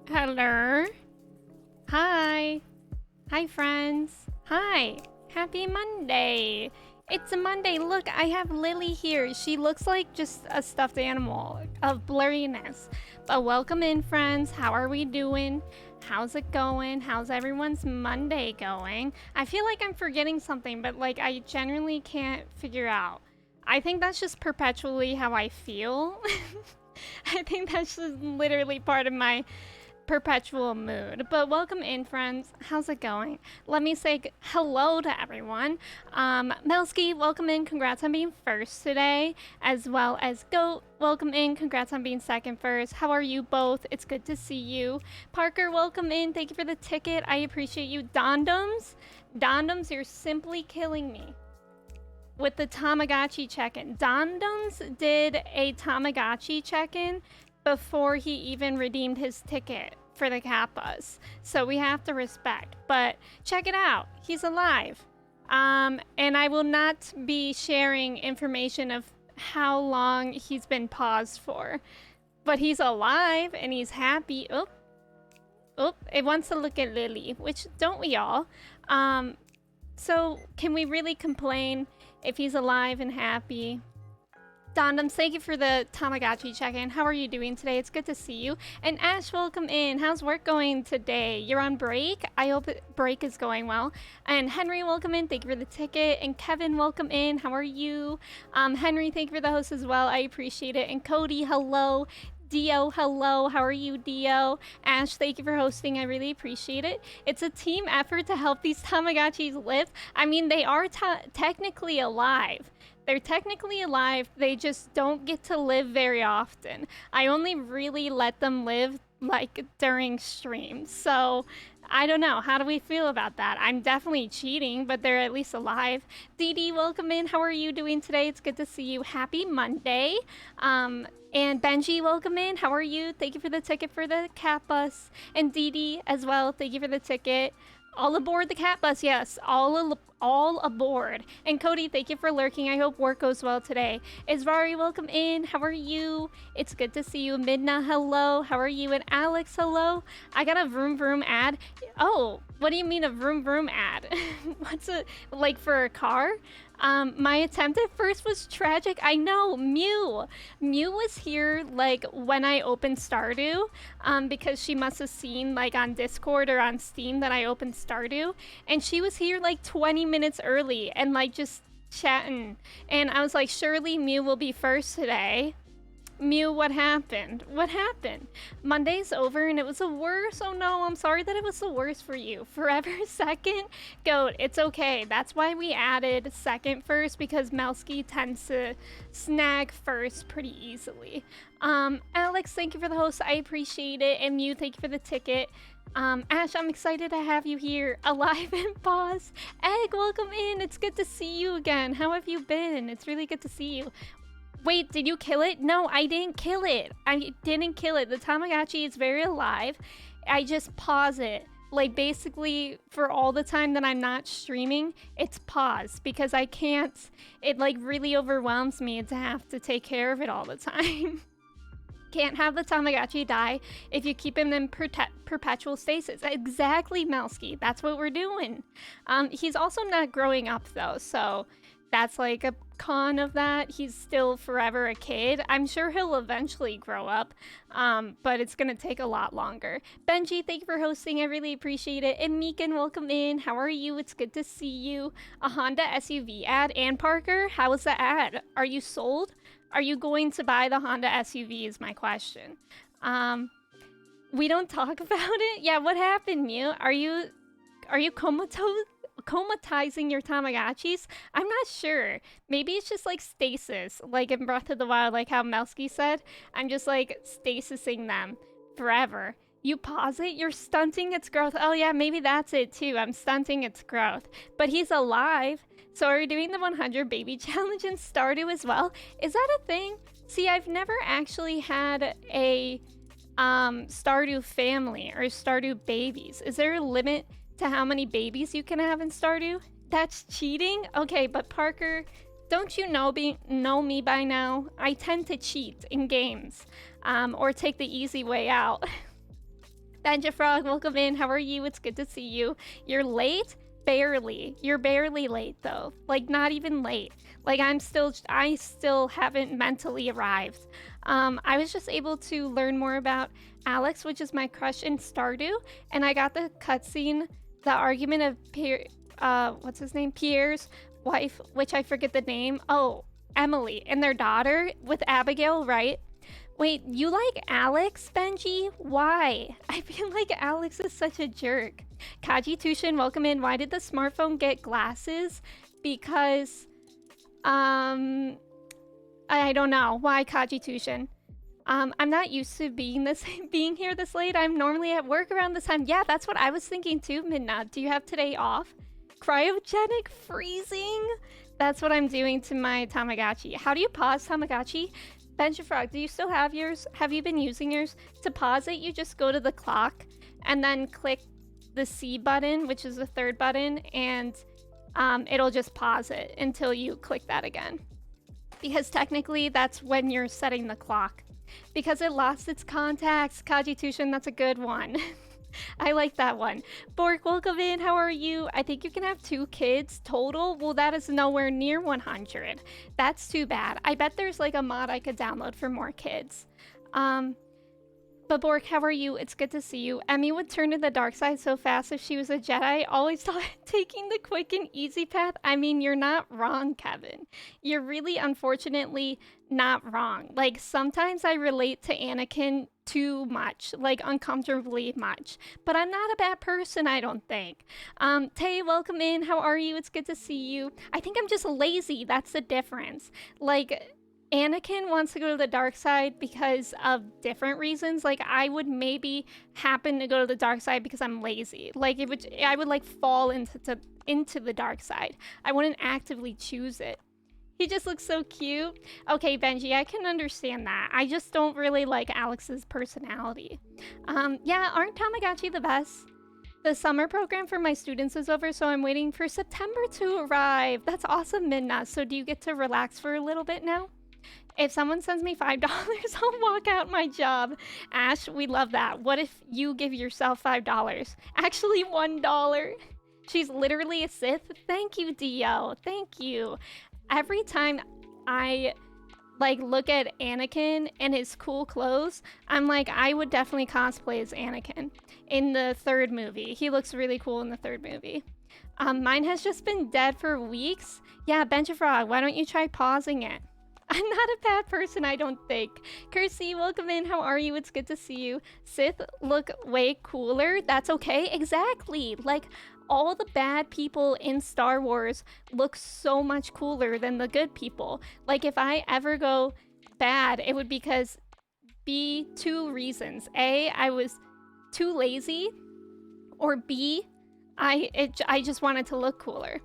Hello. Hi. Hi, friends. Hi. Happy Monday. It's a Monday. Look, I have Lily here. She looks like just a stuffed animal of blurriness. But welcome in, friends. How are we doing? How's it going? How's everyone's Monday going? I feel like I'm forgetting something, but like I genuinely can't figure out. I think that's just perpetually how I feel. I think that's just literally part of my perpetual mood. But welcome in, friends. How's it going? Let me say hello to everyone. Melski, welcome in. Congrats on being first today, as well as Goat. Welcome in. Congrats on being second first. How are you both? It's good to see you. Parker, welcome in. Thank you for the ticket. I appreciate you. Dondoms, you're simply killing me with the Tamagotchi check-in. Dondoms did a Tamagotchi check-in before he even redeemed his ticket for the Kappas. So we have to respect. But check it out. He's alive. And I will not be sharing information of how long he's been paused for. But he's alive and he's happy. Oh, it wants to look at Lily, which don't we all? So can we really complain if he's alive and happy? Dondum, thank you for the Tamagotchi check-in. How are you doing today? It's good to see you. And Ash, welcome in. How's work going today? You're on break? I hope break is going well. And Henry, welcome in. Thank you for the ticket. And Kevin, welcome in. How are you? Henry, thank you for the host as well. I appreciate it. And Cody, hello. Dio, hello. How are you, Dio? Ash, thank you for hosting. I really appreciate it. It's a team effort to help these Tamagotchis live. I mean, they are technically alive. They're technically alive, they just don't get to live very often. I only really let them live like during streams. So I don't know. How do we feel about that? I'm definitely cheating, but they're at least alive. Dee Dee, welcome in. How are you doing today? It's good to see you. Happy Monday. And Benji, welcome in. How are you? Thank you for the ticket for the cat bus. And Dee Dee as well. Thank you for the ticket. All aboard the cat bus, yes. All aboard. And Cody, thank you for lurking. I hope work goes well today. Isvari, welcome in. How are you? It's good to see you. Midna, hello. How are you? And Alex, hello. I got a vroom vroom ad. Oh, what do you mean a vroom vroom ad? What's it like for a car? My attempt at first was tragic. I know, Mew. Mew was here like when I opened Stardew, because she must have seen like on Discord or on Steam that I opened Stardew, and she was here like 20 minutes early and like just chatting. And I was like, surely Mew will be first today. Mew, what happened? What happened? Monday's over and it was the worst. Oh no, I'm sorry that it was the worst for you. Forever second? Goat, it's okay. That's why we added second first, because Melski tends to snag first pretty easily. Alex, thank you for the host. I appreciate it. And Mew, thank you for the ticket. Ash, I'm excited to have you here, alive and pause. Egg, welcome in. It's good to see you again. How have you been? It's really good to see you. Wait, did you kill it? No, I didn't kill it. I didn't kill it. The Tamagotchi is very alive. I just pause it. Like, basically, for all the time that I'm not streaming, it's paused because I can't. It, like, really overwhelms me to have to take care of it all the time. Can't have the Tamagotchi die if you keep him in perpetual stasis. Exactly, Melski. That's what we're doing. He's also not growing up, though, so that's like a con of that. He's still forever a kid. I'm sure he'll eventually grow up, but it's gonna take a lot longer. Benji, thank you for hosting. I really appreciate it. And Meekin, welcome in. How are you? It's good to see you. A Honda SUV ad. And Parker, how was the ad? Are you sold? Are you going to buy the Honda SUV is my question. We don't talk about it? Yeah, what happened, Mew? Are you comatizing your Tamagotchis? I'm not sure. Maybe it's just like stasis, like in Breath of the Wild, like how Melski said. I'm just like stasising them forever. You pause it, you're stunting its growth. Oh yeah, maybe that's it too. I'm stunting its growth. But he's alive. So are you doing the 100 baby challenge in Stardew as well? Is that a thing? See, I've never actually had a Stardew family or Stardew babies. Is there a limit to how many babies you can have in Stardew? That's cheating? Okay, but Parker, don't you know me by now? I tend to cheat in games, or take the easy way out. Benja Frog, welcome in. How are you? It's good to see you. You're late? Barely. You're barely late though. Like not even late. Like I still haven't mentally arrived. I was just able to learn more about Alex, which is my crush in Stardew, and I got the cutscene, the argument of what's his name? Pierre's wife, which I forget the name. Oh, Emily, and their daughter with Abigail, right? Wait, you like Alex, Benji? Why? I feel like Alex is such a jerk. Kaji Tushin, welcome in. Why did the smartphone get glasses? Because, I don't know. Why, Kaji Tushin? I'm not used to being here this late. I'm normally at work around this time. Yeah, that's what I was thinking too, Midna. Do you have today off? Cryogenic freezing? That's what I'm doing to my Tamagotchi. How do you pause Tamagotchi? Benja Frog, do you still have yours? Have you been using yours? To pause it, you just go to the clock and then click the C button, which is the third button, and it'll just pause it until you click that again. Because technically, that's when you're setting the clock. Because it lost its contacts. Kaji Tushin, that's a good one. I like that one. Bork, welcome in. How are you? I think you can have 2 kids total. Well, that is nowhere near 100. That's too bad. I bet there's like a mod I could download for more kids. But Bork, how are you? It's good to see you. Emmy would turn to the dark side so fast if she was a Jedi. Always thought taking the quick and easy path. I mean, you're not wrong, Kevin. You're really, unfortunately, not wrong. Like, sometimes I relate to Anakin too much, like uncomfortably much. But I'm not a bad person, I don't think. Tay, welcome in. How are you? It's good to see you. I think I'm just lazy. That's the difference. Like, Anakin wants to go to the dark side because of different reasons. Like, I would maybe happen to go to the dark side because I'm lazy. Like, I would like fall into the dark side. I wouldn't actively choose it. He just looks so cute. Okay, Benji, I can understand that. I just don't really like Alex's personality. Yeah, aren't Tamagotchi the best? The summer program for my students is over, so I'm waiting for September to arrive. That's awesome, Midna. So do you get to relax for a little bit now? If someone sends me $5, I'll walk out my job. Ash, we love that. What if you give yourself $5? Actually, $1. She's literally a Sith. Thank you, Dio. Thank you. Every time I like look at Anakin and his cool clothes, I'm like, I would definitely cosplay as Anakin in the 3rd movie. He looks really cool in the 3rd movie. Mine has just been dead for weeks. Yeah, Benja Frog, why don't you try pausing it? I'm not a bad person, I don't think. Kirsty, welcome in. How are you? It's good to see you. Sith look way cooler. That's okay. Exactly. Like, all the bad people in Star Wars look so much cooler than the good people. Like, if I ever go bad, it would be 2 reasons. A, I was too lazy, or B, I just wanted to look cooler.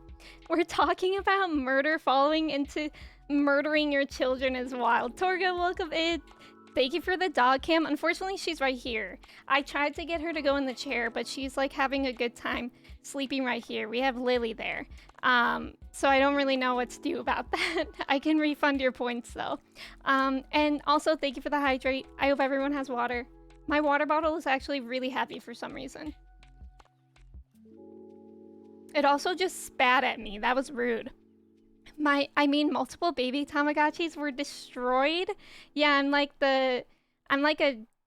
We're talking about murder following into murdering your children is wild. Torga, welcome in. Thank you for the dog cam. Unfortunately, she's right here. I tried to get her to go in the chair, but she's like having a good time sleeping right here. We have Lily there. So I don't really know what to do about that. I can refund your points though. And also thank you for the hydrate. I hope everyone has water. My water bottle is actually really heavy for some reason. It also just spat at me. That was rude. Multiple baby Tamagotchis were destroyed. Yeah, I'm like a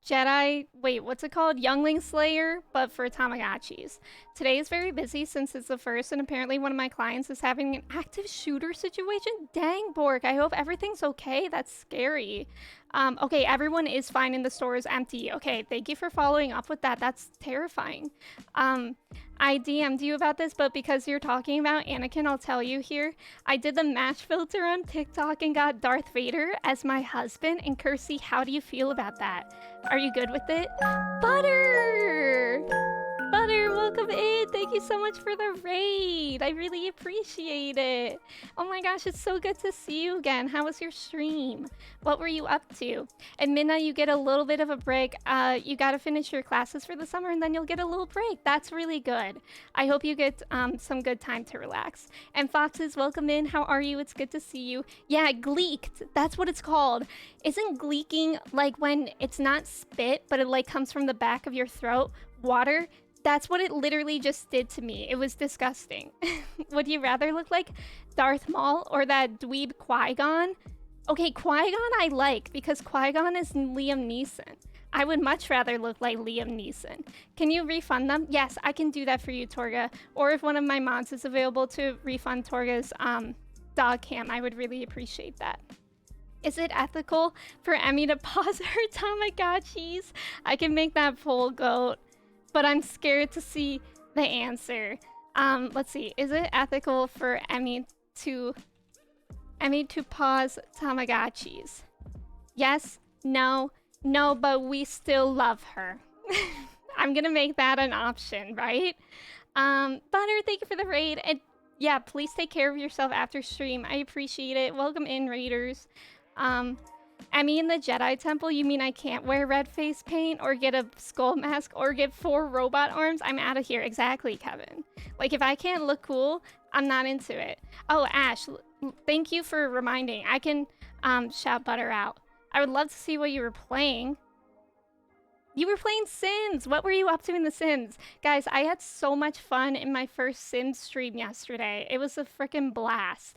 Jedi, wait, what's it called? Youngling Slayer, but for Tamagotchis. Today is very busy since it's the 1st, and apparently one of my clients is having an active shooter situation. Dang, Bork, I hope everything's okay. That's scary. Okay, everyone is fine and the store is empty. Okay, thank you for following up with that. That's terrifying. I DM'd you about this, but because you're talking about Anakin, I'll tell you here. I did the match filter on TikTok and got Darth Vader as my husband. And Kirsty, how do you feel about that? Are you good with it? Butter! Butter, welcome in. Thank you so much for the raid. I really appreciate it. Oh my gosh, it's so good to see you again. How was your stream? What were you up to? At midnight, you get a little bit of a break. You got to finish your classes for the summer, and then you'll get a little break. That's really good. I hope you get some good time to relax. And Foxes, welcome in. How are you? It's good to see you. Yeah, gleeked. That's what it's called. Isn't gleeking like when it's not spit, but it like comes from the back of your throat? Water? That's what it literally just did to me. It was disgusting. Would you rather look like Darth Maul or that dweeb Qui-Gon? Okay, Qui-Gon I like because Qui-Gon is Liam Neeson. I would much rather look like Liam Neeson. Can you refund them? Yes, I can do that for you, Torga. Or if one of my mods is available to refund Torga's dog cam, I would really appreciate that. Is it ethical for Emmy to pause her Tamagotchis? I can make that poll goat, but I'm scared to see the answer. Let's see. Is it ethical for Emmy to pause Tamagotchis? Yes, no, no, but we still love her. I'm gonna make that an option, right? Butter, thank you for the raid. And yeah, please take care of yourself after stream. I appreciate it. Welcome in, raiders. Emmy in the Jedi Temple, you mean I can't wear red face paint or get a skull mask or get 4 robot arms? I'm out of here. Exactly, Kevin. Like, if I can't look cool, I'm not into it. Oh, Ash, thank you for reminding. I can shout Butter out. I would love to see what you were playing. You were playing Sims. What were you up to in The Sims? Guys, I had so much fun in my first Sims stream yesterday. It was a freaking blast.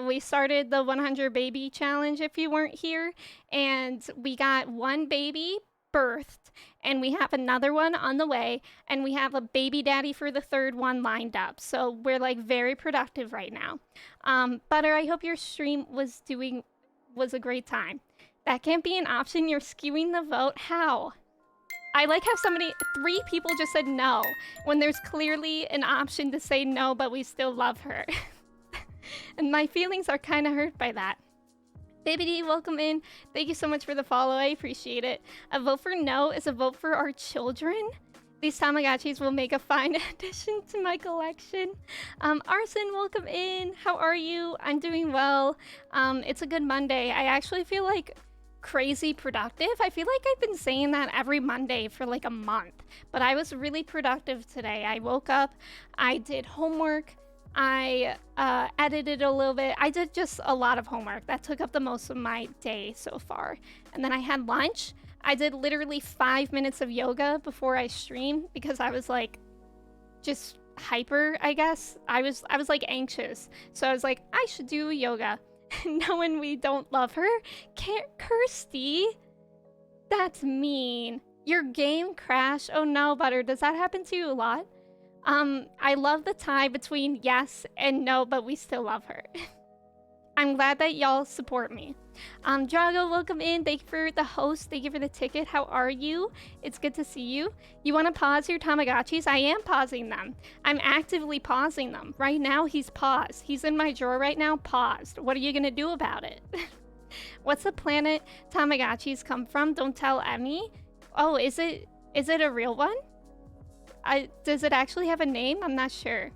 We started the 100 baby challenge if you weren't here, and we got 1 baby birthed, and we have another one on the way, and we have a baby daddy for the 3rd one lined up. So we're like very productive right now. Butter, I hope your stream was a great time. That can't be an option. You're skewing the vote. How? I like how 3 people just said no, when there's clearly an option to say no, but we still love her. And my feelings are kind of hurt by that. Baby D, welcome in. Thank you so much for the follow. I appreciate it. A vote for no is a vote for our children. These Tamagotchis will make a fine addition to my collection. Arson, welcome in. How are you? I'm doing well. It's a good Monday. I actually feel like crazy productive. I feel like I've been saying that every Monday for like a month, but I was really productive today. I woke up, I did homework, I edited a little bit. I did just a lot of homework. That took up the most of my day so far. And then I had lunch. I did literally 5 minutes of yoga before I streamed because I was like just hyper, I guess. I was like anxious. So I was like, I should do yoga. Knowing we don't love her. Kirsty? That's mean. Your game crashed? Oh no, Butter. Does that happen to you a lot? I love the tie between yes and no, but we still love her. I'm glad that y'all support me. Drago, welcome in. Thank you for the host. Thank you for the ticket. How are you? It's good to see you. You want to pause your Tamagotchis? I am pausing them. I'm actively pausing them. Right now, he's paused. He's in my drawer right now, paused. What are you going to do about it? What's the planet Tamagotchis come from? Don't tell Emmy. Oh, is it a real one? Does it actually have a name? I'm not sure.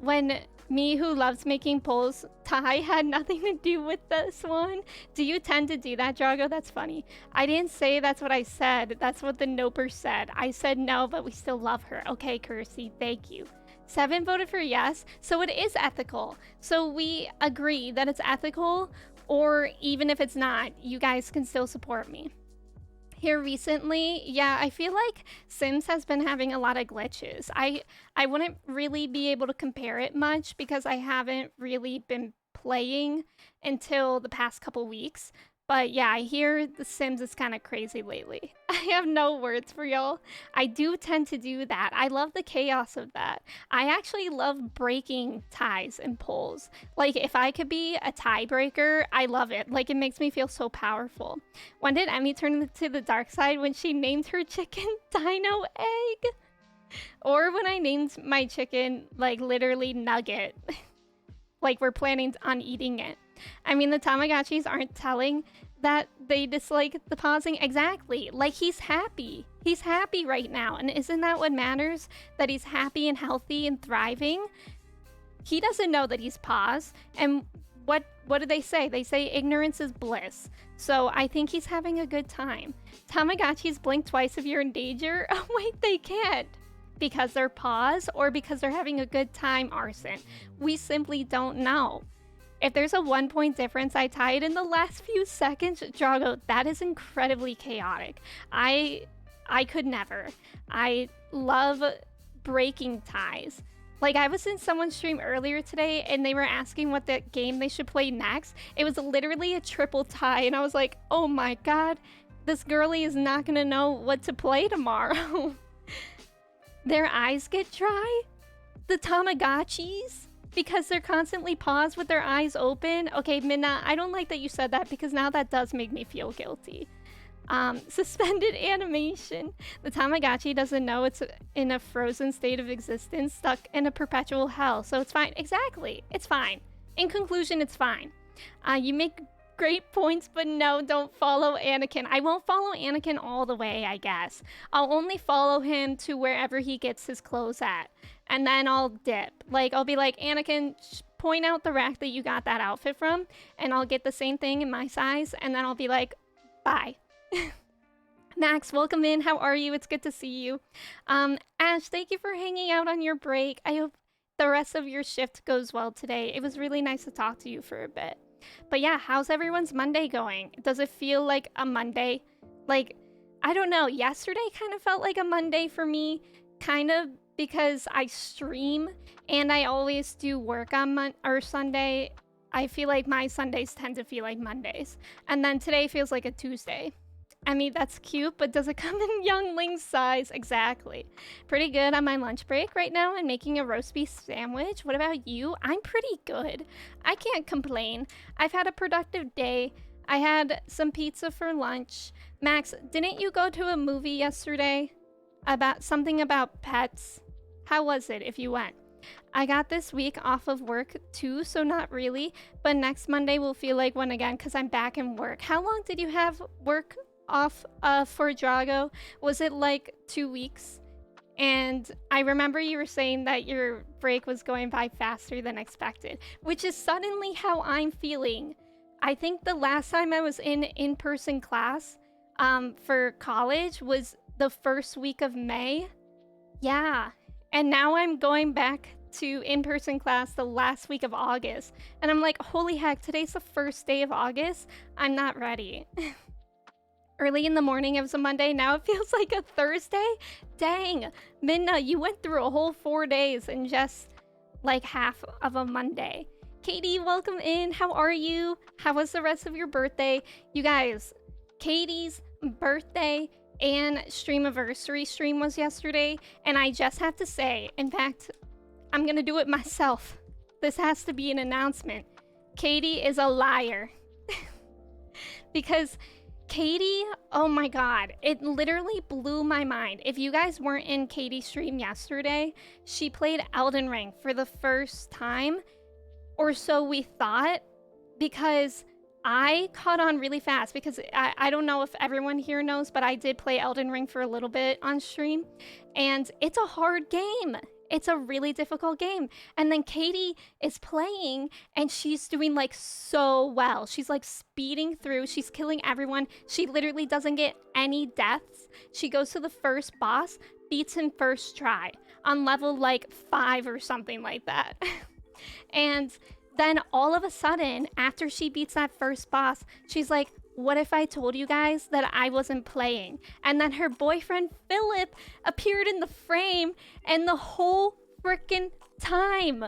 When me who loves making polls, Ty had nothing to do with this one. Do you tend to do that, Drago? That's funny. I didn't say that's what I said. That's what the noper said. I said no, but we still love her. Okay, Kirsty, thank you. 7 voted for yes, so it is ethical. So we agree that it's ethical, or even if it's not, you guys can still support me. Here recently, yeah, I feel like Sims has been having a lot of glitches. I wouldn't really be able to compare it much because I haven't really been playing until the past couple weeks. But yeah, I hear The Sims is kind of crazy lately. I have no words for y'all. I do tend to do that. I love the chaos of that. I actually love breaking ties and polls. Like, if I could be a tiebreaker, I love it. Like, it makes me feel so powerful. When did Emmy turn to the dark side? When she named her chicken Dino Egg? Or when I named my chicken, like, literally Nugget. Like, we're planning on eating it. I mean, the Tamagotchis aren't telling that they dislike the pausing? Exactly. Like, he's happy. He's happy right now. And isn't that what matters? That he's happy and healthy and thriving? He doesn't know that he's paused. And what do they say? They say ignorance is bliss. So I think he's having a good time. Tamagotchis blink twice if you're in danger. Oh, wait, they can't. Because they're paused or because they're having a good time, Arson. We simply don't know. If there's a 1 point difference, I tie it in the last few seconds. Drago, that is incredibly chaotic. I could never. I love breaking ties. Like, I was in someone's stream earlier today and they were asking what the game they should play next. It was literally a triple tie and I was like, oh my god, this girlie is not gonna know what to play tomorrow. Their eyes get dry? The Tamagotchis? Because they're constantly paused with their eyes open? Okay, Minna, I don't like that you said that because now that does make me feel guilty. Suspended animation. The Tamagotchi doesn't know it's in a frozen state of existence, stuck in a perpetual hell, so it's fine. Exactly, it's fine. In conclusion, it's fine. You make great points, but no, don't follow Anakin. I won't follow Anakin all the way, I guess. I'll only follow him to wherever he gets his clothes at. And then I'll dip. Like, I'll be like, Anakin, point out the rack that you got that outfit from, and I'll get the same thing in my size, and then I'll be like, bye. Max, welcome in. How are you? It's good to see you. Ash, thank you for hanging out on your break. I hope the rest of your shift goes well today. It was really nice to talk to you for a bit. But yeah, how's everyone's Monday going? Does it feel like a Monday? Like, I don't know. Yesterday kind of felt like a Monday for me. Kind of because I stream and I always do work on Sunday. I feel like my Sundays tend to feel like Mondays. And then today feels like a Tuesday. I mean, that's cute, but does it come in youngling size? Exactly. Pretty good on my lunch break right now. I'm making a roast beef sandwich. What about you? I'm pretty good. I can't complain. I've had a productive day. I had some pizza for lunch. Max, didn't you go to a movie yesterday about something about pets? How was it if you went? I got this week off of work too, so not really, but next Monday will feel like one again because I'm back in work. How long did you have work off for Drago? Was it like 2 weeks? And I remember you were saying that your break was going by faster than expected, which is suddenly how I'm feeling. I think the last time I was in in-person class for college was the first week of May. Yeah. And now I'm going back to in-person class the last week of August. And I'm like, holy heck, today's the first day of August. I'm not ready. Early in the morning, it was a Monday. Now it feels like a Thursday. Dang. Minna, you went through a whole 4 days in just like half of a Monday. Katie, welcome in. How are you? How was the rest of your birthday? You guys, Katie's birthday and streamiversary stream was yesterday, and I just have to say, in fact, I'm gonna do it myself. This has to be an announcement. Katie is a liar. Because Katie, oh my god, it literally blew my mind. If you guys weren't in Katie's stream yesterday, she played Elden Ring for the first time, or so we thought, because I caught on really fast because I don't know if everyone here knows, but I did play Elden Ring for a little bit on stream, and it's a hard game. It's a really difficult game. And then Katie is playing and she's doing like so well. She's like speeding through. She's killing everyone. She literally doesn't get any deaths. She goes to the first boss, beats him first try on level like 5 or something like that. And then all of a sudden, after she beats that first boss, she's like, what if I told you guys that I wasn't playing? And then her boyfriend, Philip, appeared in the frame, and the whole freaking time,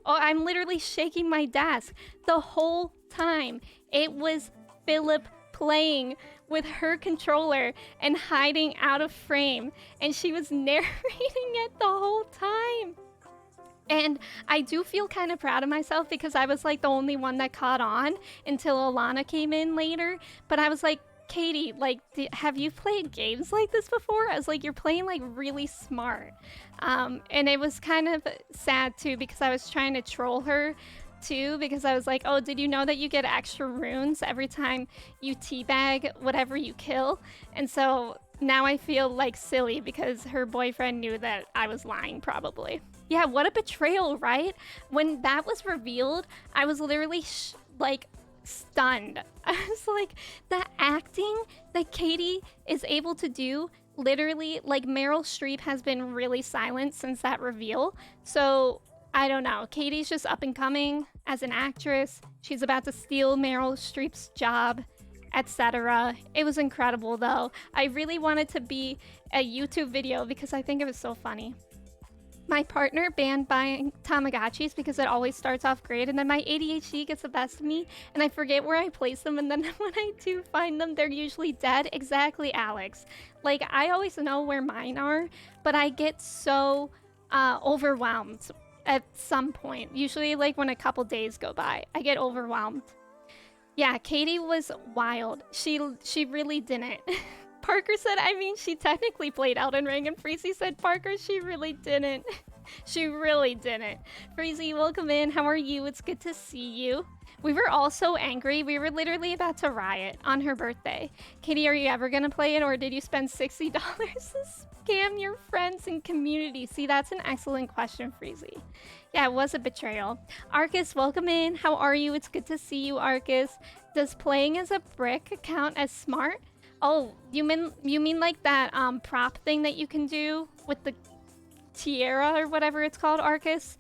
oh, I'm literally shaking my desk. The whole time, it was Philip playing with her controller and hiding out of frame, and she was narrating it the whole time. And I do feel kind of proud of myself because I was like the only one that caught on until Alana came in later. But I was like, Katie, like, have you played games like this before? I was like, you're playing like really smart. And it was kind of sad too because I was trying to troll her too because I was like, oh, did you know that you get extra runes every time you teabag whatever you kill? And so now I feel like silly because her boyfriend knew that I was lying, probably. Yeah, what a betrayal, right? When that was revealed, I was literally like stunned. I was like, the acting that Katie is able to do, literally, like Meryl Streep has been really silent since that reveal. So I don't know. Katie's just up and coming as an actress. She's about to steal Meryl Streep's job, etc. It was incredible though. I really wanted to be a YouTube video because I think it was so funny. My partner banned buying Tamagotchis because it always starts off great, and then my ADHD gets the best of me, and I forget where I place them, and then when I do find them, they're usually dead. Exactly, Alex. Like, I always know where mine are, but I get so overwhelmed at some point. Usually, like, when a couple days go by, I get overwhelmed. Yeah, Katie was wild. She really didn't. Parker said, I mean, she technically played Elden Ring, and Freezy said, Parker, she really didn't. She really didn't. Freezy, welcome in. How are you? It's good to see you. We were all so angry. We were literally about to riot on her birthday. Katie, are you ever going to play it, or did you spend $60 to scam your friends and community? See, that's an excellent question, Freezy. Yeah, it was a betrayal. Arcus, welcome in. How are you? It's good to see you, Arcus. Does playing as a brick count as smart? Oh, you mean like that prop thing that you can do with the tiara or whatever it's called, Arcus?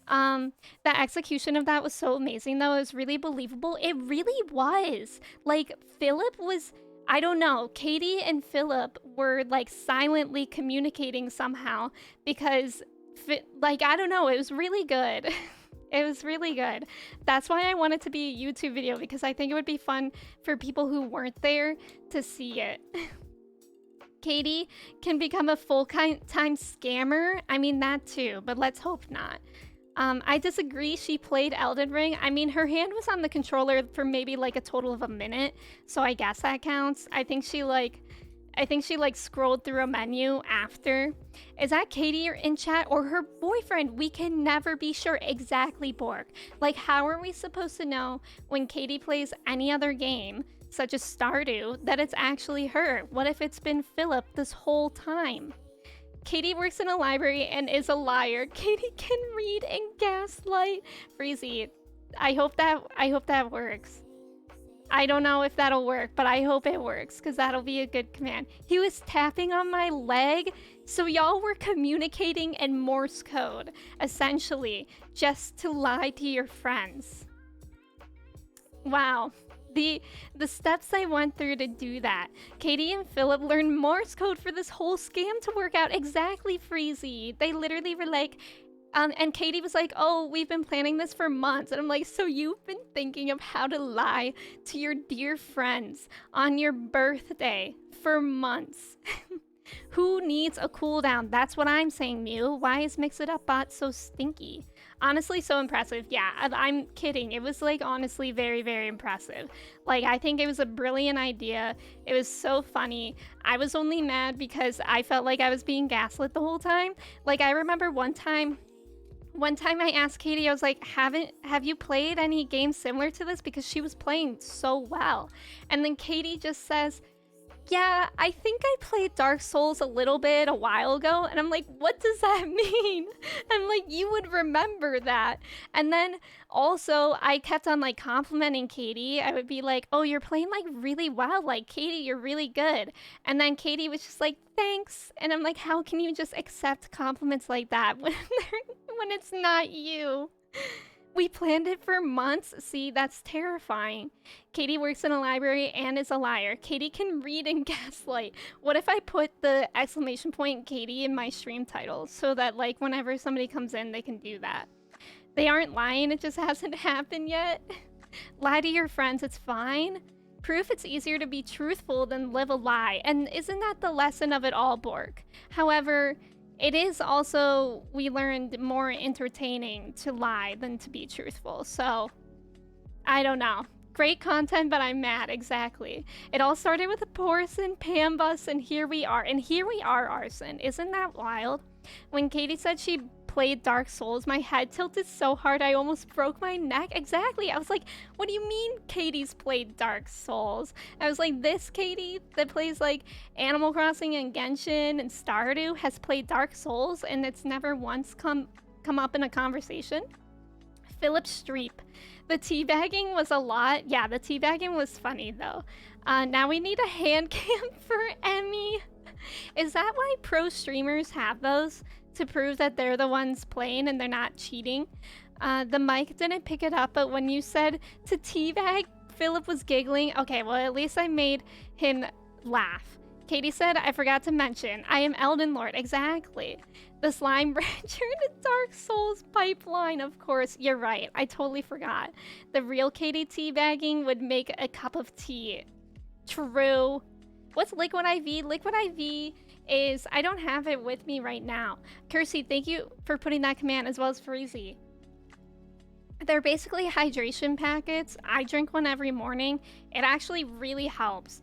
The execution of that was so amazing though. It was really believable. It really was. Like, Philip was, I don't know, Katie and Philip were like silently communicating somehow because, like, I don't know, it was really good. It was really good. That's why I want it to be a YouTube video, because I think it would be fun for people who weren't there to see it. Katie can become a full-time scammer. I mean, that too, but let's hope not. I disagree. She played Elden Ring. I mean, her hand was on the controller for maybe like a total of a minute, so I guess that counts. I think she scrolled through a menu after. Is that Katie in chat or her boyfriend? We can never be sure. Exactly, Borg. Like, how are we supposed to know when Katie plays any other game, such as Stardew, that it's actually her? What if it's been Philip this whole time? Katie works in a library and is a liar. Katie can read and gaslight. Freezy, I hope that works. I don't know if that'll work, but I hope it works, because that'll be a good command. He was tapping on my leg, so y'all were communicating in Morse code, essentially, just to lie to your friends. Wow. The steps I went through to do that. Katie and Philip learned Morse code for this whole scam to work out. Exactly, Freezy. They literally were like, and Katie was like, oh, we've been planning this for months. And I'm like, so you've been thinking of how to lie to your dear friends on your birthday for months. Who needs a cooldown? That's what I'm saying, Mew. Why is Mix It Up Bot so stinky? Honestly, so impressive. Yeah, I'm kidding. It was like honestly very, very impressive. Like, I think it was a brilliant idea. It was so funny. I was only mad because I felt like I was being gaslit the whole time. Like, I remember one time I asked Katie, I was like, have you played any games similar to this? Because she was playing so well. And then Katie just says, yeah, I think I played Dark Souls a little bit a while ago. And I'm like, what does that mean? I'm like, you would remember that. And then also I kept on like complimenting Katie. I would be like, oh, you're playing like really well. Like, Katie, you're really good. And then Katie was just like, thanks. And I'm like, how can you just accept compliments like that when it's not you? We planned it for months. See, that's terrifying. Katie works in a library and is a liar. Katie can read and gaslight. What if I put the exclamation point Katie in my stream title so that like whenever somebody comes in, they can do that? They aren't lying. It just hasn't happened yet. Lie to your friends. It's fine. Proof it's easier to be truthful than live a lie. And isn't that the lesson of it all, Borg? However, it is also, we learned, more entertaining to lie than to be truthful. So, I don't know. Great content, but I'm mad. Exactly. It all started with a Porcelain Pambus, and here we are. And here we are, Arson. Isn't that wild? When Katie said she played Dark Souls, my head tilted so hard I almost broke my neck. Exactly. I was like, what do you mean Katie's played Dark Souls? I was like, this Katie that plays like Animal Crossing and Genshin and Stardew has played Dark Souls and it's never once come up in a conversation. Philip Streep. The teabagging was a lot. Yeah, the teabagging was funny though. Now we need a hand cam for Emmy. Is that why pro streamers have those? To prove that they're the ones playing and they're not cheating? The mic didn't pick it up, but when you said to teabag, Philip was giggling. Okay, well, at least I made him laugh. Katie said, I forgot to mention, I am Elden Lord. Exactly. The slime rancher in the Dark Souls pipeline, of course. You're right. I totally forgot. The real Katie teabagging would make a cup of tea. True. What's Liquid IV? Liquid IV is, I don't have it with me right now. Kirsty, thank you for putting that command, as well as Freezy. They're basically hydration packets. I drink one every morning. It actually really helps.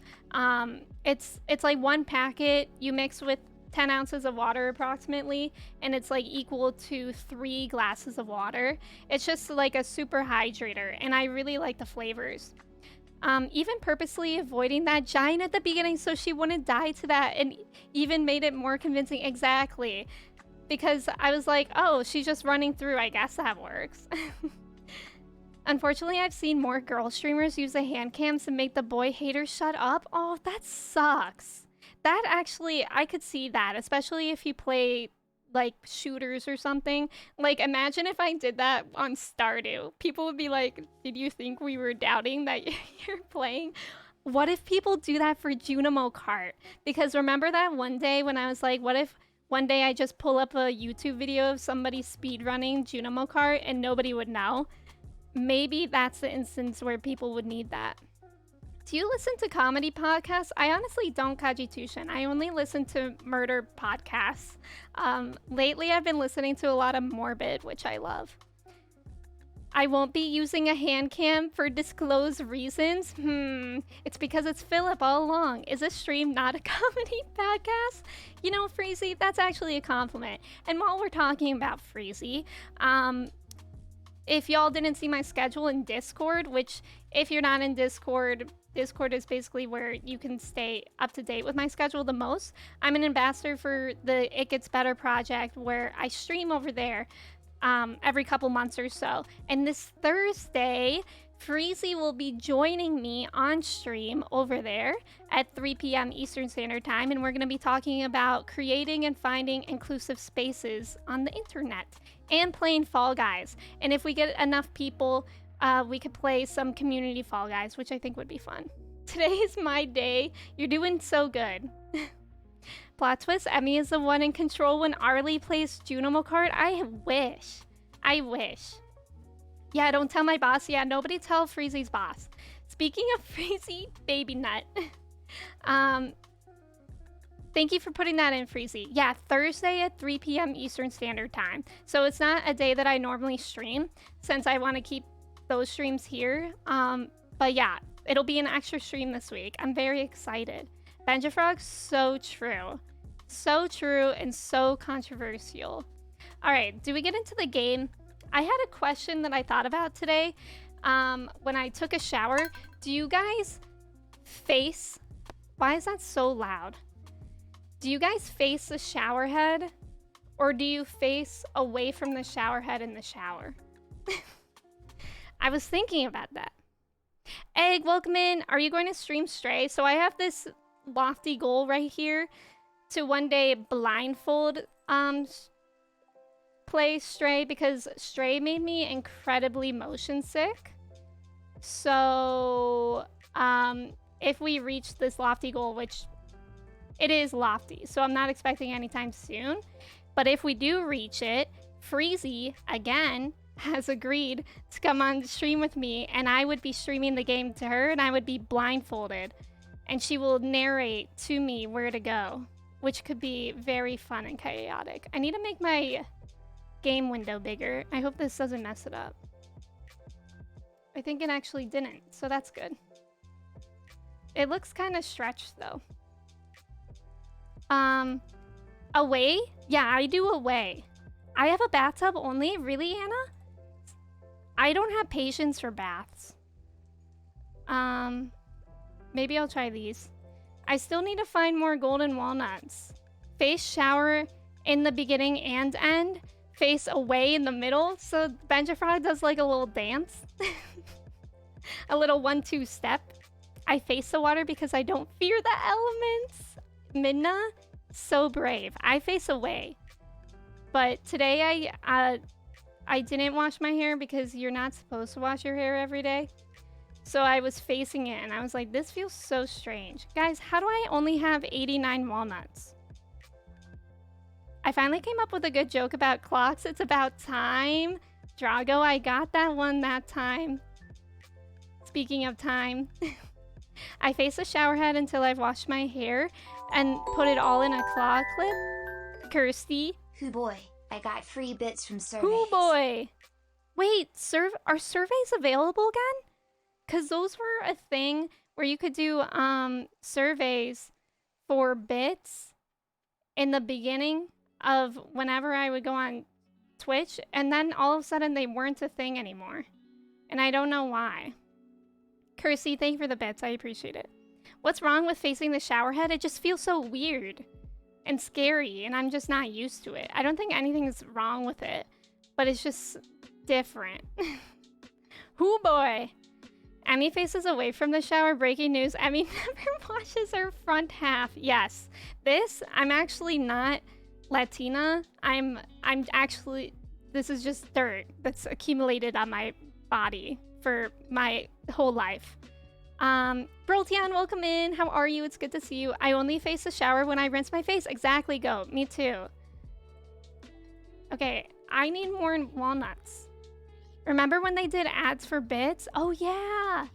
It's like one packet you mix with 10 ounces of water approximately, and it's like equal to 3 glasses of water. It's just like a super hydrator, and I really like the flavors. Even purposely avoiding that giant at the beginning so she wouldn't die to that, and even made it more convincing. Exactly. Because I was like, oh, she's just running through. I guess that works. Unfortunately, I've seen more girl streamers use the hand cams to make the boy haters shut up. Oh, that sucks. That actually, I could see that, especially if you play like shooters or something. Like, imagine if I did that on Stardew. People would be like, did you think we were doubting that you're playing? What if people do that for Junimo Kart? Because remember that one day when I was like, what if one day I just pull up a YouTube video of somebody speedrunning Junimo Kart and nobody would know? Maybe that's the instance where people would need that. Do you listen to comedy podcasts? I honestly don't, Kaji Tushin. I only listen to murder podcasts. Lately, I've been listening to a lot of Morbid, which I love. I won't be using a hand cam for disclosed reasons. It's because it's Philip all along. Is this stream not a comedy podcast? You know, Freezy, that's actually a compliment. And while we're talking about Freezy, if y'all didn't see my schedule in Discord, which if you're not in Discord, Discord is basically where you can stay up to date with my schedule the most. I'm an ambassador for the It Gets Better project where I stream over there every couple months or so. And this Thursday, Freezy will be joining me on stream over there at 3 p.m. Eastern Standard Time, and we're going to be talking about creating and finding inclusive spaces on the internet and playing Fall Guys. And if we get enough people, we could play some community Fall Guys, which I think would be fun. Today is my day. You're doing so good. Plot twist, Emmy is the one in control when Arlie plays Junimo Kart. I wish. I wish. Yeah, don't tell my boss. Yeah, nobody tell Freezy's boss. Speaking of Freezy, baby nut. Thank you for putting that in, Freezy. Yeah, Thursday at 3 p.m. Eastern Standard Time. So it's not a day that I normally stream, since I want to keep those streams here. But yeah, it'll be an extra stream this week. I'm very excited. Benjafrog, so true. So true and so controversial. All right, do we get into the game? I had a question that I thought about today when I took a shower. Do you guys face... Why is that so loud? Do you guys face the shower head? Or do you face away from the shower head in the shower? I was thinking about that. Egg, welcome in. Are you going to stream Stray? So I have this lofty goal right here to one day blindfold play Stray, because Stray made me incredibly motion sick. So if we reach this lofty goal, which it is lofty, so I'm not expecting anytime soon, but if we do reach it, Freezy again has agreed to come on the stream with me, and I would be streaming the game to her, and I would be blindfolded, and she will narrate to me where to go, which could be very fun and chaotic. I need to make my game window bigger. I hope this doesn't mess it up. I think it actually didn't, so that's good. It looks kind of stretched though. Away? Yeah, I do away. I have a bathtub only? Really, Anna? I don't have patience for baths. Maybe I'll try these. I still need to find more golden walnuts. Face shower in the beginning and end. Face away in the middle. So Benjafrog does like a little dance. A little 1-2 step. I face the water because I don't fear the elements. Midna, so brave. I face away. But today I didn't wash my hair because you're not supposed to wash your hair every day. So I was facing it and I was like, this feels so strange. Guys, how do I only have 89 walnuts? I finally came up with a good joke about clocks. It's about time. Drago, I got that one that time. Speaking of time. I face the shower head until I've washed my hair and put it all in a claw clip. Kirsty. Hoo boy, I got free bits from surveys. Hoo boy. Wait, are surveys available again? Because those were a thing where you could do surveys for bits in the beginning of whenever I would go on Twitch, and then all of a sudden they weren't a thing anymore. And I don't know why. Kirsty, thank you for the bits. I appreciate it. What's wrong with facing the shower head? It just feels so weird and scary, and I'm just not used to it. I don't think anything's wrong with it, but it's just different. Hoo boy. Emmy faces away from the shower. Breaking news. Emmy never washes her front half. Yes. I'm actually not Latina. I'm actually, this is just dirt that's accumulated on my body for my whole life. Broltian, welcome in. How are you? It's good to see you. I only face the shower when I rinse my face. Exactly, go. Me too. Okay, I need more walnuts. Remember when they did ads for bits? Oh yeah.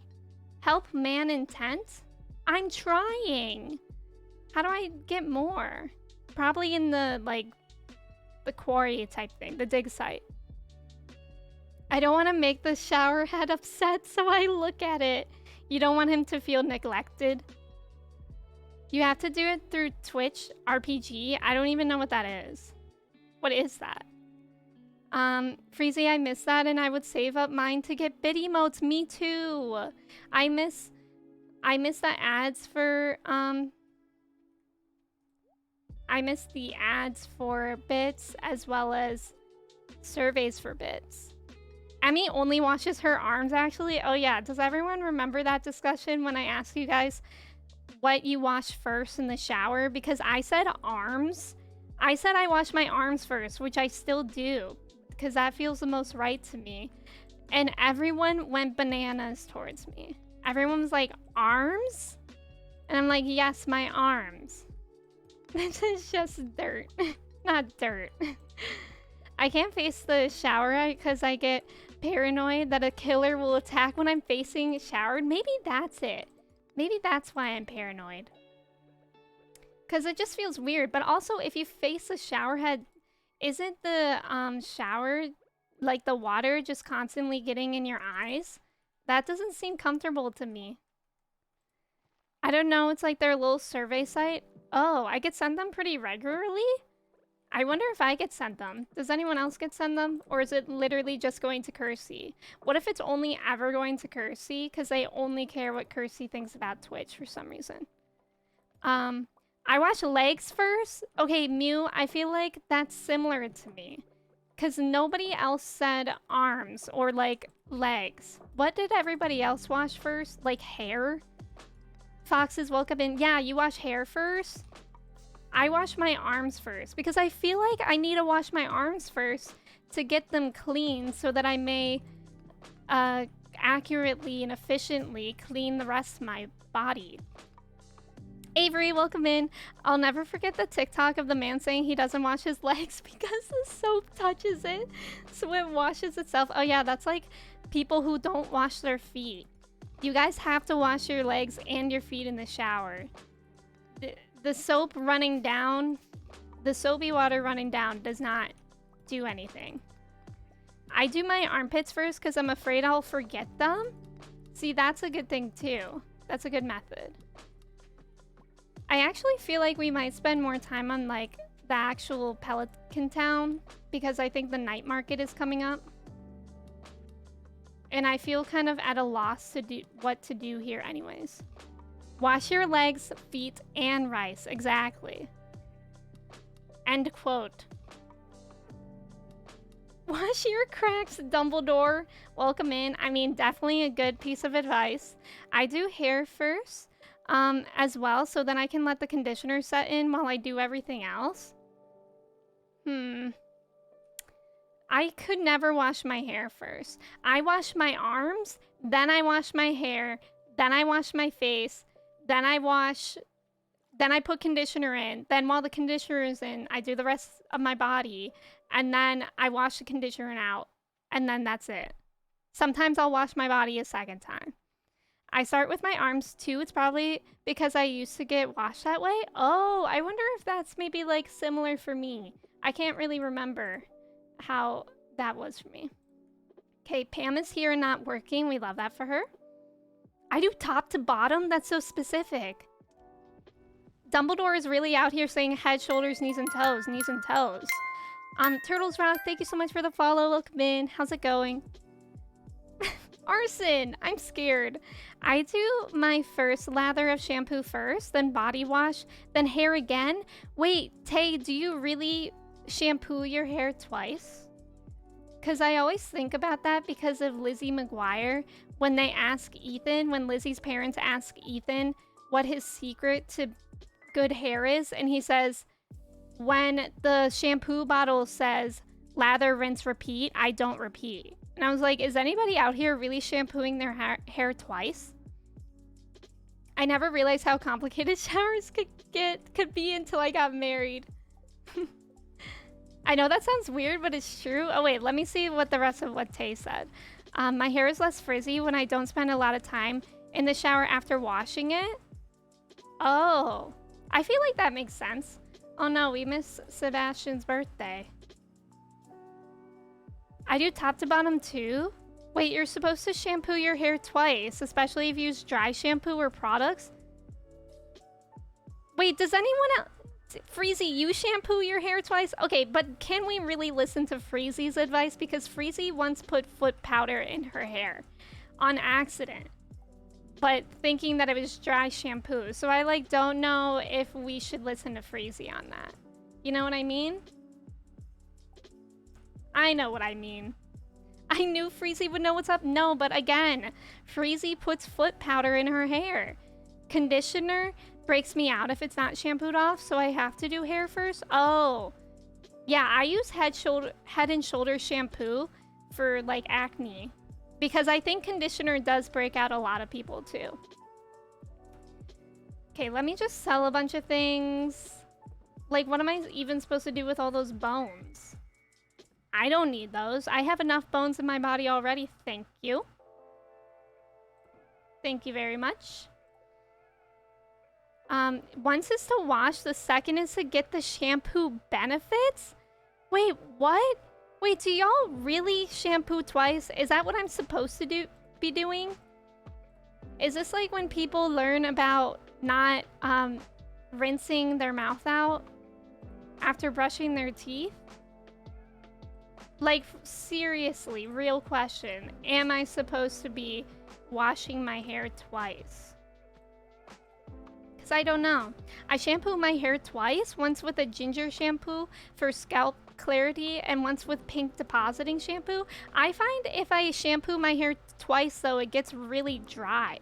Help man intent? I'm trying. How do I get more? Probably in the, like, the quarry type thing, the dig site. I don't want to make the shower head upset, so I look at it. You don't want him to feel neglected. You have to do it through Twitch RPG. I don't even know what that is. What is that? Freezy, I miss that, and I would save up mine to get bit emotes. Me too. I miss the ads for, I miss the ads for bits as well as surveys for bits. Emmy only washes her arms, actually. Oh yeah, does everyone remember that discussion when I asked you guys what you wash first in the shower? Because I said arms. I said I wash my arms first, which I still do, because that feels the most right to me. And everyone went bananas towards me. Everyone was like, arms? And I'm like, yes, my arms. This is just dirt. Not dirt. I can't face the shower because I get paranoid that a killer will attack when I'm facing showered. Maybe that's it. Maybe that's why I'm paranoid. Because it just feels weird. But also, if you face the shower head, isn't the shower, like the water, just constantly getting in your eyes? That doesn't seem comfortable to me. I don't know. It's like their little survey site. Oh, I get sent them pretty regularly? I wonder if I get sent them. Does anyone else get sent them? Or is it literally just going to Kersey? What if it's only ever going to Kersey? Because they only care what Kersey thinks about Twitch for some reason. I watch legs first? Okay, Mew, I feel like that's similar to me. Because nobody else said arms or, like, legs. What did everybody else watch first? Like, hair? Foxes, welcome in. Yeah, you wash hair first? I wash my arms first because I feel like I need to wash my arms first to get them clean so that I may accurately and efficiently clean the rest of my body. Avery, welcome in. I'll never forget the TikTok of the man saying he doesn't wash his legs because the soap touches it, so it washes itself. Oh yeah, that's like people who don't wash their feet. You guys have to wash your legs and your feet in the shower. The soap running down, the soapy water running down does not do anything. I do my armpits first because I'm afraid I'll forget them. See, that's a good thing too. That's a good method. I actually feel like we might spend more time on like the actual Pelican Town because I think the night market is coming up. And I feel kind of at a loss to do what to do here anyways. Wash your legs, feet, and rice. Exactly. End quote. Wash your cracks, Dumbledore. Welcome in. I mean, definitely a good piece of advice. I do hair first as well, so then I can let the conditioner set in while I do everything else. I could never wash my hair first. I wash my arms, then I wash my hair, then I wash my face, then I put conditioner in. Then while the conditioner is in, I do the rest of my body, and then I wash the conditioner out, and then that's it. Sometimes I'll wash my body a second time. I start with my arms too. It's probably because I used to get washed that way. Oh, I wonder if that's maybe like similar for me. I can't really remember how that was for me. Okay, Pam is here and not working. We love that for her. I do top to bottom? That's so specific. Dumbledore is really out here saying head, shoulders, knees, and toes. Knees and toes. Turtles Rock, thank you so much for the follow. Welcome in. How's it going? Arson, I'm scared. I do my first lather of shampoo first, then body wash, then hair again. Wait, Tay, do you really shampoo your hair twice? Because I always think about that because of Lizzie McGuire. When they ask Ethan, when Lizzie's parents ask Ethan what his secret to good hair is, and he says, when the shampoo bottle says lather, rinse, repeat, I don't repeat. And I was like, is anybody out here really shampooing their hair twice? I never realized how complicated showers could be until I got married. I know that sounds weird, but it's true. Oh wait, let me see what the rest of what Tay said. My hair is less frizzy when I don't spend a lot of time in the shower after washing it. Oh, I feel like that makes sense. Oh no, we missed Sebastian's birthday. I do top to bottom too. Wait, you're supposed to shampoo your hair twice, especially if you use dry shampoo or products. Wait, does anyone else... Freezy, you shampoo your hair twice? Okay, but can we really listen to Freezy's advice? Because Freezy once put foot powder in her hair on accident, but thinking that it was dry shampoo. So I like don't know if we should listen to Freezy on that. You know what I mean? I know what I mean. I knew Freezy would know what's up. No, but again, Freezy puts foot powder in her hair. Conditioner breaks me out if it's not shampooed off, so I have to do hair first. Oh, yeah, I use Head and Shoulders shampoo for like acne because I think conditioner does break out a lot of people too. Okay, let me just sell a bunch of things. Like, what am I even supposed to do with all those bones? I don't need those. I have enough bones in my body already. Thank you. Thank you very much. Once is to wash, the second is to get the shampoo benefits? Wait, what? Wait, do y'all really shampoo twice? Is that what I'm supposed to be doing? Is this like when people learn about not rinsing their mouth out after brushing their teeth? Like, seriously, real question. Am I supposed to be washing my hair twice? Because I don't know. I shampoo my hair twice, once with a ginger shampoo for scalp clarity and once with pink depositing shampoo. I find if I shampoo my hair twice, though, it gets really dry.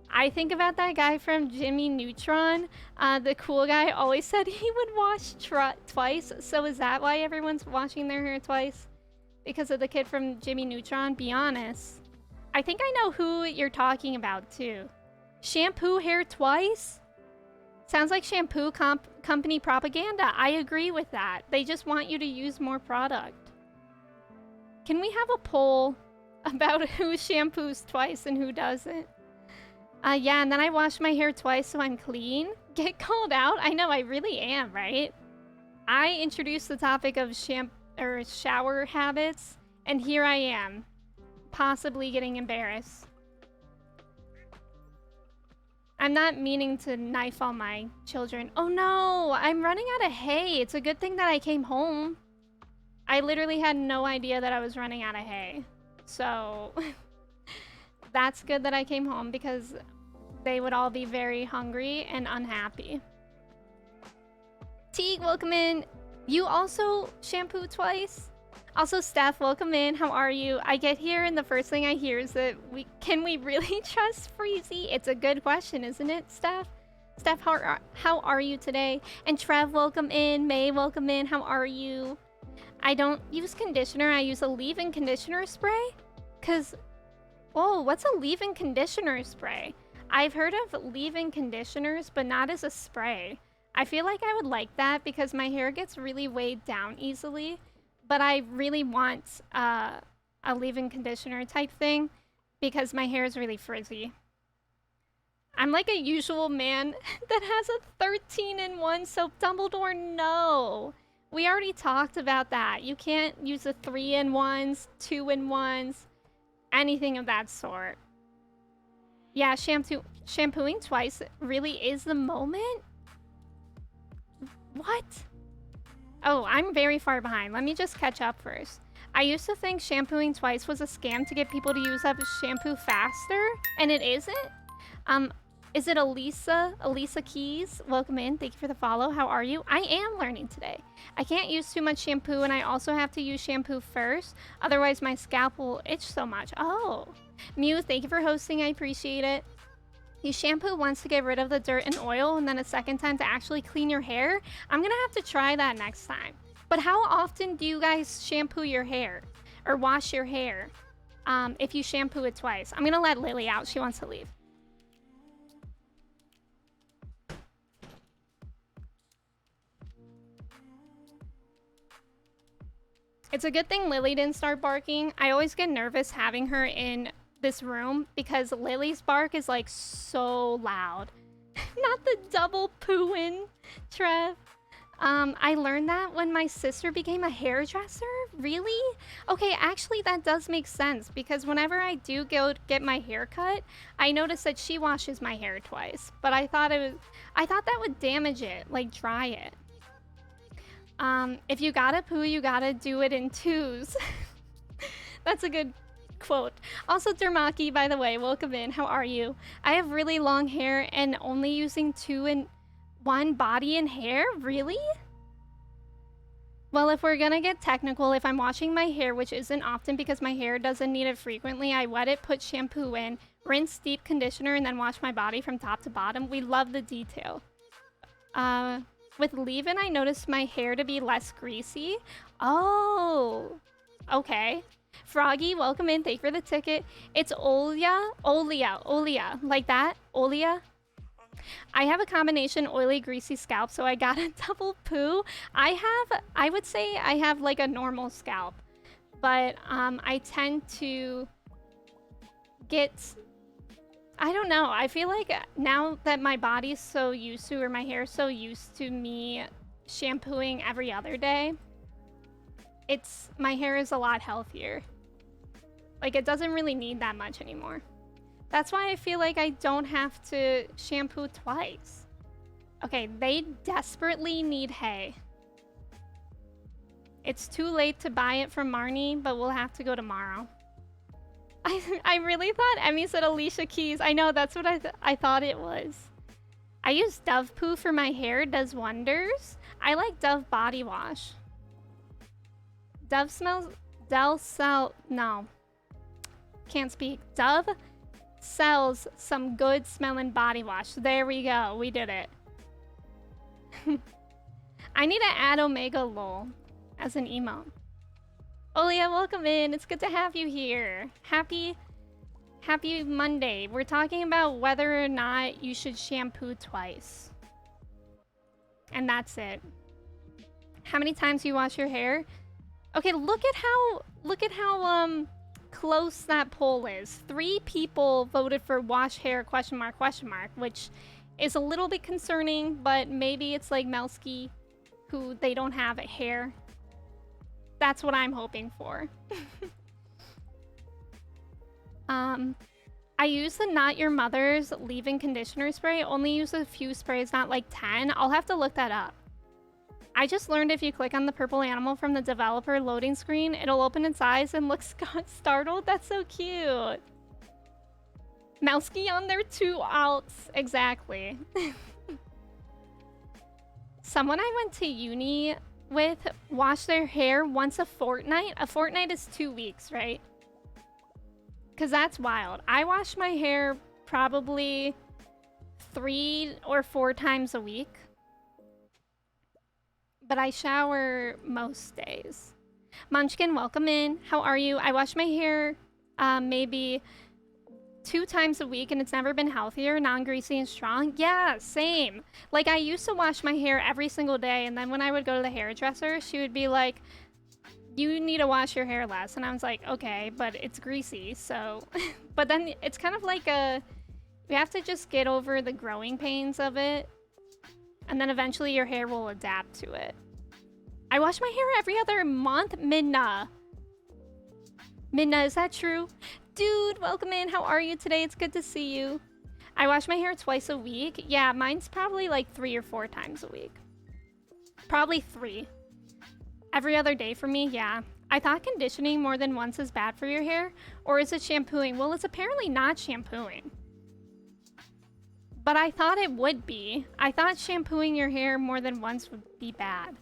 I think about that guy from Jimmy Neutron. The cool guy always said he would wash twice. So is that why everyone's washing their hair twice? Because of the kid from Jimmy Neutron? Be honest. I think I know who you're talking about, too. Shampoo hair twice? Sounds like shampoo company propaganda. I agree with that. They just want you to use more product. Can we have a poll about who shampoos twice and who doesn't? Yeah, and then I wash my hair twice so I'm clean. Get called out? I know, I really am, right? I introduced the topic of shower habits, and here I am, possibly getting embarrassed. I'm not meaning to knife all my children. Oh no, I'm running out of hay. It's a good thing that I came home. I literally had no idea that I was running out of hay. So that's good that I came home because they would all be very hungry and unhappy. Teague, welcome in. You also shampoo twice? Also, Steph, welcome in. How are you? I get here and the first thing I hear is that can we really trust Freezy? It's a good question, isn't it, Steph? Steph, how are you today? And Trev, welcome in. May, welcome in. How are you? I don't use conditioner. I use a leave-in conditioner spray. Cause, whoa, what's a leave-in conditioner spray? I've heard of leave-in conditioners, but not as a spray. I feel like I would like that because my hair gets really weighed down easily. But I really want a leave-in conditioner type thing because my hair is really frizzy. I'm like a usual man that has a 13-in-1 soap. Dumbledore, no. We already talked about that. You can't use the 3-in-1s, 2-in-1s, anything of that sort. Yeah, shampooing twice really is the moment? What? Oh, I'm very far behind. Let me just catch up first. I used to think shampooing twice was a scam to get people to use up shampoo faster, and it isn't. Is it Elisa? Elisa Keys? Welcome in. Thank you for the follow. How are you? I am learning today. I can't use too much shampoo, and I also have to use shampoo first. Otherwise, my scalp will itch so much. Oh. Mew, thank you for hosting. I appreciate it. You shampoo once to get rid of the dirt and oil, and then a second time to actually clean your hair. I'm gonna have to try that next time. But how often do you guys shampoo your hair or wash your hair if you shampoo it twice? I'm gonna let Lily out. She wants to leave. It's a good thing Lily didn't start barking. I always get nervous having her in this room because Lily's bark is like so loud. Not the double pooing, Trev. I learned that when my sister became a hairdresser. Really? Okay, actually that does make sense because whenever I do go get my hair cut, I notice that she washes my hair twice. But I thought that would damage it, like dry it. If you gotta poo, you gotta do it in twos. That's a good quote. Also, Dermaki, by the way, welcome in. How are you? I have really long hair and only using 2-in-1 body and hair? Really? Well, if we're gonna get technical, if I'm washing my hair, which isn't often because my hair doesn't need it frequently, I wet it, put shampoo in, rinse, deep conditioner, and then wash my body from top to bottom. We love the detail. With leave-in, I noticed my hair to be less greasy. Oh, okay. Froggy, welcome in. Thank you for the ticket. It's Olia, like that. Olia. I have a combination oily, greasy scalp, so I got a double poo. I would say I have like a normal scalp, but I tend to get, I don't know. I feel like now that my body's so used to, or my hair's so used to me shampooing every other day, my hair is a lot healthier. Like, it doesn't really need that much anymore. That's why I feel like I don't have to shampoo twice. Okay, they desperately need hay. It's too late to buy it from Marnie, but we'll have to go tomorrow. I really thought Emmy said Alicia Keys. I know, that's what I thought it was. I use Dove poo for my hair. It does wonders. I like Dove body wash. Dove no. Can't speak. Dove sells some good smelling body wash. There we go. We did it. I need to add Omega lol as an emote. Olia, welcome in. It's good to have you here. Happy Monday. We're talking about whether or not you should shampoo twice. And that's it. How many times do you wash your hair? Okay, look at how close that poll is. 3 people voted for wash hair ? Which is a little bit concerning, but maybe it's like Melski, who they don't have hair. That's what I'm hoping for. I use the Not Your Mother's leave-in conditioner spray. Only use a few sprays, not like 10. I'll have to look that up. I just learned if you click on the purple animal from the developer loading screen, it'll open its eyes and look startled. That's so cute. Mousky on their 2 outs. Exactly. Someone I went to uni with washed their hair once a fortnight. A fortnight is 2 weeks, right? Because that's wild. I wash my hair probably 3 or 4 times a week. But I shower most days. Munchkin, welcome in. How are you? I wash my hair maybe 2 times a week and it's never been healthier, non-greasy and strong. Yeah, same. Like I used to wash my hair every single day and then when I would go to the hairdresser, she would be like, you need to wash your hair less. And I was like, okay, but it's greasy, so. But then it's kind of like we have to just get over the growing pains of it. And then eventually your hair will adapt to it. I wash my hair every other month, Minna. Minna, is that true? Dude, welcome in. How are you today? It's good to see you. I wash my hair twice a week. Yeah, mine's probably like 3 or 4 times a week. Probably 3. Every other day for me, yeah. I thought conditioning more than once is bad for your hair. Or is it shampooing? Well, it's apparently not shampooing. But I thought it would be. I thought shampooing your hair more than once would be bad.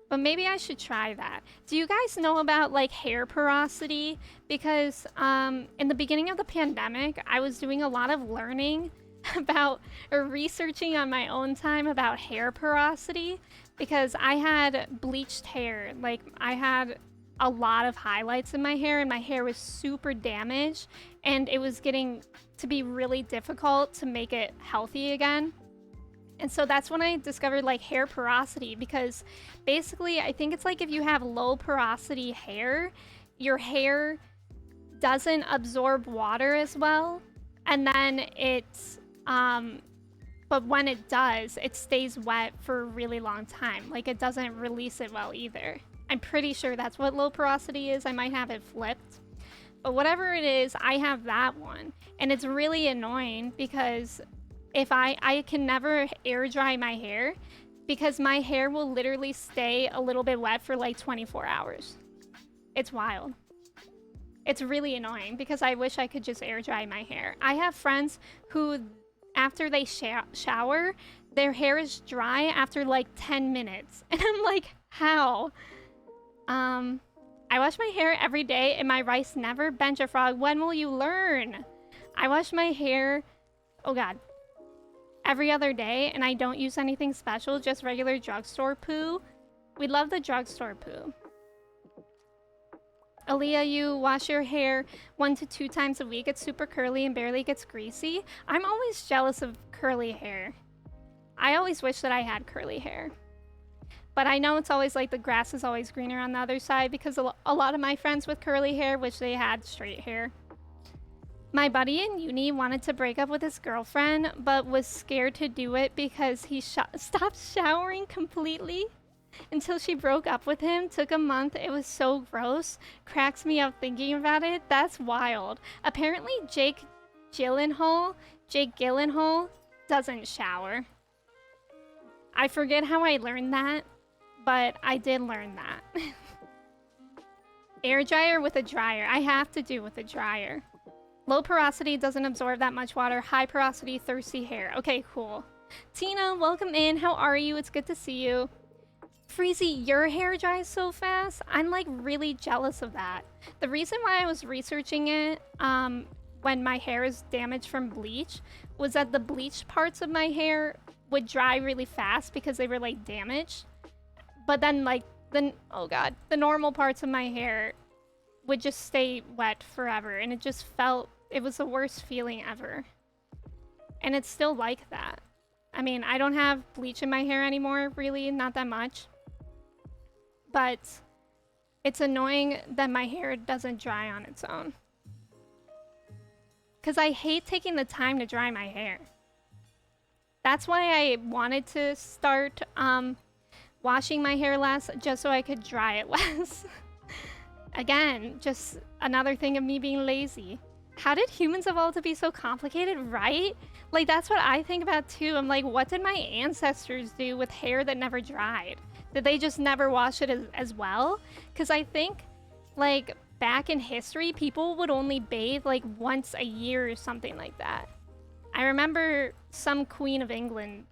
But maybe I should try that. Do you guys know about like hair porosity? Because in the beginning of the pandemic, I was doing a lot of learning about or researching on my own time about hair porosity because I had bleached hair. Like I had a lot of highlights in my hair and my hair was super damaged and it was getting to be really difficult to make it healthy again. And so that's when I discovered like hair porosity because basically I think it's like if you have low porosity hair, your hair doesn't absorb water as well. And then it's, but when it does, it stays wet for a really long time. Like it doesn't release it well either. I'm pretty sure that's what low porosity is. I might have it flipped. But whatever it is, I have that one. And it's really annoying because if I can never air dry my hair because my hair will literally stay a little bit wet for like 24 hours. It's wild. It's really annoying because I wish I could just air dry my hair. I have friends who, after they shower, their hair is dry after like 10 minutes. And I'm like, how? I wash my hair every day and my rice never bench a frog. When will you learn? I wash my hair, oh god, every other day and I don't use anything special, just regular drugstore poo. We love the drugstore poo. Aaliyah, you wash your hair 1 to 2 times a week. It's super curly and barely gets greasy. I'm always jealous of curly hair. I always wish that I had curly hair. But I know it's always like the grass is always greener on the other side because a lot of my friends with curly hair wish they had straight hair. My buddy in uni wanted to break up with his girlfriend, but was scared to do it because he stopped showering completely until she broke up with him. Took a month. It was so gross. Cracks me up thinking about it. That's wild. Apparently Jake Gyllenhaal doesn't shower. I forget how I learned that, but I did learn that. Air dryer with a dryer. I have to do with a dryer. Low porosity doesn't absorb that much water. High porosity, thirsty hair. Okay, cool. Tina, welcome in. How are you? It's good to see you. Freezy, your hair dries so fast? I'm like really jealous of that. The reason why I was researching it when my hair is damaged from bleach was that the bleached parts of my hair would dry really fast because they were like damaged. But then like the normal parts of my hair would just stay wet forever and it was the worst feeling ever. And it's still like that. I mean, I don't have bleach in my hair anymore, really, not that much. But it's annoying that my hair doesn't dry on its own. Because I hate taking the time to dry my hair. That's why I wanted to start washing my hair less, just so I could dry it less. Again, just another thing of me being lazy. How did humans evolve to be so complicated, right? Like, that's what I think about too. I'm like, what did my ancestors do with hair that never dried? Did they just never wash it as well? Because I think, like, back in history, people would only bathe like once a year or something like that. I remember some queen of England.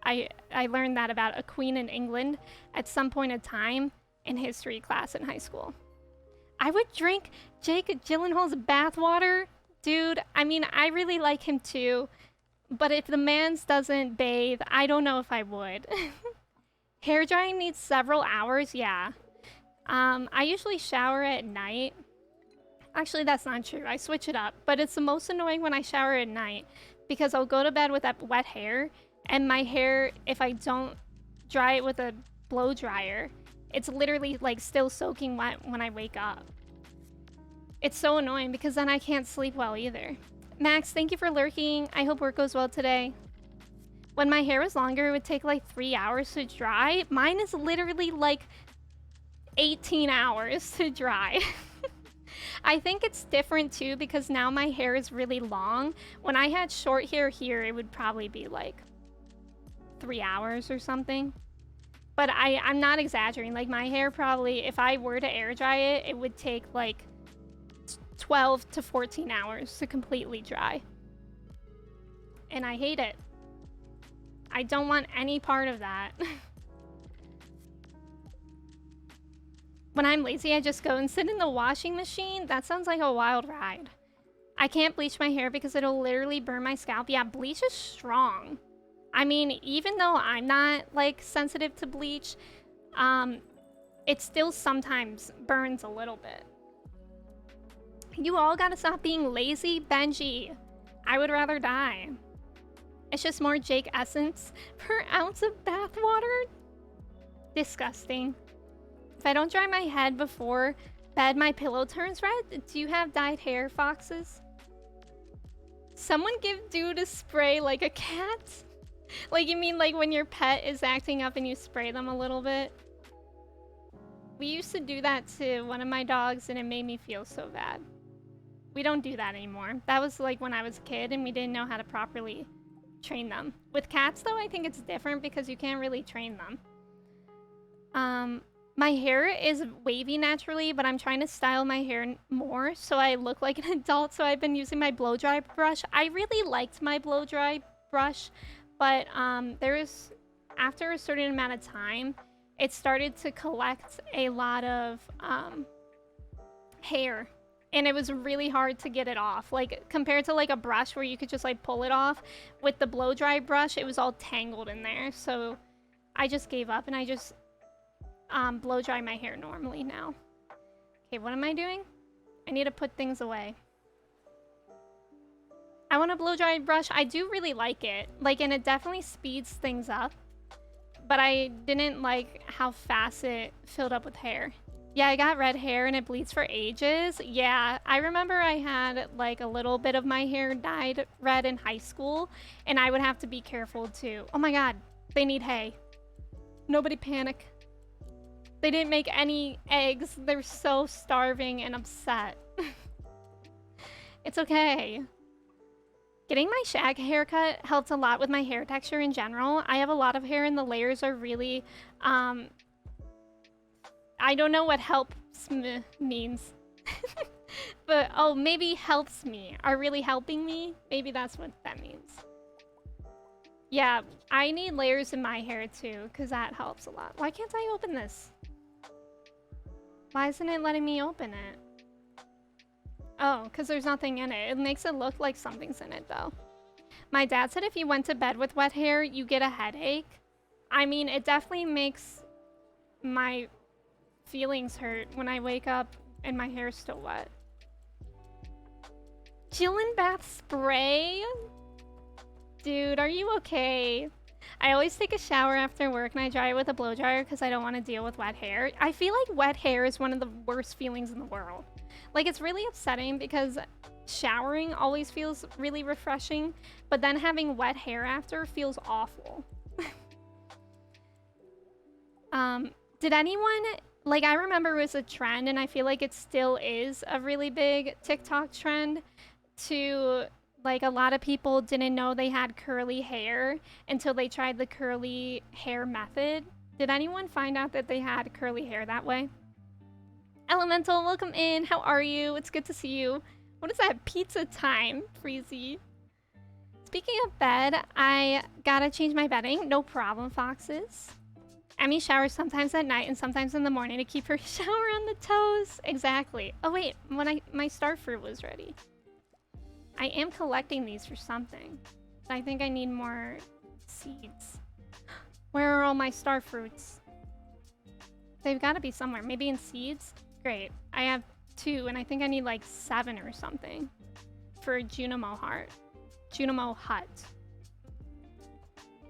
I learned that about a queen in England at some point in time in history class in high school. I would drink Jake Gyllenhaal's bathwater. Dude, I mean, I really like him too. But if the man's doesn't bathe, I don't know if I would. Hair drying needs several hours, yeah. I usually shower at night. Actually, that's not true. I switch it up. But it's the most annoying when I shower at night because I'll go to bed with that wet hair, and my hair, if I don't dry it with a blow dryer, it's literally like still soaking wet when I wake up. It's so annoying because then I can't sleep well either. Max, thank you for lurking. I hope work goes well today. When my hair was longer, it would take like 3 hours to dry. Mine is literally like 18 hours to dry. I think it's different too because now my hair is really long. When I had short hair here, it would probably be like 3 hours or something. But I'm not exaggerating. Like, my hair probably, if I were to air dry it, it would take like 12 to 14 hours to completely dry. And I hate it. I don't want any part of that. When I'm lazy, I just go and sit in the washing machine. That sounds like a wild ride. I can't bleach my hair because it'll literally burn my scalp. Yeah, bleach is strong. I mean, even though I'm not, like, sensitive to bleach, it still sometimes burns a little bit. You all gotta stop being lazy, Benji. I would rather die. It's just more Jake essence per ounce of bathwater. Disgusting. If I don't dry my head before bed, my pillow turns red. Do you have dyed hair, foxes? Someone give dude a spray like a cat? Like, you mean like when your pet is acting up and you spray them a little bit? We used to do that to one of my dogs and it made me feel so bad. We don't do that anymore. That was like when I was a kid and we didn't know how to properly train them. With cats though, I think it's different because you can't really train them. My hair is wavy naturally, but I'm trying to style my hair more so I look like an adult, so I've been using my blow dry brush. I really liked my blow dry brush, but after a certain amount of time, it started to collect a lot of hair, and it was really hard to get it off. Like, compared to like a brush where you could just like pull it off, with the blow dry brush, it was all tangled in there. So I just gave up and I just blow dry my hair normally now. Okay, what am I doing? I need to put things away. I want a blow dry brush. I do really like it. Like, and it definitely speeds things up. But I didn't like how fast it filled up with hair. Yeah, I got red hair and it bleeds for ages. Yeah, I remember I had like a little bit of my hair dyed red in high school. And I would have to be careful too. Oh my god, they need hay. Nobody panic. They didn't make any eggs. They're so starving and upset. It's okay. Getting my shag haircut helped a lot with my hair texture in general. I have a lot of hair and the layers are really, I don't know what helps means. But, oh, maybe helps me. Are really helping me? Maybe that's what that means. Yeah, I need layers in my hair too, because that helps a lot. Why can't I open this? Why isn't it letting me open it? Oh, because there's nothing in it. It makes it look like something's in it, though. My dad said if you went to bed with wet hair, you get a headache. I mean, it definitely makes my feelings hurt when I wake up and my hair's still wet. Chillin' bath spray? Dude, are you okay? I always take a shower after work and I dry it with a blow dryer because I don't want to deal with wet hair. I feel like wet hair is one of the worst feelings in the world. Like, it's really upsetting because showering always feels really refreshing, but then having wet hair after feels awful. Did anyone Like, I remember it was a trend, and I feel like it still is a really big TikTok trend to, like, a lot of people didn't know they had curly hair until they tried the curly hair method. Did anyone find out that they had curly hair that way? Elemental, welcome in. How are you? It's good to see you. What is that? Pizza time, Freezy. Speaking of bed, I gotta change my bedding. No problem, foxes. Emmy showers sometimes at night and sometimes in the morning to keep her shower on the toes. Exactly. Oh wait, my star fruit was ready. I am collecting these for something. I think I need more seeds. Where are all my star fruits? They've got to be somewhere. Maybe in seeds? Great. I have 2, and I think I need like 7 or something for a Junimo heart. Junimo hut.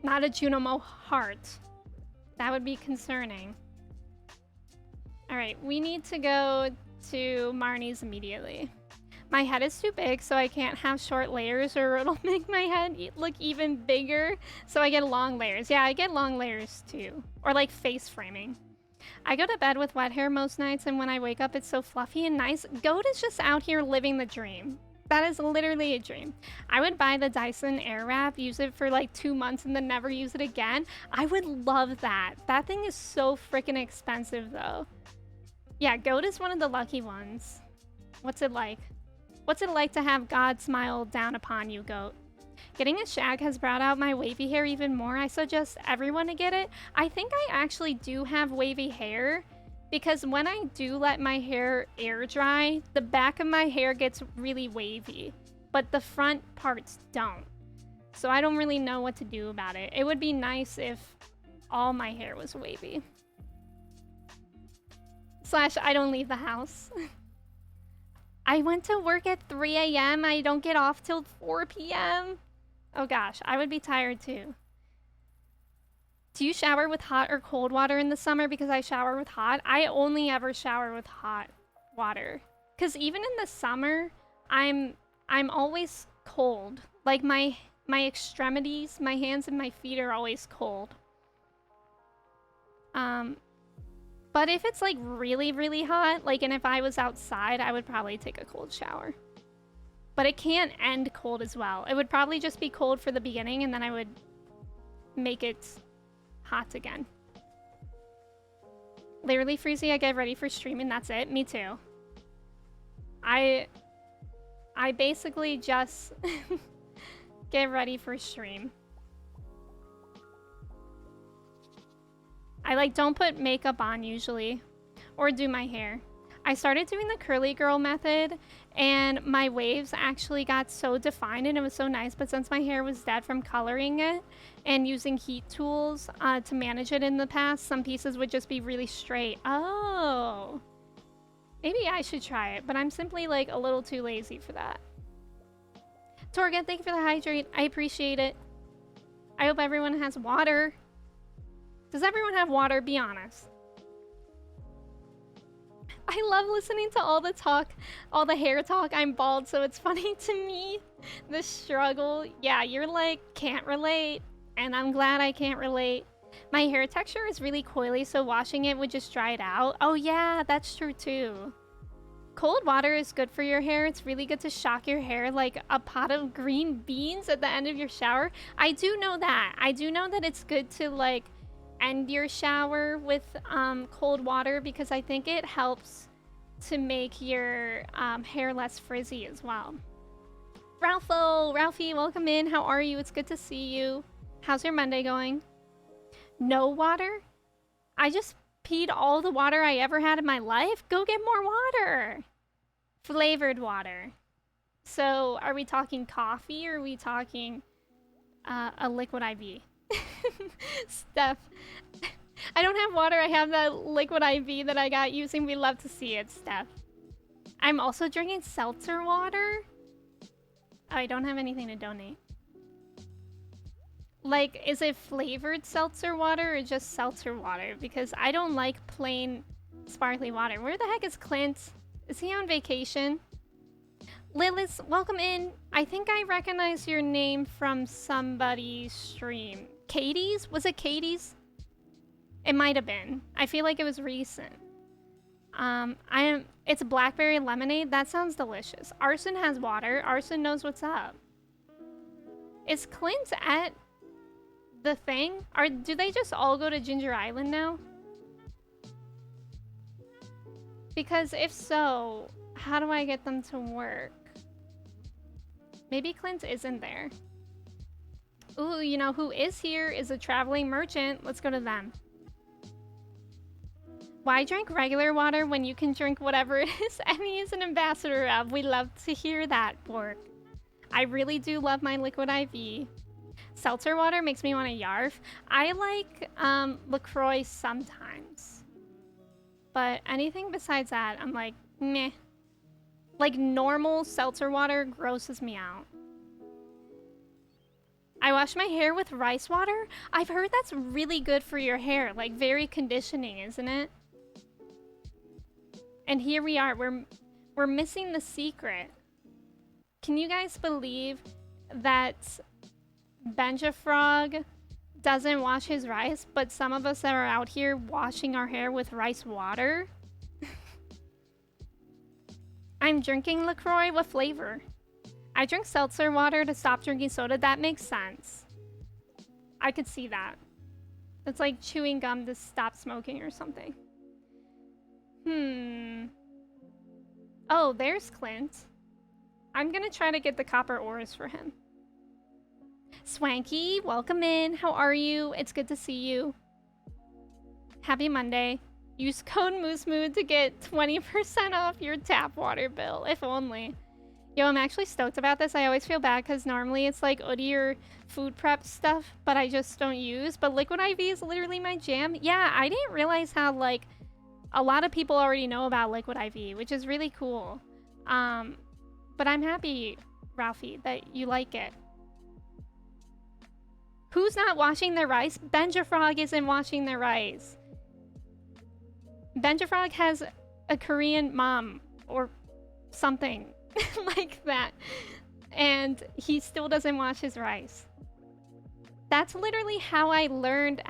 Not a Junimo heart. That would be concerning. Alright, we need to go to Marnie's immediately. My head is too big, so I can't have short layers or it'll make my head look even bigger. So I get long layers. Yeah, I get long layers too. Or like face framing. I go to bed with wet hair most nights, and when I wake up, it's so fluffy and nice. Goat is just out here living the dream. That is literally a dream. I would buy the Dyson Airwrap, use it for like 2 months, and then never use it again. I would love that. That thing is so freaking expensive, though. Yeah, Goat is one of the lucky ones. What's it like? What's it like to have God smile down upon you, Goat? Getting a shag has brought out my wavy hair even more. I suggest everyone to get it. I think I actually do have wavy hair because when I do let my hair air dry, the back of my hair gets really wavy, but the front parts don't. So I don't really know what to do about it. It would be nice if all my hair was wavy. / I don't leave the house. I went to work at 3 a.m. I don't get off till 4 p.m. Oh gosh, I would be tired too. Do you shower with hot or cold water in the summer? Because I shower with hot. I only ever shower with hot water. Because even in the summer, I'm always cold. Like my extremities, my hands and my feet are always cold. But if it's like really, really hot, like, and if I was outside, I would probably take a cold shower. But it can't end cold as well. It would probably just be cold for the beginning, and then I would make it hot again. Literally, Freezy, I get ready for streaming, that's it. Me too. I basically just get ready for stream. I like don't put makeup on usually, or do my hair. I started doing the curly girl method, and my waves actually got so defined and it was so nice, but since my hair was dead from coloring it and using heat tools to manage it in the past, some pieces would just be really straight. Oh. Maybe I should try it, but I'm simply like a little too lazy for that. Torga, thank you for the hydrate. I appreciate it. I hope everyone has water. Does everyone have water? Be honest. I love listening to all the talk, all the hair talk. I'm bald, so it's funny to me. The struggle. Yeah, you're like, can't relate. And I'm glad I can't relate. My hair texture is really coily, so washing it would just dry it out. Oh yeah, that's true too. Cold water is good for your hair. It's really good to shock your hair like a pot of green beans at the end of your shower. I do know that. I do know that it's good to like end your shower with cold water because I think it helps to make your hair less frizzy as well. Ralphie, welcome in. How are you? It's good to see you. How's your Monday going? No water? I just peed all the water I ever had in my life? Go get more water. Flavored water. So are we talking coffee or are we talking a liquid IV? Steph, I don't have water. I have that liquid IV that I got using. We love to see it, Steph. I'm also drinking seltzer water. Oh, I don't have anything to donate. Like, is it flavored seltzer water or just seltzer water? Because I don't like plain sparkly water. Where the heck is Clint? Is he on vacation? Lilith, welcome in. I think I recognize your name from somebody's stream. Katie's? Was it Katie's? It might have been. I feel like it was recent. It's blackberry lemonade. That sounds delicious. Arson has water. Arson knows what's up. Is Clint at the thing? Do they just all go to Ginger Island now? Because if so, how do I get them to work? Maybe Clint isn't there. Ooh, you know who is here is a traveling merchant. Let's go to them. Why drink regular water when you can drink whatever it is Emmy is an ambassador of? We love to hear that, Bork. I really do love my liquid IV. Seltzer water makes me want to yarf. I like LaCroix sometimes. But anything besides that, I'm like, meh. Like normal seltzer water grosses me out. I wash my hair with rice water. I've heard that's really good for your hair. Like very conditioning, isn't it? And here we are. We're missing the secret. Can you guys believe that Benja Frog doesn't wash his rice, but some of us that are out here washing our hair with rice water? I'm drinking LaCroix with flavor. I drink seltzer water to stop drinking soda. That makes sense. I could see that. It's like chewing gum to stop smoking or something. Oh, there's Clint. I'm gonna try to get the copper ores for him. Swanky, welcome in. How are you? It's good to see you. Happy Monday. Use code MooseMood to get 20% off your tap water bill, if only. Yo, I'm actually stoked about this. I always feel bad because normally it's like Oodie or food prep stuff, but I just don't use. But Liquid IV is literally my jam. Yeah, I didn't realize how, like, a lot of people already know about Liquid IV, which is really cool. But I'm happy, Ralphie, that you like it. Who's not washing their rice? Benja Frog isn't washing their rice. Benja Frog has a Korean mom or something like that. And he still doesn't wash his rice. That's literally how I learned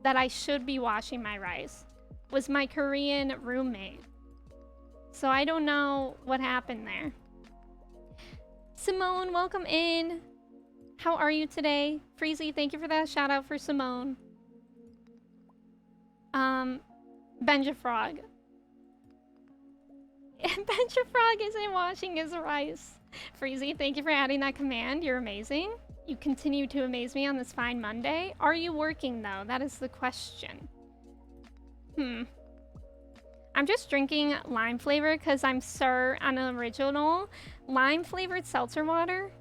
that I should be washing my rice. Was my Korean roommate. So I don't know what happened there. Simone, welcome in. How are you today? Freezy, thank you for that shout out for Simone. Benja Frog. Benja Frog isn't washing his rice. Freezy, thank you for adding that command. You're amazing. You continue to amaze me on this fine Monday. Are you working though? That is the question. I'm just drinking lime flavor because I'm Sir on an original. Lime flavored seltzer water.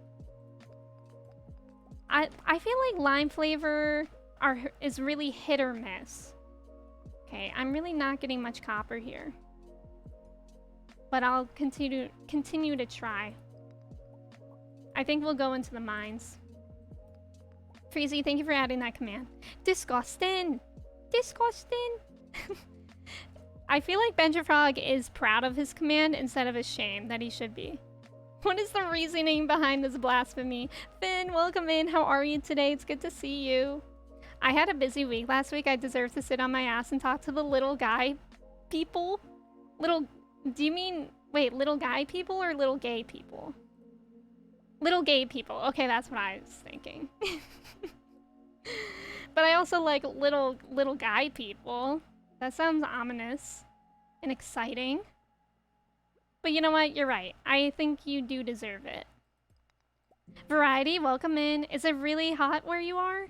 I feel like lime flavor is really hit or miss. Okay, I'm really not getting much copper here. But I'll continue to try. I think we'll go into the mines. Freezy, thank you for adding that command. Disgusting! Disgusting! I feel like Benja Frog is proud of his command instead of ashamed that he should be. What is the reasoning behind this blasphemy? Finn, welcome in. How are you today? It's good to see you. I had a busy week last week. I deserve to sit on my ass and talk to the little guy people. Do you mean, wait, little guy people or little gay people? Little gay people. Okay, that's what I was thinking. But I also like little guy people. That sounds ominous and exciting. But you know what? You're right. I think you do deserve it. Variety, welcome in. Is it really hot where you are?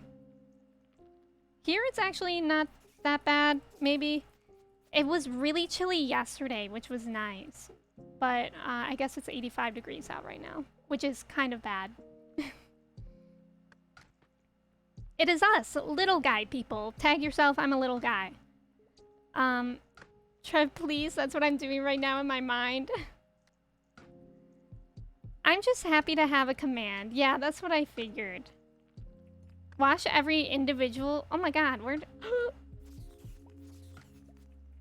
Here it's actually not that bad, maybe. It was really chilly yesterday, which was nice. But I guess it's 85 degrees out right now, which is kind of bad. It is us, little guy people. Tag yourself, I'm a little guy. Trev, please, that's what I'm doing right now in my mind. I'm just happy to have a command. Yeah, that's what I figured. Wash every individual... Oh my god,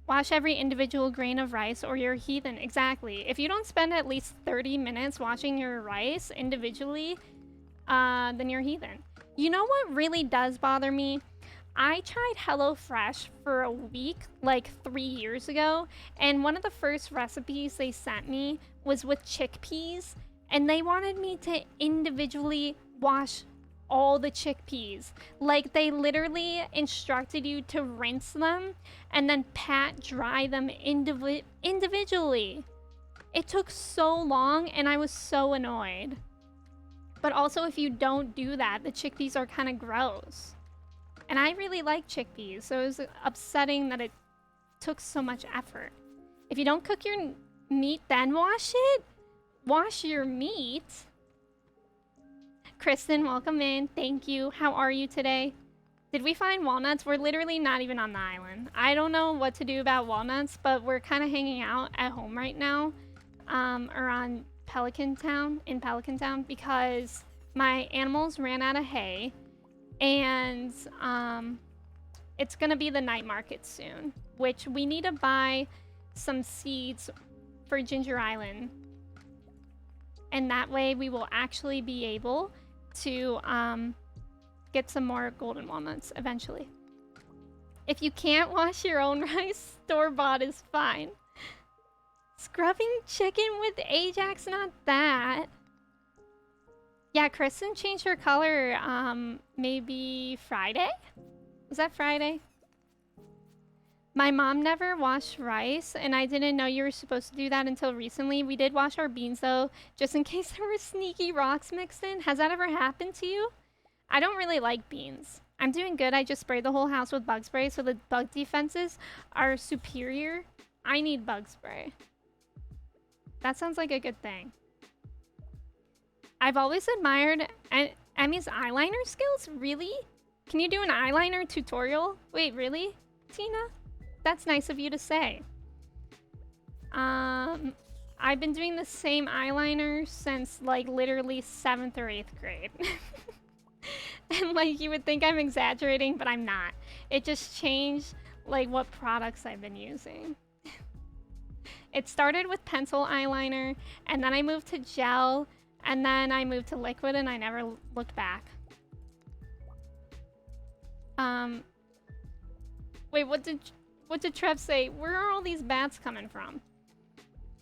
Wash every individual grain of rice or you're a heathen. Exactly. If you don't spend at least 30 minutes washing your rice individually, then you're a heathen. You know what really does bother me? I tried HelloFresh for a week like 3 years ago, and one of the first recipes they sent me was with chickpeas, and they wanted me to individually wash all the chickpeas. Like, they literally instructed you to rinse them and then pat dry them individually. It took so long, and I was so annoyed. But also, if you don't do that, the chickpeas are kind of gross. And I really like chickpeas, so it was upsetting that it took so much effort. If you don't cook your meat, then wash it? Wash your meat? Kristen, welcome in. Thank you. How are you today? Did we find walnuts? We're literally not even on the island. I don't know what to do about walnuts, but we're kind of hanging out at home right now, or on Pelican Town, in Pelican Town, because my animals ran out of hay. And it's gonna be the night market soon, which we need to buy some seeds for Ginger Island. And that way we will actually be able to get some more golden walnuts eventually. If you can't wash your own rice, store-bought is fine. Scrubbing chicken with Ajax, not that. Yeah, Kristen changed her color, maybe Friday? Was that Friday? My mom never washed rice, and I didn't know you were supposed to do that until recently. We did wash our beans, though, just in case there were sneaky rocks mixed in. Has that ever happened to you? I don't really like beans. I'm doing good. I just sprayed the whole house with bug spray, so the bug defenses are superior. I need bug spray. That sounds like a good thing. I've always admired Emmy's eyeliner skills. Really? Can you do an eyeliner tutorial? Wait, really, Tina? That's nice of you to say. I've been doing the same eyeliner since like literally 7th or 8th grade. And like you would think I'm exaggerating, but I'm not. It just changed like what products I've been using. It started with pencil eyeliner, and then I moved to gel, and then I moved to liquid, and I never looked back. Wait, what did Trev say? Where are all these bats coming from?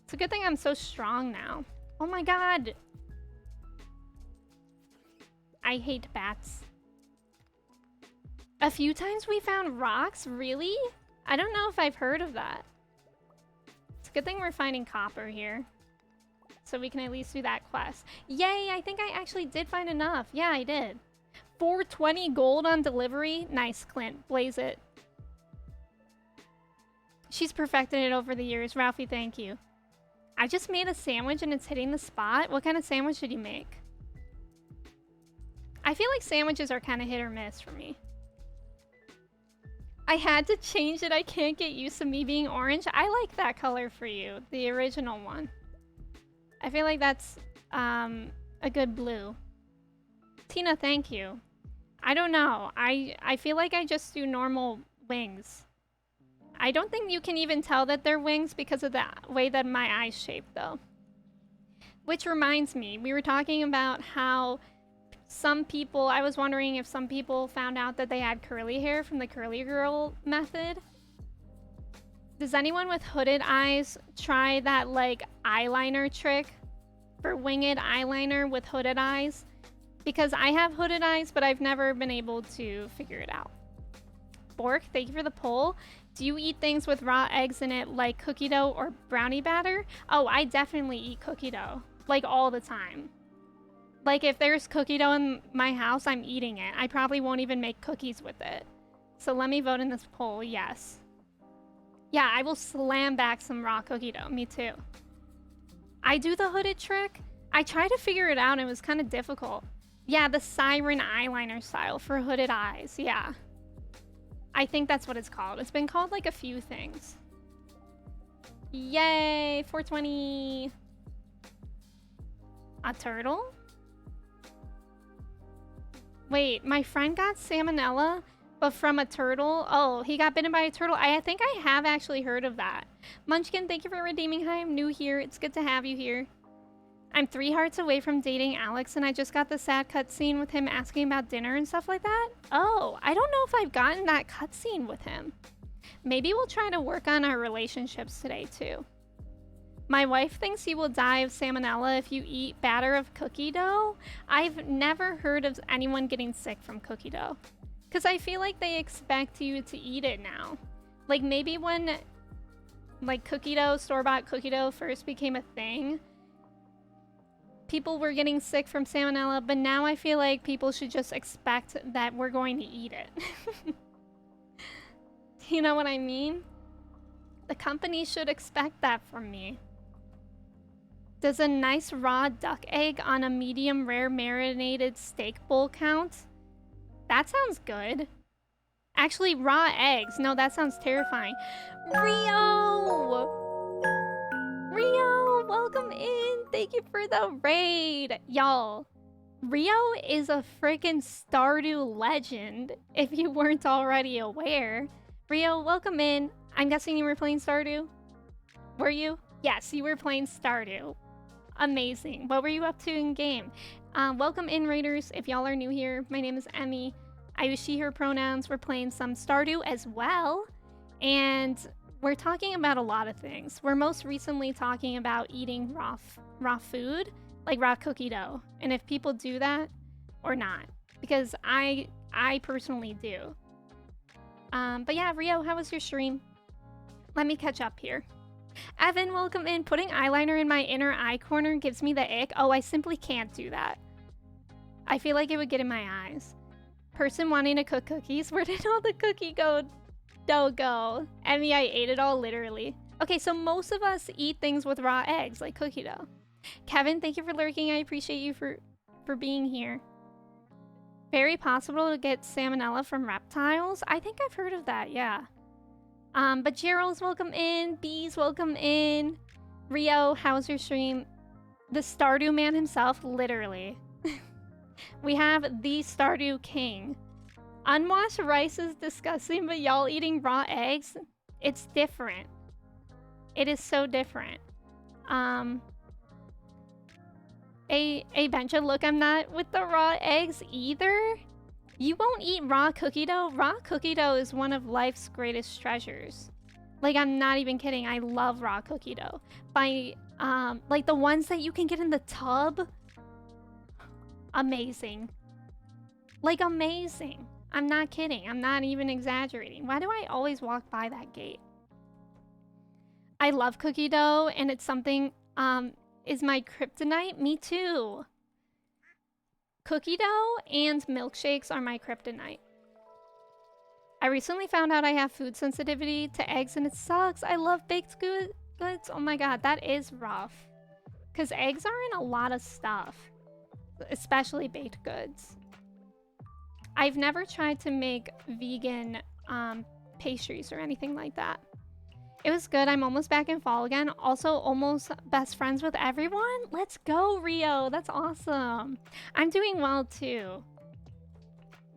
It's a good thing I'm so strong now. Oh my god. I hate bats. A few times we found rocks? Really? I don't know if I've heard of that. It's a good thing we're finding copper here, so we can at least do that quest. Yay, I think I actually did find enough. Yeah, I did. 420 gold on delivery. Nice, Clint. Blaze it. She's perfected it over the years. Ralphie, thank you. I just made a sandwich and it's hitting the spot. What kind of sandwich did you make? I feel like sandwiches are kind of hit or miss for me. I had to change it. I can't get used to me being orange. I like that color for you, the original one. I feel like that's a good blue. Tina, thank you. I don't know. I feel like I just do normal wings. I don't think you can even tell that they're wings because of the way that my eyes shape, though. Which reminds me, we were talking about how some people, I was wondering if some people found out that they had curly hair from the curly girl method. Does anyone with hooded eyes try that like eyeliner trick for winged eyeliner with hooded eyes? Because I have hooded eyes, but I've never been able to figure it out. Bork, thank you for the poll. Do you eat things with raw eggs in it like cookie dough or brownie batter? Oh, I definitely eat cookie dough, like all the time. Like if there's cookie dough in my house, I'm eating it. I probably won't even make cookies with it. So let me vote in this poll, yes. Yeah, I will slam back some raw cookie dough, me too. I do the hooded trick. I tried to figure it out and it was kind of difficult. Yeah, the siren eyeliner style for hooded eyes, yeah. I think that's what it's called. It's been called like a few things. Yay, 420. A turtle? Wait, my friend got salmonella, but from a turtle? Oh, he got bitten by a turtle. I think I have actually heard of that. Munchkin, thank you for redeeming. Hi, I'm new here. It's good to have you here. I'm 3 hearts away from dating Alex, and I just got the sad cutscene with him asking about dinner and stuff like that. Oh, I don't know if I've gotten that cutscene with him. Maybe we'll try to work on our relationships today, too. My wife thinks you will die of salmonella if you eat batter of cookie dough. I've never heard of anyone getting sick from cookie dough. Because I feel like they expect you to eat it now. Like, maybe when, like, cookie dough, store-bought cookie dough first became a thing, people were getting sick from salmonella, but now I feel like people should just expect that we're going to eat it. You know what I mean? The company should expect that from me. Does a nice raw duck egg on a medium rare marinated steak bowl count? That sounds good. Actually, raw eggs. No, that sounds terrifying. Rio! Rio, welcome in. Thank you for the raid. Y'all, Rio is a freaking Stardew legend, if you weren't already aware. Rio, welcome in. I'm guessing you were playing Stardew? Were you? Yes, you were playing Stardew. Amazing. What were you up to in game? Welcome in, raiders. If y'all are new here, my name is Emmy. I use she, her pronouns. We're playing some Stardew as well. And we're talking about a lot of things. We're most recently talking about eating raw food, like raw cookie dough. And if people do that or not. Because I personally do. But yeah, Rio, how was your stream? Let me catch up here. Evan, welcome in. Putting eyeliner in my inner eye corner gives me the ick. Oh, I simply can't do that. I feel like it would get in my eyes. Person wanting to cook cookies. Where did all the cookie dough go? Emmy, I ate it all, literally. Okay, so most of us eat things with raw eggs, like cookie dough. Kevin, thank you for lurking. I appreciate you for being here. Very possible to get salmonella from reptiles. I think I've heard of that, yeah. But Gerald's welcome in. Bees, welcome in. Rio, how's your stream? The Stardew man himself, literally. We have the Stardew king. Unwashed rice is disgusting, but y'all eating raw eggs? It's different. It is so different. Benja, look, I'm not with the raw eggs either. You won't eat raw cookie dough? Raw cookie dough is one of life's greatest treasures. Like, I'm not even kidding. I love raw cookie dough. Like the ones that you can get in the tub. Amazing. Like, amazing. I'm not kidding. I'm not even exaggerating. Why do I always walk by that gate? I love cookie dough, and it's something, is my kryptonite? Me too. Cookie dough and milkshakes are my kryptonite. I recently found out I have food sensitivity to eggs and it sucks. I love baked goods. Oh my god, that is rough. Because eggs are in a lot of stuff. Especially baked goods. I've never tried to make vegan pastries or anything like that. It was good. I'm almost back in fall again. Also, almost best friends with everyone. Let's go, Rio. That's awesome. I'm doing well, too.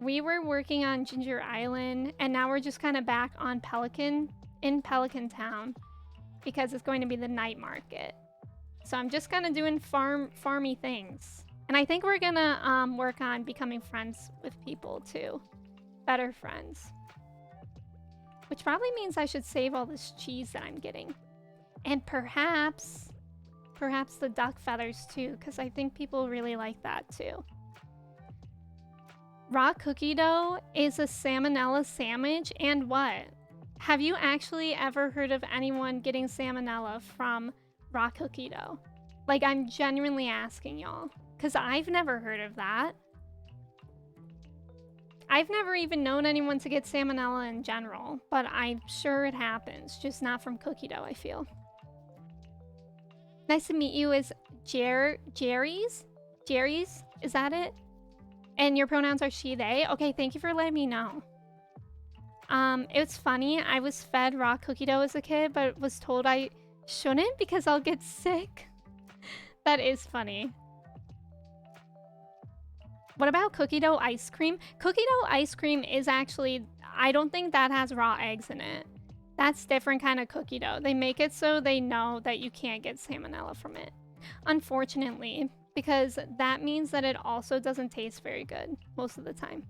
We were working on Ginger Island, and now we're just kind of back on in Pelican Town, because it's going to be the night market. So I'm just kind of doing farmy things. And I think we're going to work on becoming friends with people, too. Better friends. Which probably means I should save all this cheese that I'm getting. And perhaps the duck feathers too, because I think people really like that too. Raw cookie dough is a salmonella sandwich, and what? Have you actually ever heard of anyone getting salmonella from raw cookie dough? Like, I'm genuinely asking y'all, because I've never heard of that. I've never even known anyone to get salmonella in general, but I'm sure it happens, just not from cookie dough, I feel. Nice to meet you. Is Jerry's? Jerry's? Is that it? And your pronouns are she, they? Okay, thank you for letting me know. It's funny, I was fed raw cookie dough as a kid, but was told I shouldn't because I'll get sick. That is funny. What about cookie dough ice cream? Cookie dough ice cream is actually, I don't think that has raw eggs in it. That's different kind of cookie dough. They make it so they know that you can't get salmonella from it. Unfortunately, because that means that it also doesn't taste very good most of the time.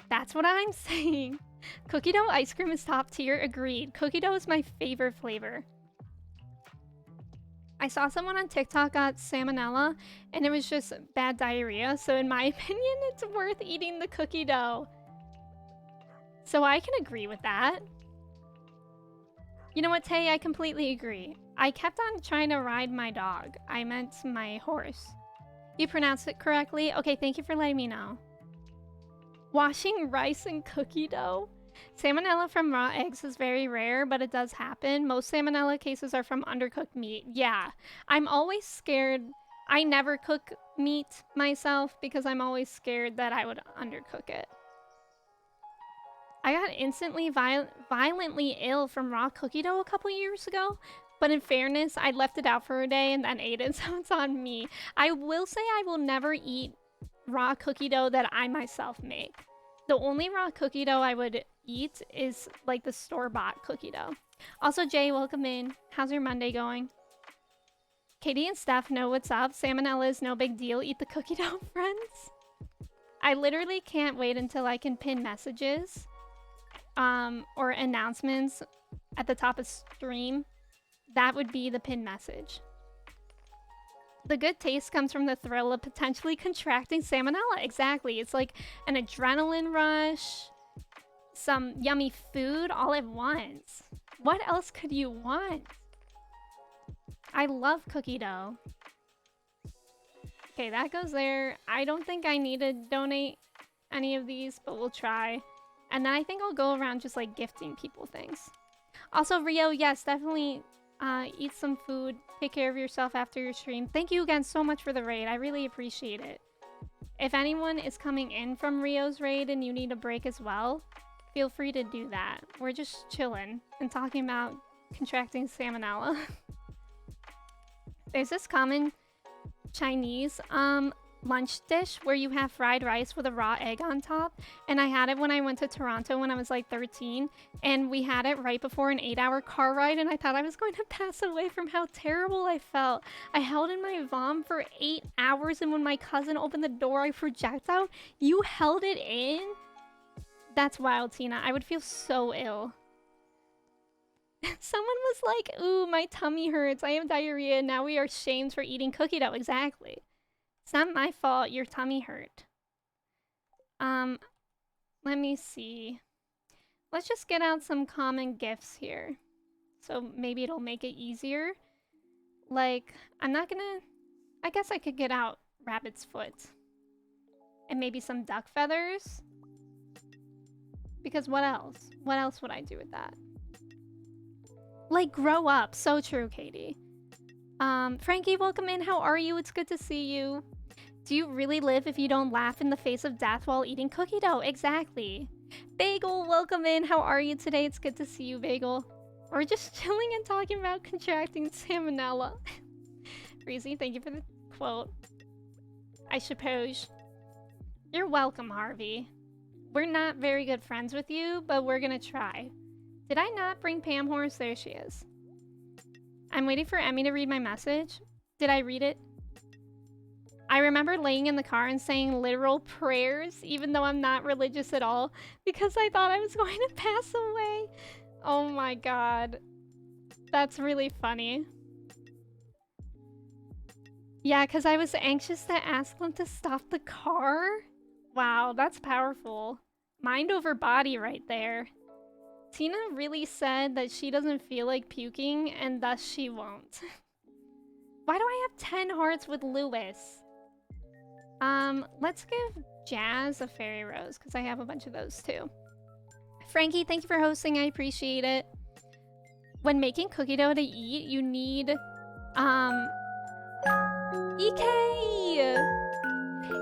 That's what I'm saying. Cookie dough ice cream is top tier. Agreed. Cookie dough is my favorite flavor. I saw someone on TikTok got salmonella and it was just bad diarrhea. So in my opinion, it's worth eating the cookie dough. So I can agree with that. You know what, Tay? I completely agree. I kept on trying to ride my dog. I meant my horse. You pronounced it correctly? Okay, thank you for letting me know. Washing rice and cookie dough? Salmonella from raw eggs is very rare, but it does happen. Most salmonella cases are from undercooked meat. Yeah, I'm always scared. I never cook meat myself because I'm always scared that I would undercook it. I got instantly violently ill from raw cookie dough a couple years ago, but in fairness, I left it out for a day and then ate it, so it's on me. I will say I will never eat raw cookie dough that I myself make. The only raw cookie dough I would eat is like the store-bought cookie dough. Also, Jay, welcome in. How's your Monday going? Katie and Steph know what's up. Salmonella is no big deal. Eat the cookie dough, friends. I literally can't wait until I can pin messages or announcements at the top of stream. That would be the pin message. The good taste comes from the thrill of potentially contracting salmonella. Exactly. It's like an adrenaline rush, some yummy food all at once. What else could you want? I love cookie dough. Okay, that goes there. I don't think I need to donate any of these, but we'll try. And then I think I'll go around just like gifting people things. Also, Rio, yes, definitely eat some food. Take care of yourself after your stream. Thank you again so much for the raid. I really appreciate it. If anyone is coming in from Rio's raid and you need a break as well, feel free to do that. We're just chilling and talking about contracting salmonella. There's this common Chinese lunch dish where you have fried rice with a raw egg on top, and I had it when I went to Toronto when I was like 13, and we had it right before an 8-hour car ride, and I thought I was going to pass away from how terrible I felt. I held in my vom for 8 hours, and when my cousin opened the door, I projectile. You held it in? That's wild, Tina. I would feel so ill. Someone was like, ooh, my tummy hurts. I have diarrhea. Now we are shamed for eating cookie dough. Exactly. It's not my fault your tummy hurt. Let me see. Let's just get out some common gifts here. So maybe it'll make it easier. Like, I'm not gonna... I guess I could get out rabbit's foot. And maybe some duck feathers. Because what else? What else would I do with that? Like, grow up. So true, Katie. Frankie, welcome in. How are you? It's good to see you. Do you really live if you don't laugh in the face of death while eating cookie dough? Exactly. Bagel, welcome in. How are you today? It's good to see you, Bagel. We're just chilling and talking about contracting salmonella. Breezy, thank you for the quote. I suppose. You're welcome, Harvey. We're not very good friends with you, but we're gonna try. Did I not bring Pam Horse? There she is. I'm waiting for Emmy to read my message. Did I read it? I remember laying in the car and saying literal prayers, even though I'm not religious at all, because I thought I was going to pass away. Oh my god. That's really funny. Yeah, because I was anxious to ask them to stop the car. Wow, that's powerful. Mind over body right there. Tina really said that she doesn't feel like puking, and thus she won't. Why do I have 10 hearts with Lewis? Let's give Jazz a fairy rose, because I have a bunch of those too. Frankie, thank you for hosting. I appreciate it. When making cookie dough to eat, you need, EK!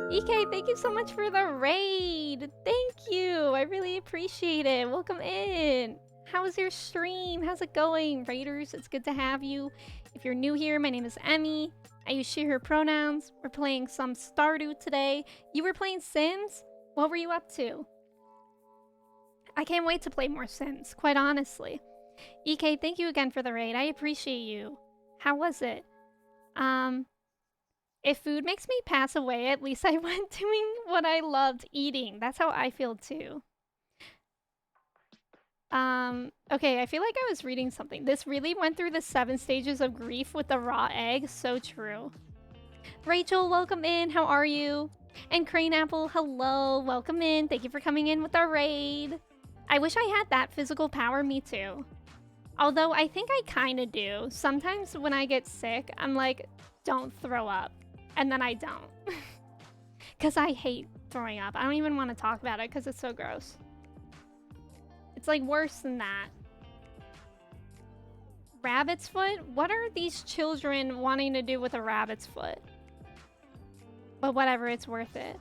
EK, thank you so much for the raid. Thank you. I really appreciate it. Welcome in. How was your stream? How's it going? Raiders, it's good to have you. If you're new here, my name is Emmy. I use she, her pronouns. We're playing some Stardew today. You were playing Sims? What were you up to? I can't wait to play more Sims, quite honestly. EK, thank you again for the raid. I appreciate you. How was it? If food makes me pass away, at least I went doing what I loved eating. That's how I feel too. Okay, I feel like I was reading something. This really went through the 7 stages of grief with the raw egg. So true. Rachel, welcome in. How are you? And Crane Apple, hello. Welcome in. Thank you for coming in with our raid. I wish I had that physical power. Me too. Although I think I kind of do. Sometimes when I get sick, I'm like, don't throw up. And then I don't. Because I hate throwing up. I don't even want to talk about it because it's so gross. It's like worse than that. Rabbit's foot? What are these children wanting to do with a rabbit's foot? But whatever, it's worth it.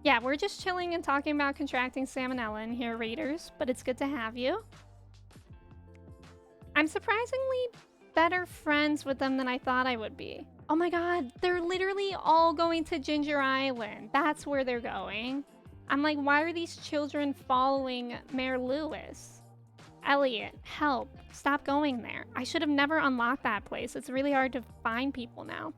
Yeah, we're just chilling and talking about contracting salmonella in here, raiders. But it's good to have you. I'm surprisingly better friends with them than I thought I would be. Oh my god, they're literally all going to Ginger Island. That's where they're going. I'm like, why are these children following Mayor Lewis? Elliot, help. Stop going there. I should have never unlocked that place. It's really hard to find people now.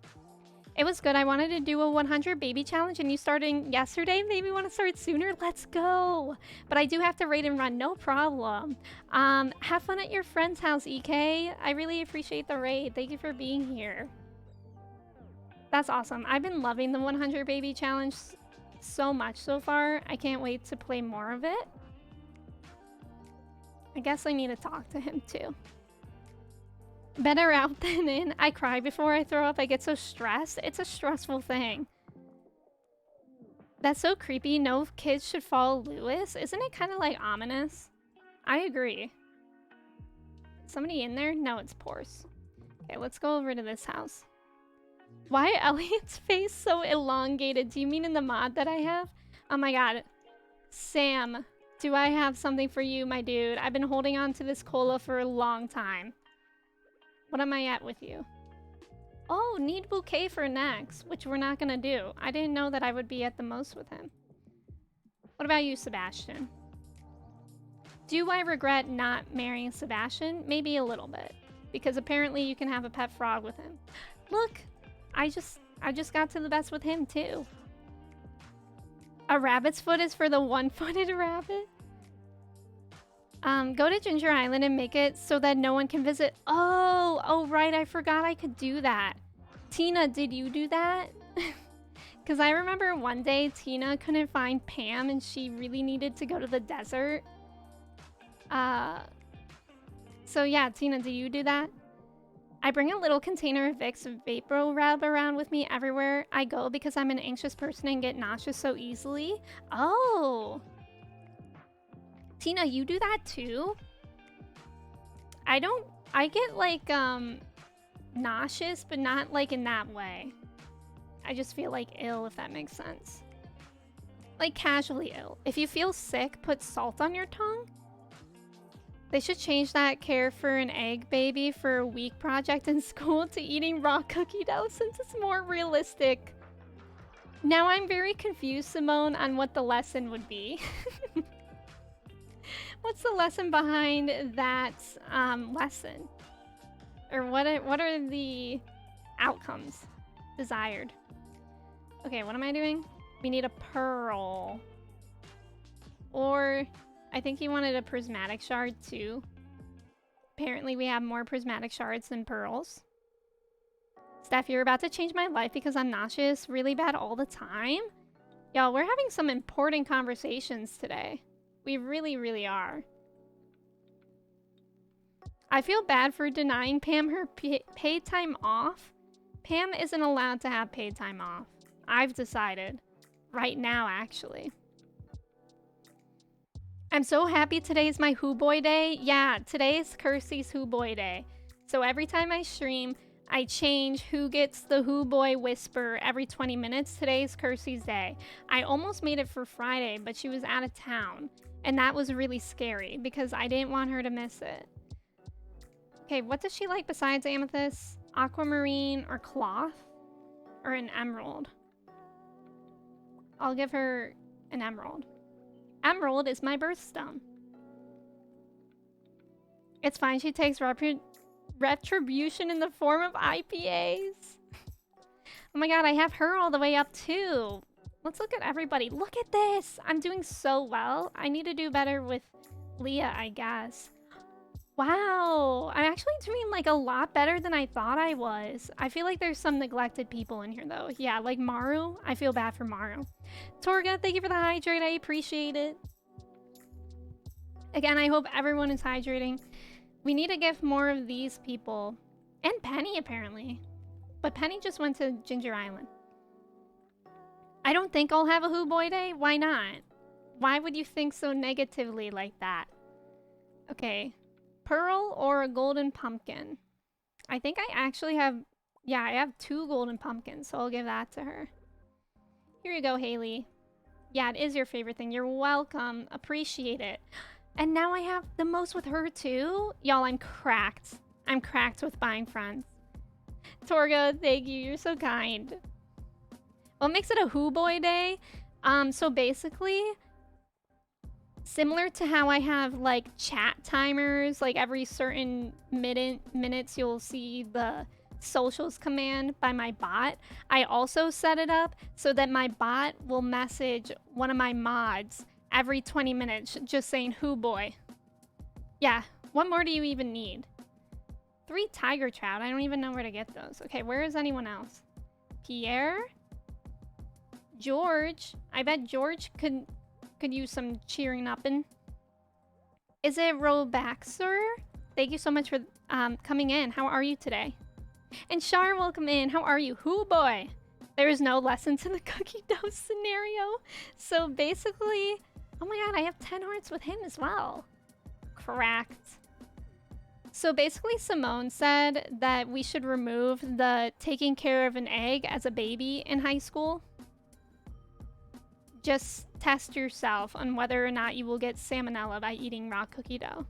It was good. I wanted to do a 100 baby challenge and you starting yesterday. Maybe you want to start sooner? Let's go. But I do have to raid and run. No problem. Have fun at your friend's house, EK. I really appreciate the raid. Thank you for being here. That's awesome. I've been loving the 100 baby challenge so much so far. I can't wait to play more of it. I guess I need to talk to him too. Better out than in. I cry before I throw up. I get so stressed. It's a stressful thing. That's so creepy. No kids should follow Lewis. Isn't it kind of like ominous? I agree. Somebody in there? No, it's Porce. Okay, let's go over to this house. Why Elliot's face so elongated? Do you mean in the mod that I have? Oh my god. Sam, do I have something for you, my dude? I've been holding on to this cola for a long time. What am I at with you? Oh, need bouquet for next, which we're not gonna do. I didn't know that I would be at the most with him. What about you, Sebastian? Do I regret not marrying Sebastian? Maybe a little bit. Because apparently you can have a pet frog with him. Look! I just got to the best with him too. A rabbit's foot is for the one-footed rabbit? Go to Ginger Island and make it so that no one can visit. Oh right, I forgot I could do that. Tina, did you do that? Because I remember one day Tina couldn't find Pam and she really needed to go to the desert. So yeah, Tina, do you do that? I bring a little container of Vicks Vapor Rub around with me everywhere I go because I'm an anxious person and get nauseous so easily. Oh. Tina, you do that too? I get like, nauseous, but not like in that way. I just feel like ill, if that makes sense. Like casually ill. If you feel sick, put salt on your tongue. They should change that care for an egg baby for a week project in school to eating raw cookie dough since it's more realistic. Now I'm very confused, Simone, on what the lesson would be. What's the lesson behind that lesson? Or what are the outcomes desired? Okay, what am I doing? We need a pearl. Or I think he wanted a prismatic shard too. Apparently we have more prismatic shards than pearls. Steph, you're about to change my life because I'm nauseous really bad all the time? Y'all, we're having some important conversations today. We really, really are. I feel bad for denying Pam her paid time off. Pam isn't allowed to have paid time off. I've decided. Right now, actually. I'm so happy today is my Who Boy Day. Yeah, today is Kirsty's Who Boy Day. So every time I stream, I change who gets the Who Boy whisper every 20 minutes. Today's Kirsty's day. I almost made it for Friday, but she was out of town. And that was really scary because I didn't want her to miss it. Okay, what does she like besides amethyst? Aquamarine or cloth? Or an emerald? I'll give her an emerald. Emerald is my birthstone. It's fine. She takes retribution in the form of IPAs. Oh my god, I have her all the way up too. Let's look at everybody. Look at this. I'm doing so well. I need to do better with Leah, I guess. Wow. I'm actually doing like a lot better than I thought I was. I feel like there's some neglected people in here though. Yeah, like Maru. I feel bad for Maru. Torga, thank you for the hydrate. I appreciate it. Again, I hope everyone is hydrating. We need to give more of these people. And Penny, apparently. But Penny just went to Ginger Island. I don't think I'll have a Who Boy Day. Why not? Why would you think so negatively like that? Okay. Pearl or a golden pumpkin? I think I actually have... Yeah, I have 2 golden pumpkins, so I'll give that to her. Here you go, Haley. Yeah, it is your favorite thing. You're welcome. Appreciate it. And now I have the most with her, too? Y'all, I'm cracked. I'm cracked with buying friends. Torga, thank you. You're so kind. What makes it a Who Boy Day? So basically, similar to how I have like chat timers, like every certain minutes you'll see the socials command by my bot. I also set it up so that my bot will message one of my mods every 20 minutes just saying Who Boy. Yeah, what more do you even need? 3 tiger trout. I don't even know where to get those. Okay, where is anyone else? Pierre? George? I bet George could use some cheering up in. Is it Robaxer? Thank you so much for coming in. How are you today? And Shar, welcome in. How are you? Who boy? There is no lesson to the cookie dough scenario. So basically, oh my god, I have 10 hearts with him as well. Cracked. So basically, Simone said that we should remove the taking care of an egg as a baby in high school. Just test yourself on whether or not you will get salmonella by eating raw cookie dough.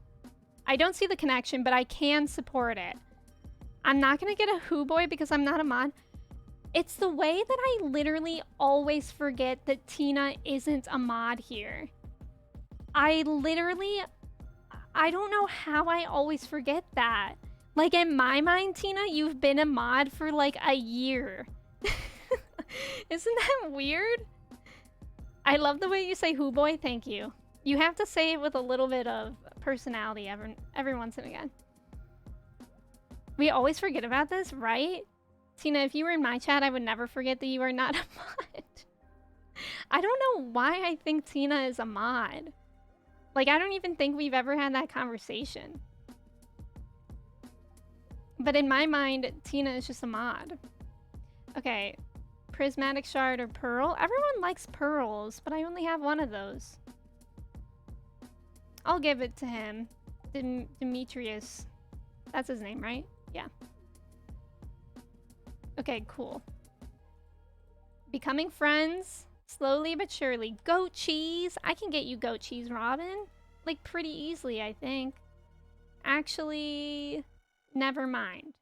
I don't see the connection, but I can support it. I'm not going to get a Who Boy because I'm not a mod. It's the way that I literally always forget that Tina isn't a mod here. I don't know how I always forget that. Like, in my mind, Tina, you've been a mod for like a year. Isn't that weird? I love the way you say Who Boy. Thank you. You have to say it with a little bit of personality every once and again. We always forget about this, right? Tina, if you were in my chat, I would never forget that you are not a mod. I don't know why I think Tina is a mod. Like, I don't even think we've ever had that conversation. But in my mind, Tina is just a mod. Okay. Prismatic shard or pearl? Everyone likes pearls, but I only have one of those. I'll give it to him. Demetrius. That's his name, right? Yeah. Okay, cool. Becoming friends. Slowly but surely. Goat cheese. I can get you goat cheese, Robin. Like, pretty easily, I think. Actually, never mind.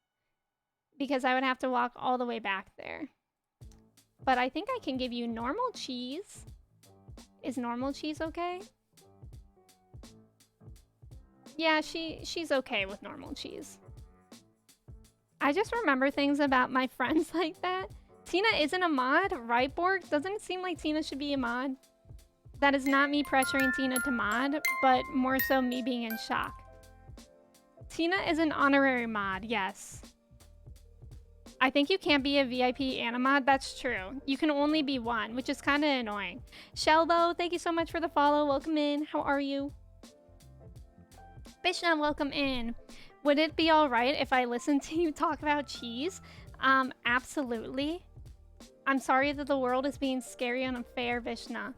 Because I would have to walk all the way back there. But I think I can give you normal cheese. Is normal cheese okay? Yeah, she's okay with normal cheese. I just remember things about my friends like that. Tina isn't a mod, right, Borg? Doesn't it seem like Tina should be a mod? That is not me pressuring Tina to mod, but more so me being in shock. Tina is an honorary mod, yes. I think you can't be a VIP and a mod. That's true. You can only be one, which is kind of annoying. Shelbo, thank you so much for the follow. Welcome in. How are you? Bishna, welcome in. Would it be all right if I listened to you talk about cheese? Absolutely. I'm sorry that the world is being scary and unfair, Vishna.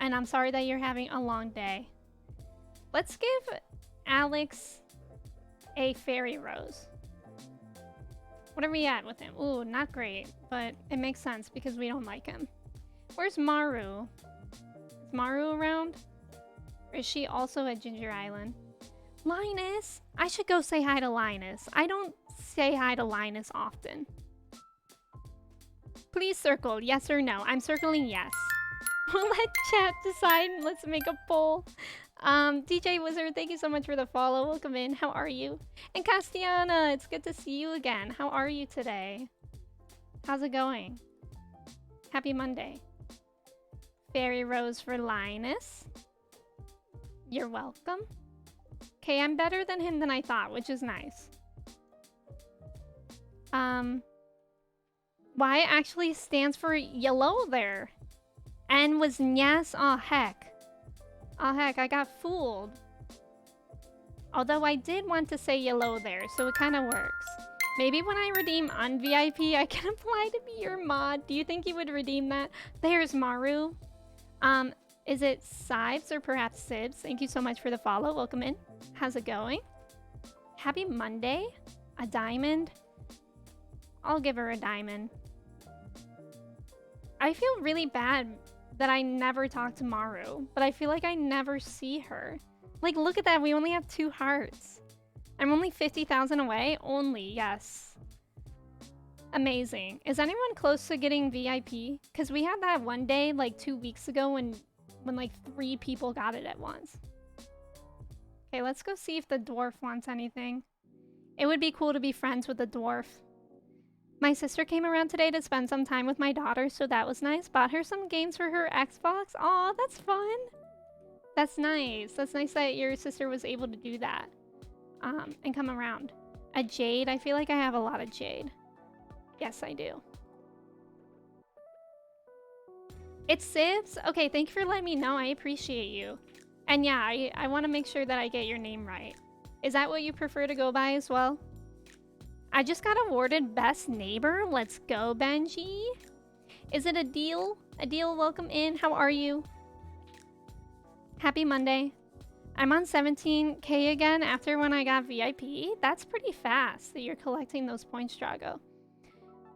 And I'm sorry that you're having a long day. Let's give Alex a fairy rose. What are we at with him? Ooh, not great, but it makes sense because we don't like him. Where's Maru? Is Maru around? Or is she also at Ginger Island? Linus! I should go say hi to Linus. I don't say hi to Linus often. Please circle, yes or no. I'm circling yes. We'll let chat decide. Let's make a poll. DJ Wizard, thank you so much for the follow. Welcome in. How are you? And Castiana, it's good to see you again. How are you today? How's it going? Happy Monday. Fairy Rose for Linus. You're welcome. Okay, I'm better than him than I thought, which is nice. Y actually stands for yellow there. N was Nyas. Oh, heck. Oh, heck, I got fooled. Although I did want to say yellow there, so it kind of works. Maybe when I redeem on VIP, I can apply to be your mod. Do you think you would redeem that? There's Maru. Is it Sibes or perhaps Sibs? Thank you so much for the follow. Welcome in. How's it going? Happy Monday. A diamond. I'll give her a diamond. I feel really bad that I never talk to Maru, but I feel like I never see her. Like, look at that. We only have 2 hearts. I'm only 50,000 away. Only, yes. Amazing. Is anyone close to getting VIP? Because we had that one day, like 2 weeks ago, when like 3 people got it at once. Okay, let's go see if the dwarf wants anything. It would be cool to be friends with the dwarf. My sister came around today to spend some time with my daughter, so that was nice. Bought her some games for her Xbox. Aw, that's fun. That's nice. That's nice that your sister was able to do that. And come around. A jade? I feel like I have a lot of jade. Yes, I do. It's Sibs? Okay, thank you for letting me know. I appreciate you. And yeah, I want to make sure that I get your name right. Is that what you prefer to go by as well? I just got awarded Best Neighbor. Let's go, Benji. Is it a deal? A deal, welcome in. How are you? Happy Monday. I'm on 17k again after when I got VIP. That's pretty fast that you're collecting those points, Drago.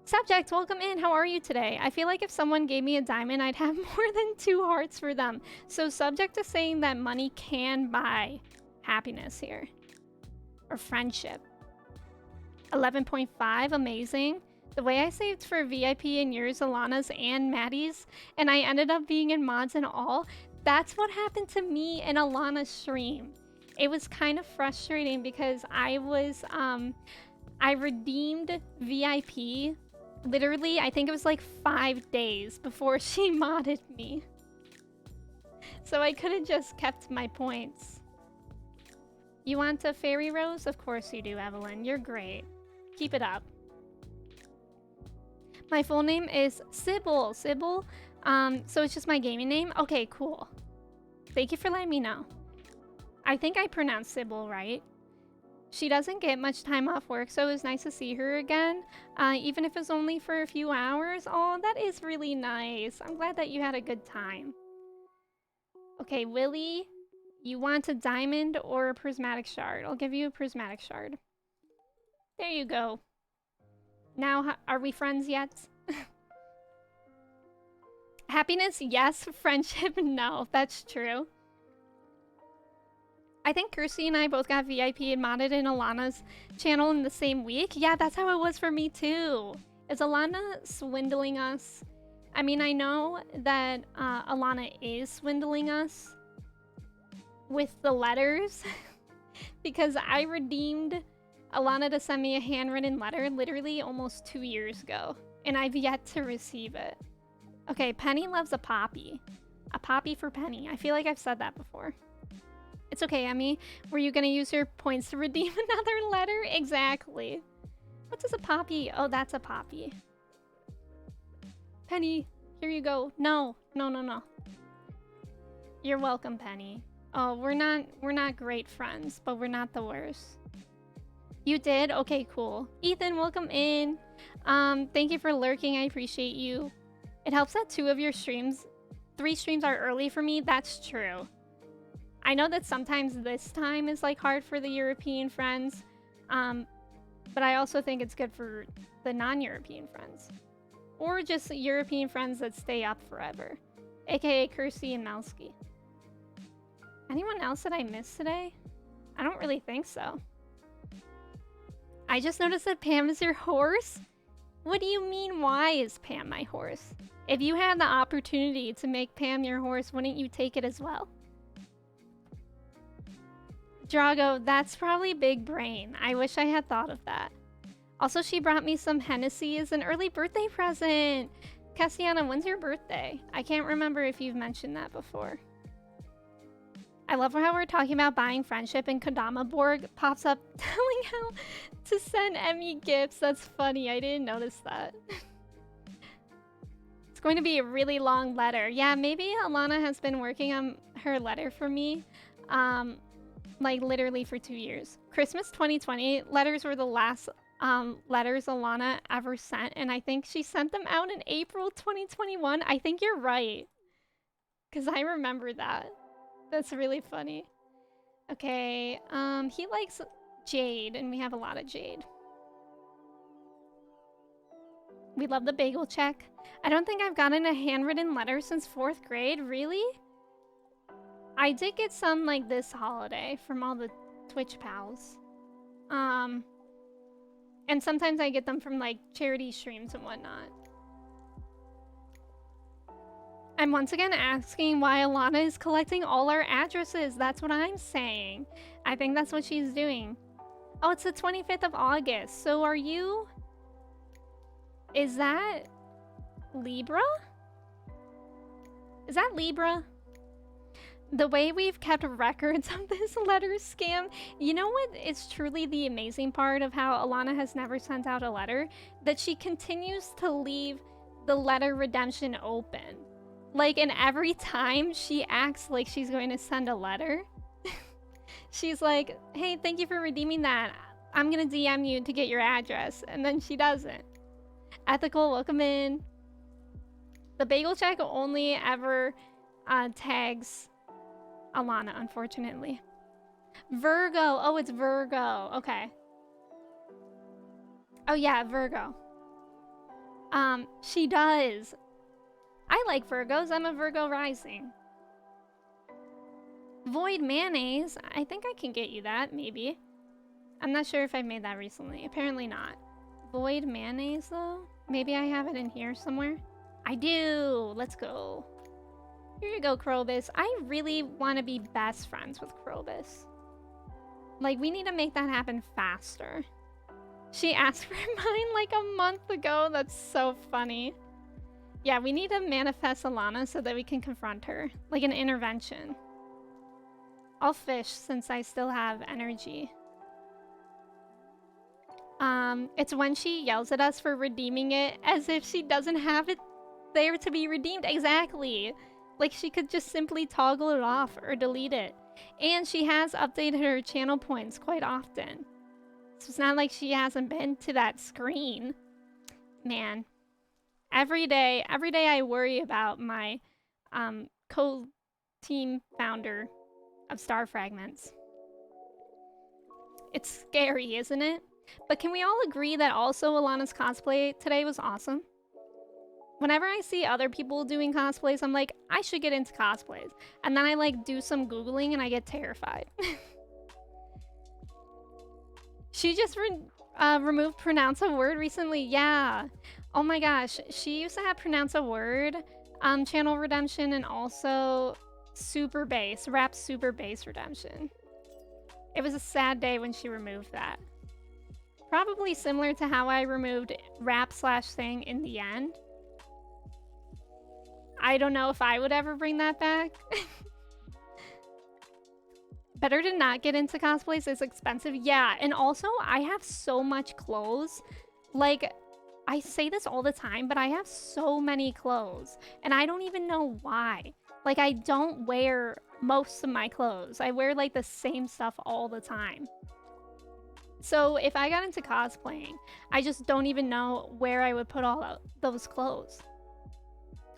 Subject, welcome in. How are you today? I feel like if someone gave me a diamond, I'd have more than 2 hearts for them. So subject to saying that money can buy happiness here. Or friendship. 11.5, amazing. The way I saved for VIP in yours, Alana's, and Maddie's, and I ended up being in mods and all, that's what happened to me in Alana's stream. It was kind of frustrating because I redeemed VIP literally, I think it was like 5 days before she modded me. So I could have just kept my points. You want a fairy rose? Of course you do, Evelyn. You're great. Keep it up. My full name is Sybil. Sybil. So it's just my gaming name? Okay, cool. Thank you for letting me know. I think I pronounced Sybil right. She doesn't get much time off work, so it was nice to see her again. Even if it's only for a few hours. Oh, that is really nice. I'm glad that you had a good time. Okay, Willie, you want a diamond or a prismatic shard? I'll give you a prismatic shard. There you go. Now, are we friends yet? Happiness, yes. Friendship, no. That's true. I think Kirsty and I both got VIP and modded in Alana's channel in the same week. Yeah, that's how it was for me too. Is Alana swindling us? I mean, I know that Alana is swindling us with the letters because I redeemed Alana to send me a handwritten letter literally almost 2 years ago, and I've yet to receive it. Okay, Penny loves a poppy. A poppy for Penny. I feel like I've said that before. It's okay, Emmy. Were you gonna use your points to redeem another letter? Exactly. What does a poppy? Oh, that's a poppy. Penny, here you go. No, no, no, no. You're welcome, Penny. Oh, we're not great friends, but we're not the worst. You did? Okay, cool. Ethan, welcome in. Thank you for lurking. I appreciate you. It helps that 2 of your streams, 3 streams are early for me. That's true. I know that sometimes this time is like hard for the European friends, but I also think it's good for the non-European friends. Or just European friends that stay up forever. AKA Kirsty and Melski. Anyone else that I missed today? I don't really think so. I just noticed that Pam is your horse? What do you mean, why is Pam my horse? If you had the opportunity to make Pam your horse, wouldn't you take it as well? Drago, that's probably big brain. I wish I had thought of that. Also, she brought me some Hennessy as an early birthday present. Cassiana, when's your birthday? I can't remember if you've mentioned that before. I love how we're talking about buying friendship and Kodama Borg pops up telling how to send Emmy gifts. That's funny. I didn't notice that. It's going to be a really long letter. Yeah, maybe Alana has been working on her letter for me, like literally for 2 years. Christmas 2020 letters were the last letters Alana ever sent, and I think she sent them out in April 2021. I think you're right, because I remember that. That's really funny. Okay, he likes jade, and we have a lot of jade. We love the bagel check. I don't think I've gotten a handwritten letter since 4th grade. Really? I did get some, like, this holiday from all the Twitch pals. And sometimes I get them from, like, charity streams and whatnot. I'm once again asking why Alana is collecting all our addresses. That's what I'm saying. I think that's what she's doing. Oh, it's the 25th of August. So are you... Is that... Libra? Is that Libra? The way we've kept records of this letter scam, you know what is truly the amazing part of how Alana has never sent out a letter? That she continues to leave the letter redemption open. Like, and every time she acts like she's going to send a letter, she's like, hey, thank you for redeeming that. I'm gonna DM you to get your address. And then she doesn't. Ethical, welcome in. The bagel check only ever tags Alana, unfortunately. Virgo. Oh, it's Virgo. Okay. Oh, yeah, Virgo. She does. I like Virgos. I'm a Virgo rising. Void mayonnaise. I think I can get you that, maybe. I'm not sure if I've made that recently. Apparently not. Void mayonnaise, though? Maybe I have it in here somewhere. I do. Let's go. Here you go, Krobus. I really want to be best friends with Krobus. Like, we need to make that happen faster. She asked for mine like a month ago. That's so funny. Yeah, we need to manifest Alana so that we can confront her. Like an intervention. I'll fish since I still have energy. It's when she yells at us for redeeming it as if she doesn't have it there to be redeemed. Exactly. Like she could just simply toggle it off or delete it. And she has updated her channel points quite often. So it's not like she hasn't been to that screen. Man. Every day I worry about my co-team founder of Star Fragments. It's scary, isn't it? But can we all agree that also Alana's cosplay today was awesome? Whenever I see other people doing cosplays, I'm like, I should get into cosplays. And then I like do some Googling and I get terrified. She just removed pronounce a word recently. Yeah. Oh my gosh, she used to have pronounce a word channel redemption and also super bass, rap super bass redemption. It was a sad day when she removed that. Probably similar to how I removed rap slash thing in the end. I don't know if I would ever bring that back. Better to not get into cosplays. It's expensive. Yeah, and also I have so much clothes. Like, I say this all the time, but I have so many clothes. And I don't even know why. Like, I don't wear most of my clothes. I wear, like, the same stuff all the time. So if I got into cosplaying, I just don't even know where I would put all those clothes.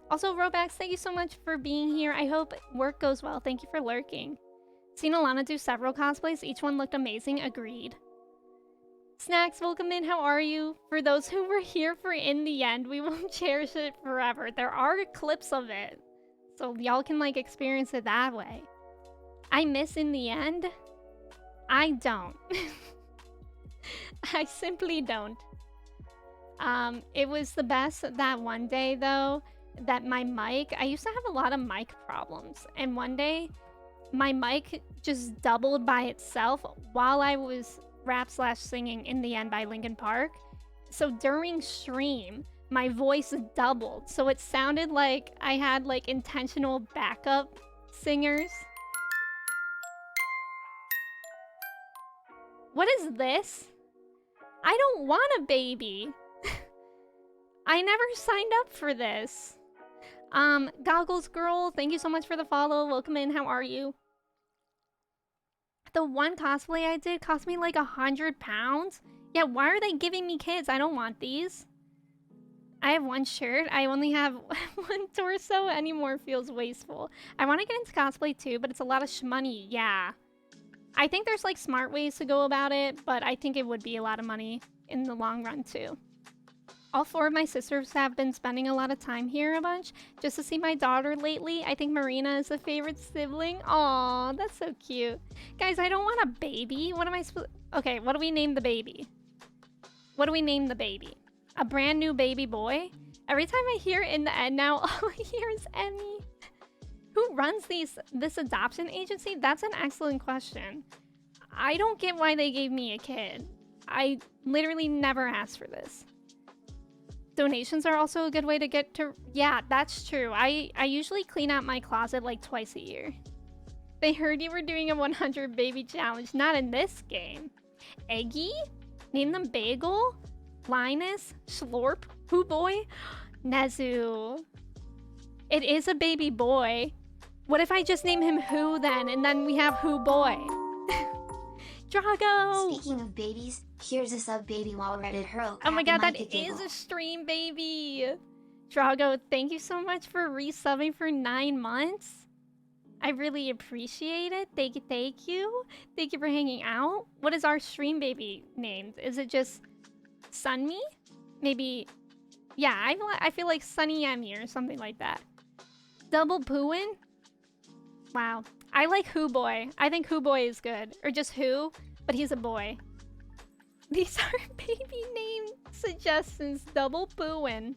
Also, Robax, thank you so much for being here. I hope work goes well. Thank you for lurking. Seen Alana do several cosplays. Each one looked amazing. Agreed. Snacks, welcome in. How are you? For those who were here for in the end, we will cherish it forever. There are clips of it, so y'all can like experience it that way. I miss in the end. I don't. I simply don't. It was the best that one day though, that my mic, I used to have a lot of mic problems, and one day my mic just doubled by itself while I was rap slash singing In the End by Linkin Park, So during stream, my voice doubled. So it sounded like I had like intentional backup singers. What is this? I don't want a baby. I never signed up for this. Goggles Girl, thank you so much for the follow. Welcome in, how are you? The one cosplay I did cost me like £100. Yeah, why are they giving me kids? I don't want these. I have one shirt. I only have one torso. Any more feels wasteful. I want to get into cosplay too, but it's a lot of shmoney. Yeah. I think there's like smart ways to go about it, but I think it would be a lot of money in the long run too. All 4 of my sisters have been spending a lot of time here a bunch just to see my daughter lately. I think Marina is a favorite sibling. Aw, that's so cute. Guys, I don't want a baby. What am I supposed... Okay, what do we name the baby? What do we name the baby? A brand new baby boy? Every time I hear in the end now, all I hear is Emmy. Who runs this adoption agency? That's an excellent question. I don't get why they gave me a kid. I literally never asked for this. Donations are also a good way to get to... Yeah, that's true. I usually clean out my closet like twice a year. They heard you were doing a 100 baby challenge. Not in this game. Eggy? Name them Bagel? Linus? Schlorp? Who boy? Nezu. It is a baby boy. What if I just name him Who then? And then we have Who boy. Drago! Speaking of babies, here's a sub baby while Reddit hurl. Oh my god, that is a stream baby! Drago, thank you so much for resubbing for 9 months. I really appreciate it. Thank you, thank you. Thank you for hanging out. What is our stream baby named? Is it just Sunmi? Maybe... Yeah, I feel like Sunny Emmy or something like that. Double Pooin? Wow. I like Who Boy. I think Who Boy is good. Or just Who, but he's a boy. These are baby name suggestions. Double Pooin.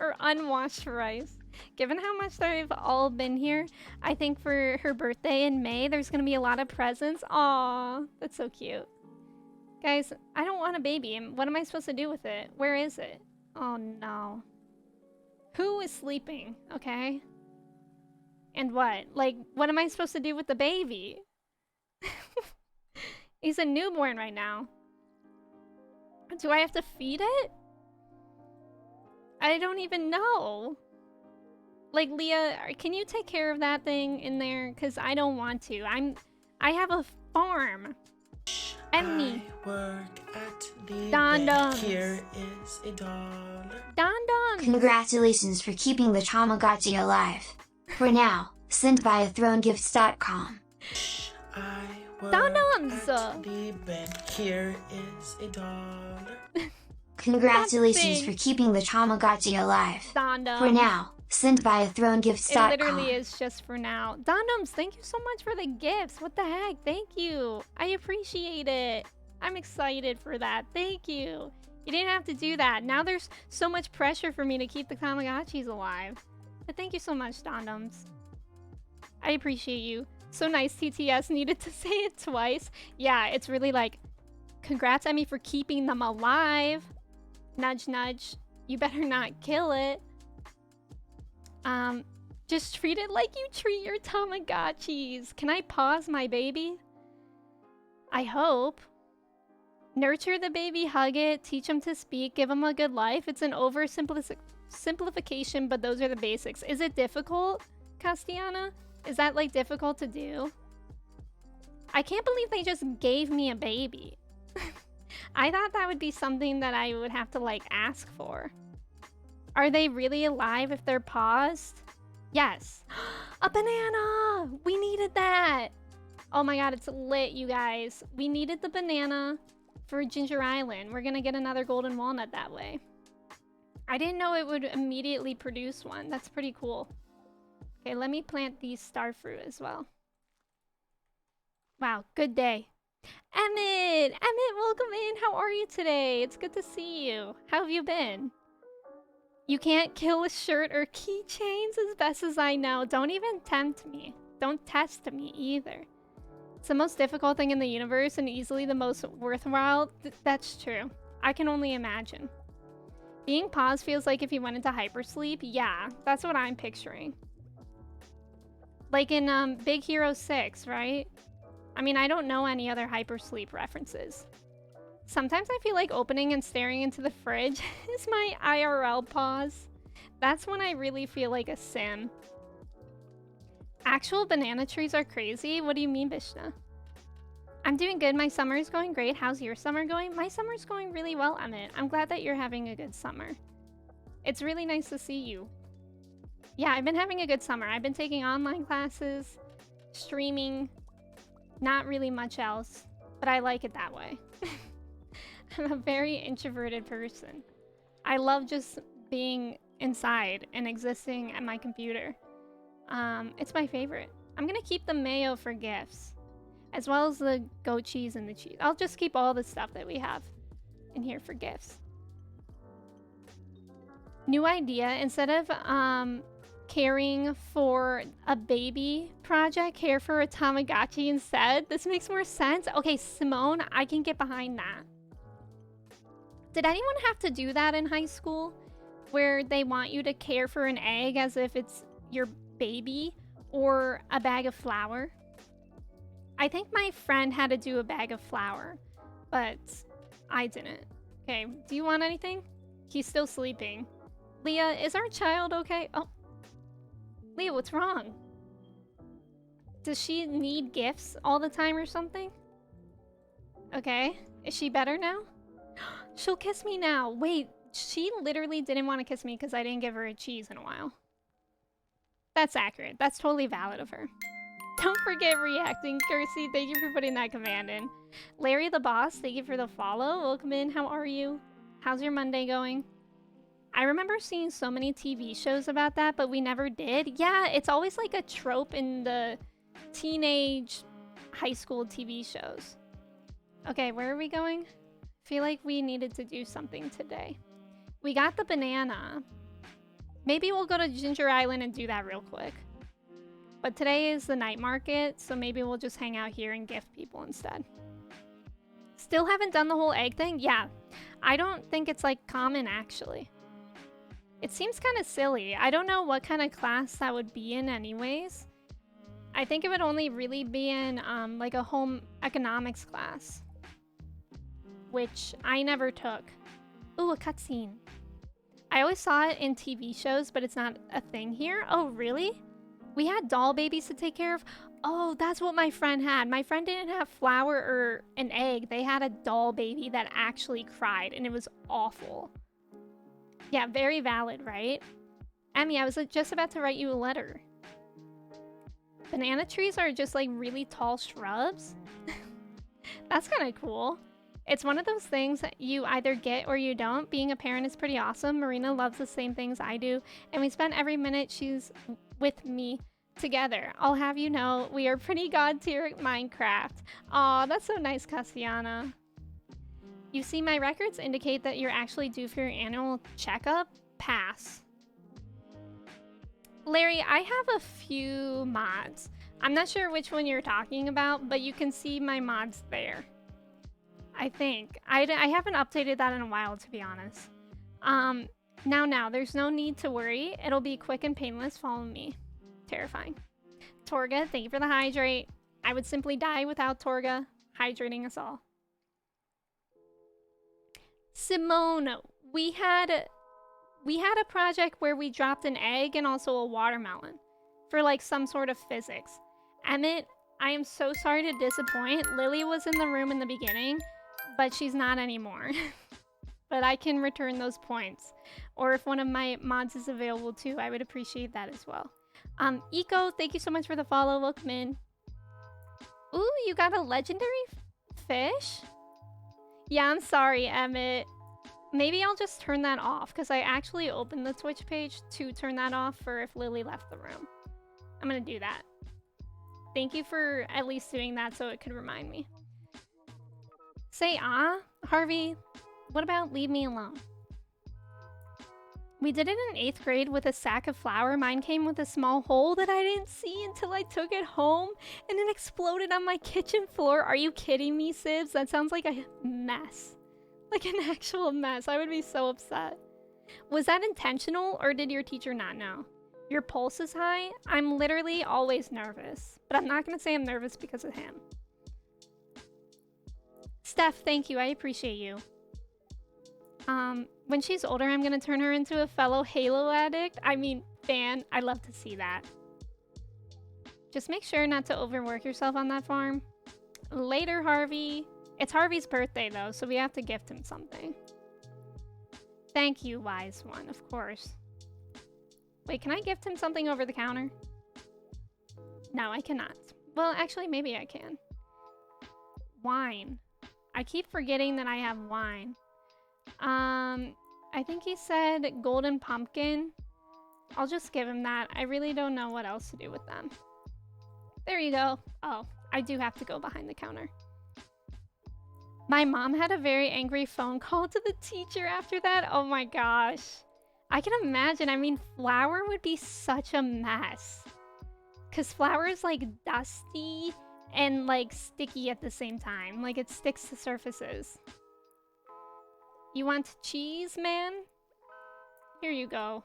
Or Unwashed Rice. Given how much they've all been here, I think for her birthday in May, there's gonna be a lot of presents. Aw, that's so cute. Guys, I don't want a baby. What am I supposed to do with it? Where is it? Oh no. Who is sleeping? Okay. And what? Like, what am I supposed to do with the baby? He's a newborn right now. Do I have to feed it? I don't even know. Like, Leah, can you take care of that thing in there? Because I don't want to. I have a farm. Emmy. I work at the Don bank. Here is $1. Don. Congratulations for keeping the Tamagotchi alive. For now, sent via thronegifts.com. I work Don-Doms. at the bank. Here is $1. Congratulations for keeping the Tamagotchi alive. Don-Doms. For now, sent via It thronegifts.com. literally is just for now. Donums, thank you so much for the gifts. What the heck? Thank you. I appreciate it. I'm excited for that. Thank you. You didn't have to do that. Now there's so much pressure for me to keep the Tamagotchis alive. But thank you so much, Donums. I appreciate you. So nice TTS needed to say it twice. Yeah, it's really like, congrats Emmy for keeping them alive. Nudge, nudge. You better not kill it. Just treat it like you treat your Tamagotchis. Can I pause my baby? I hope. Nurture the baby, hug it, teach him to speak, give him a good life. It's an simplification, but those are the basics. Is it difficult, Castiana? Is that like difficult to do? I can't believe they just gave me a baby. I thought that would be something that I would have to like ask for. Are they really alive if they're paused? Yes. A banana! We needed that! Oh my god, it's lit, you guys. We needed the banana for Ginger Island. We're gonna get another golden walnut that way. I didn't know it would immediately produce one. That's pretty cool. Okay, let me plant these starfruit as well. Wow, good day. Emmett! Emmett, welcome in! How are you today? It's good to see you. How have you been? You can't kill a shirt or keychains as best as I know. Don't even tempt me. Don't test me either. It's the most difficult thing in the universe and easily the most worthwhile. That's true. I can only imagine. Being paused feels like if you went into hypersleep. Yeah, that's what I'm picturing. Like in Big Hero 6, right? I mean, I don't know any other hypersleep references. Sometimes I feel like opening and staring into the fridge is my IRL pause. That's when I really feel like a sim. Actual banana trees are crazy? What do you mean, Bishna? I'm doing good. My summer is going great. How's your summer going? My summer's going really well, Emmett. I'm glad that you're having a good summer. It's really nice to see you. Yeah, I've been having a good summer. I've been taking online classes, streaming, not really much else, but I like it that way. I'm a very introverted person. I love just being inside and existing at my computer. It's my favorite. I'm gonna keep the mayo for gifts, as well as the goat cheese and the cheese. I'll just keep all the stuff that we have in here for gifts. New idea, instead of caring for a baby project, care for a Tamagotchi instead. This makes more sense. Okay, Simone, I can get behind that. Did anyone have to do that in high school? Where they want you to care for an egg as if it's your baby or a bag of flour? I think my friend had to do a bag of flour, but I didn't. Okay, do you want anything? He's still sleeping. Leah, is our child okay? Oh, Leah, what's wrong? Does she need gifts all the time or something? Okay, is she better now? She'll kiss me now. Wait, she literally didn't want to kiss me because I didn't give her a cheese in a while. That's accurate. That's totally valid of her. Don't forget reacting. Kirsty, thank you for putting that command in. Larry the boss, thank you for the follow. Welcome in. How are you? How's your Monday going? I remember seeing so many TV shows about that, but we never did. Yeah, it's always like a trope in the teenage high school TV shows. Okay, where are we going? I feel like we needed to do something today. We got the banana. Maybe we'll go to Ginger Island and do that real quick. But today is the night market, so maybe we'll just hang out here and gift people instead. Still haven't done the whole egg thing? Yeah, I don't think it's like common actually. It seems kind of silly. I don't know what kind of class that would be in anyways. I think it would only really be in like a home economics class, which I never took. Ooh, a cutscene. I always saw it in TV shows, but it's not a thing here. Oh, really? We had doll babies to take care of? Oh, that's what my friend had. My friend didn't have flour or an egg. They had a doll baby that actually cried, and it was awful. Yeah, very valid, right? Emmy, I was just about to write you a letter. Banana trees are just like really tall shrubs. That's kind of cool. It's one of those things that you either get or you don't. Being a parent is pretty awesome. Marina loves the same things I do, and we spend every minute she's with me together. I'll have you know, we are pretty god tier at Minecraft. Aw, that's so nice, Cassiana. You see, my records indicate that you're actually due for your annual checkup. Pass. Larry, I have a few mods. I'm not sure which one you're talking about, but you can see my mods there. I think. I haven't updated that in a while, to be honest. Now, there's no need to worry. It'll be quick and painless. Follow me. Terrifying. Torga, thank you for the hydrate. I would simply die without Torga hydrating us all. Simone, we had a project where we dropped an egg and also a watermelon for like some sort of physics. Emmett, I am so sorry to disappoint. Lily was in the room in the beginning, but she's not anymore. But I can return those points. Or if one of my mods is available too, I would appreciate that as well. Eco, thank you so much for the follow. Welcome in. Ooh, you got a legendary fish? Yeah, I'm sorry, Emmett. Maybe I'll just turn that off because I actually opened the Twitch page to turn that off for if Lily left the room. I'm gonna do that. Thank you for at least doing that so it could remind me. Say ah, Harvey, what about leave me alone? We did it in 8th grade with a sack of flour. Mine came with a small hole that I didn't see until I took it home and it exploded on my kitchen floor. Are you kidding me, Sibs? That sounds like a mess. Like an actual mess. I would be so upset. Was that intentional or did your teacher not know? Your pulse is high? I'm literally always nervous, but I'm not gonna say I'm nervous because of him. Steph, thank you. I appreciate you. When she's older, I'm gonna turn her into a fellow Halo addict. I mean, fan. I'd love to see that. Just make sure not to overwork yourself on that farm. Later, Harvey. It's Harvey's birthday, though, so we have to gift him something. Thank you, wise one, of course. Wait, can I gift him something over the counter? No, I cannot. Well, actually, maybe I can. Wine. I keep forgetting that I have wine. I think he said golden pumpkin. I'll just give him that. I really don't know what else to do with them. There you go. Oh, I do have to go behind the counter. My mom had a very angry phone call to the teacher after that. Oh my gosh. I can imagine. I mean, flour would be such a mess. Because flour is like dusty and like sticky at the same time. Like it sticks to surfaces. You want cheese, man? Here you go.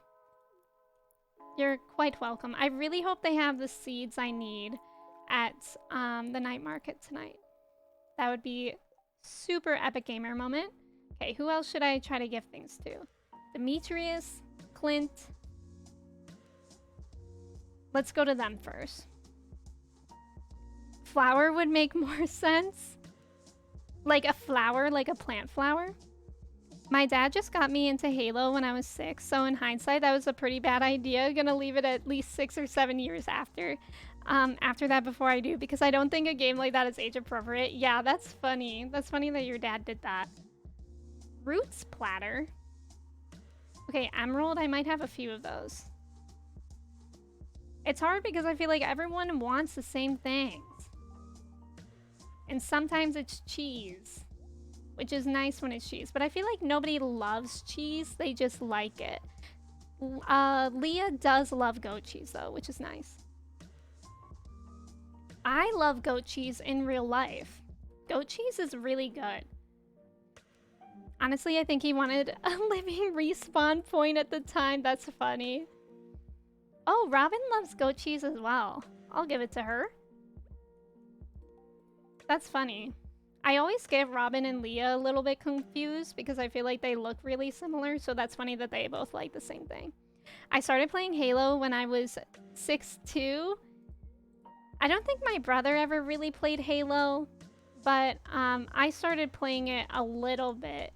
You're quite welcome. I really hope they have the seeds I need at the night market tonight. That would be super epic gamer moment. Okay, who else should I try to give things to? Demetrius, Clint. Let's go to them first. Flower would make more sense. Like a flower, like a plant flower. My dad just got me into Halo when I was 6, so in hindsight, that was a pretty bad idea. Gonna leave it at least 6 or 7 years after that before I do, because I don't think a game like that is age appropriate. Yeah, that's funny. That's funny that your dad did that. Roots platter. Okay, emerald, I might have a few of those. It's hard because I feel like everyone wants the same things. And sometimes it's cheese, which is nice when it's cheese, but I feel like nobody loves cheese, they just like it. Leah does love goat cheese though, which is nice. I love goat cheese in real life. Goat cheese is really good. Honestly, I think he wanted a living respawn point at the time. That's funny. Oh, Robin loves goat cheese as well. I'll give it to her. That's funny. I always get Robin and Leah a little bit confused because I feel like they look really similar, so that's funny that they both like the same thing. I started playing Halo when I was 6'2". I don't think my brother ever really played Halo, but I started playing it a little bit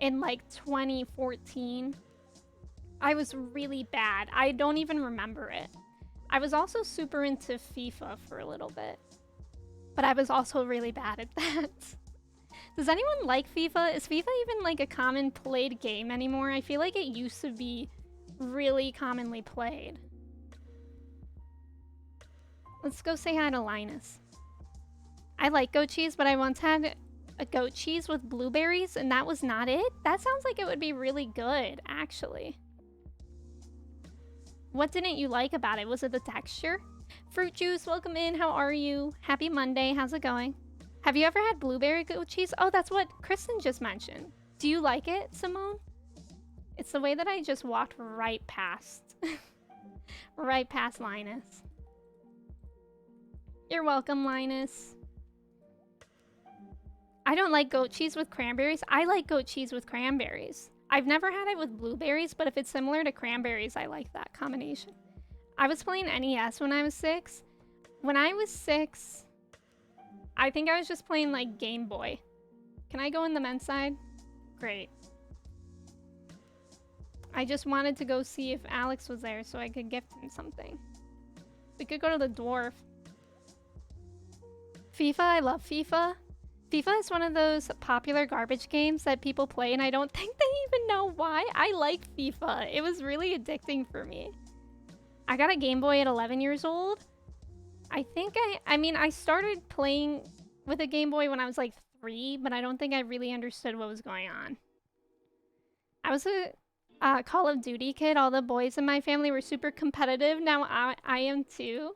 in like 2014. I was really bad. I don't even remember it. I was also super into FIFA for a little bit, but I was also really bad at that. Does anyone like FIFA? Is FIFA even like a common played game anymore? I feel like it used to be really commonly played. Let's go say hi to Linus. I like goat cheese, but I once had a goat cheese with blueberries and that was not it? That sounds like it would be really good, actually. What didn't you like about it? Was it the texture? Fruit juice, welcome in. How are you? Happy Monday. How's it going? Have you ever had blueberry goat cheese? Oh, that's what Kristen just mentioned. Do you like it, Simone? It's the way that I just walked right past. Right past Linus. You're welcome, Linus. I don't like goat cheese with cranberries. I like goat cheese with cranberries. I've never had it with blueberries, but if it's similar to cranberries, I like that combination. I was playing NES when I was 6. When I was 6, I think I was just playing like Game Boy. Can I go in the men's side? Great. I just wanted to go see if Alex was there so I could gift him something. We could go to the dwarf. FIFA, I love FIFA. FIFA is one of those popular garbage games that people play and I don't think they even know why. I like FIFA. It was really addicting for me. I got a Game Boy at 11 years old. I mean, I started playing with a Game Boy when I was like 3, but I don't think I really understood what was going on. I was a Call of Duty kid. All the boys in my family were super competitive. Now I am too.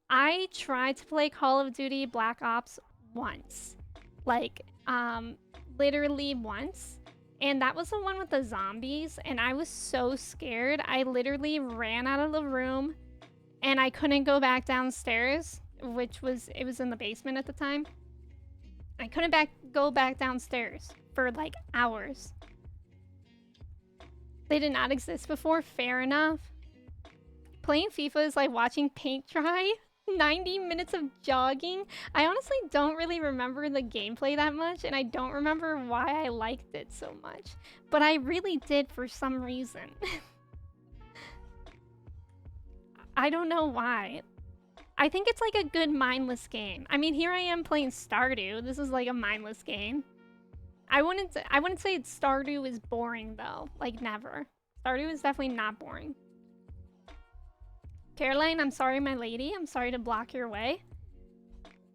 I tried to play Call of Duty Black Ops once. Like, literally once. And that was the one with the zombies, and I was so scared. I literally ran out of the room, and I couldn't go back downstairs, it was in the basement at the time. I couldn't go back downstairs for like hours. They did not exist before, fair enough. Playing FIFA is like watching paint dry. 90 minutes of jogging. I honestly don't really remember the gameplay that much, and I don't remember why I liked it so much. But I really did for some reason. I don't know why. I think it's like a good mindless game. I mean, here I am playing Stardew. This is like a mindless game. I wouldn't say Stardew is boring though. Like never. Stardew is definitely not boring. Caroline, I'm sorry, my lady. I'm sorry to block your way.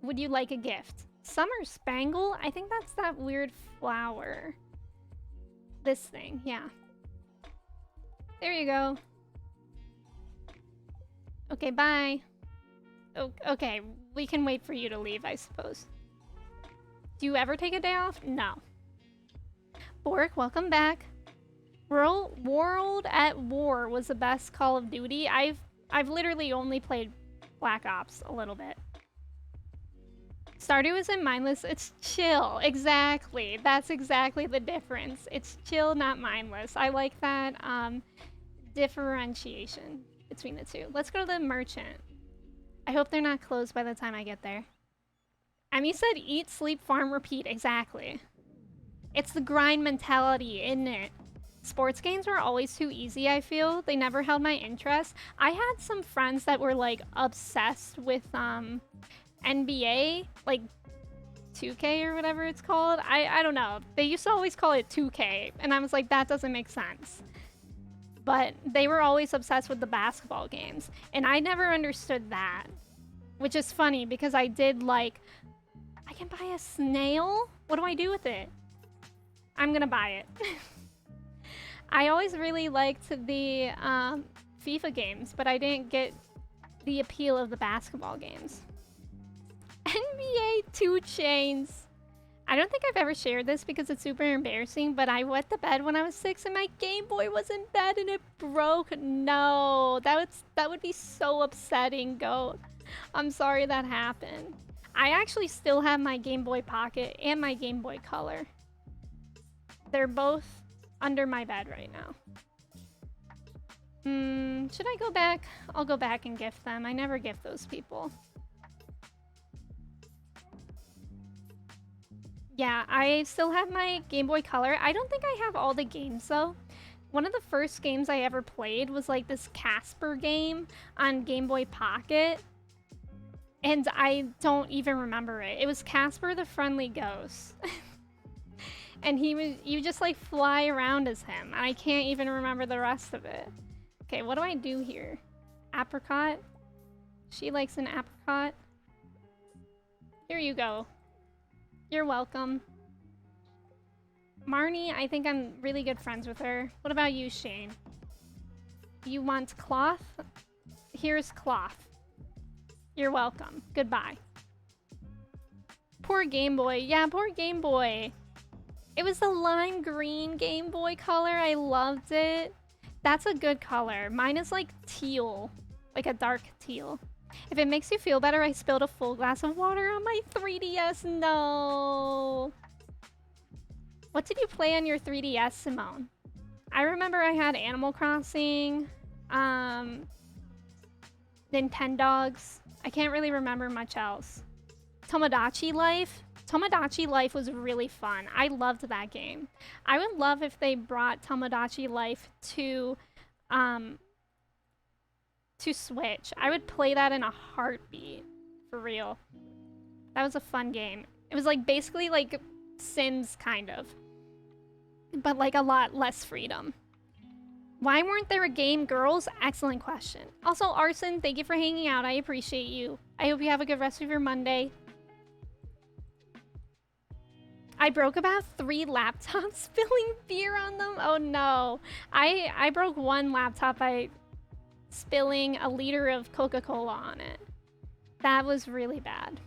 Would you like a gift? Summer Spangle? I think that's that weird flower. This thing, yeah. There you go. Okay, bye. Okay, we can wait for you to leave, I suppose. Do you ever take a day off? No. Bork, welcome back. World at War was the best Call of Duty. I've literally only played Black Ops a little bit. Stardew isn't mindless, it's chill. Exactly. That's exactly the difference. It's chill, not mindless. I like that differentiation between the two. Let's go to the merchant. I hope they're not closed by the time I get there. Emmy said eat, sleep, farm, repeat. Exactly. It's the grind mentality, isn't it? Sports games were always too easy, I feel. They never held my interest. I had some friends that were like obsessed with NBA, like 2K or whatever it's called. I don't know. They used to always call it 2K, and I was like, that doesn't make sense. But they were always obsessed with the basketball games, and I never understood that. Which is funny because I did like, I can buy a snail? What do I do with it? I'm gonna buy it. I always really liked the FIFA games, but I didn't get the appeal of the basketball games. NBA 2 Chains. I don't think I've ever shared this because it's super embarrassing, but I wet the bed when I was 6 and my Game Boy was in bed and it broke. No, that would be so upsetting, Goat. I'm sorry that happened. I actually still have my Game Boy Pocket and my Game Boy Color. They're both under my bed right now. Should I go back? I'll go back and gift them. I never gift those people. Yeah, I still have my Game Boy Color. I don't think I have all the games though. One of the first games I ever played was like this Casper game on Game Boy Pocket. And I don't even remember it. It was Casper the Friendly Ghost. And you just like fly around as him. And I can't even remember the rest of it. Okay, what do I do here? Apricot? She likes an apricot. Here you go. You're welcome. Marnie, I think I'm really good friends with her. What about you, Shane? You want cloth? Here's cloth. You're welcome. Goodbye. Poor Game Boy. Yeah, poor Game Boy. It was the lime green Game Boy color. I loved it. That's a good color. Mine is like teal. Like a dark teal. If it makes you feel better, I spilled a full glass of water on my 3DS. No. What did you play on your 3DS, Simone? I remember I had Animal Crossing, Nintendogs. I can't really remember much else. Tomodachi Life. Tomodachi Life was really fun. I loved that game. I would love if they brought Tomodachi Life to Switch. I would play that in a heartbeat. For real. That was a fun game. It was like basically like Sims kind of. But like a lot less freedom. Why weren't there a game, girls? Excellent question. Also, Arson, thank you for hanging out. I appreciate you. I hope you have a good rest of your Monday. I broke about 3 laptops spilling beer on them. Oh no. I broke one laptop by spilling a liter of Coca-Cola on it. That was really bad.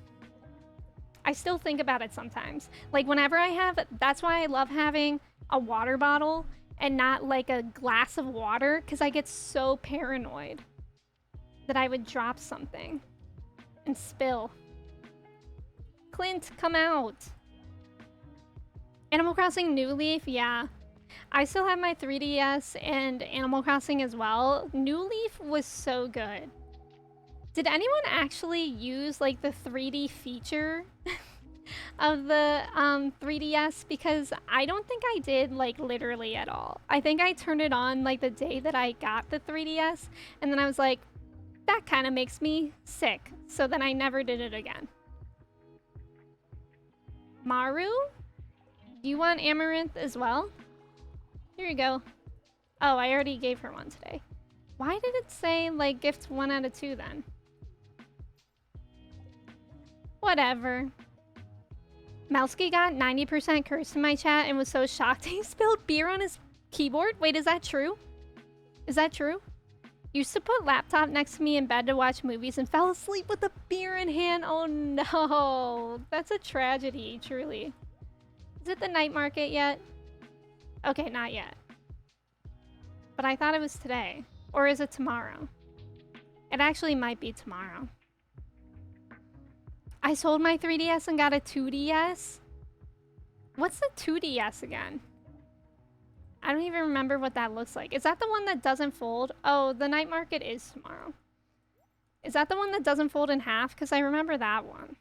I still think about it sometimes. Like whenever I have, that's why I love having a water bottle and not like a glass of water because I get so paranoid that I would drop something and spill. Clint, come out. Animal Crossing New Leaf, yeah. I still have my 3DS and Animal Crossing as well. New Leaf was so good. Did anyone actually use like the 3D feature of the 3DS? Because I don't think I did like literally at all. I think I turned it on like the day that I got the 3DS and then I was like, that kind of makes me sick. So then I never did it again. Maru? Do you want Amaranth as well? Here you go. Oh, I already gave her one today. Why did it say like gift 1 out of 2 then? Whatever. Melsky got 90% cursed in my chat and was so shocked he spilled beer on his keyboard. Wait, is that true? Is that true? Used to put laptop next to me in bed to watch movies and fell asleep with a beer in hand. Oh no. That's a tragedy, truly. Is it the night market yet? Okay, not yet. But I thought it was today. Or is it tomorrow? It actually might be tomorrow. I sold my 3DS and got a 2DS? What's the 2DS again? I don't even remember what that looks like. Is that the one that doesn't fold? Oh, the night market is tomorrow. Is that the one that doesn't fold in half? Because I remember that one.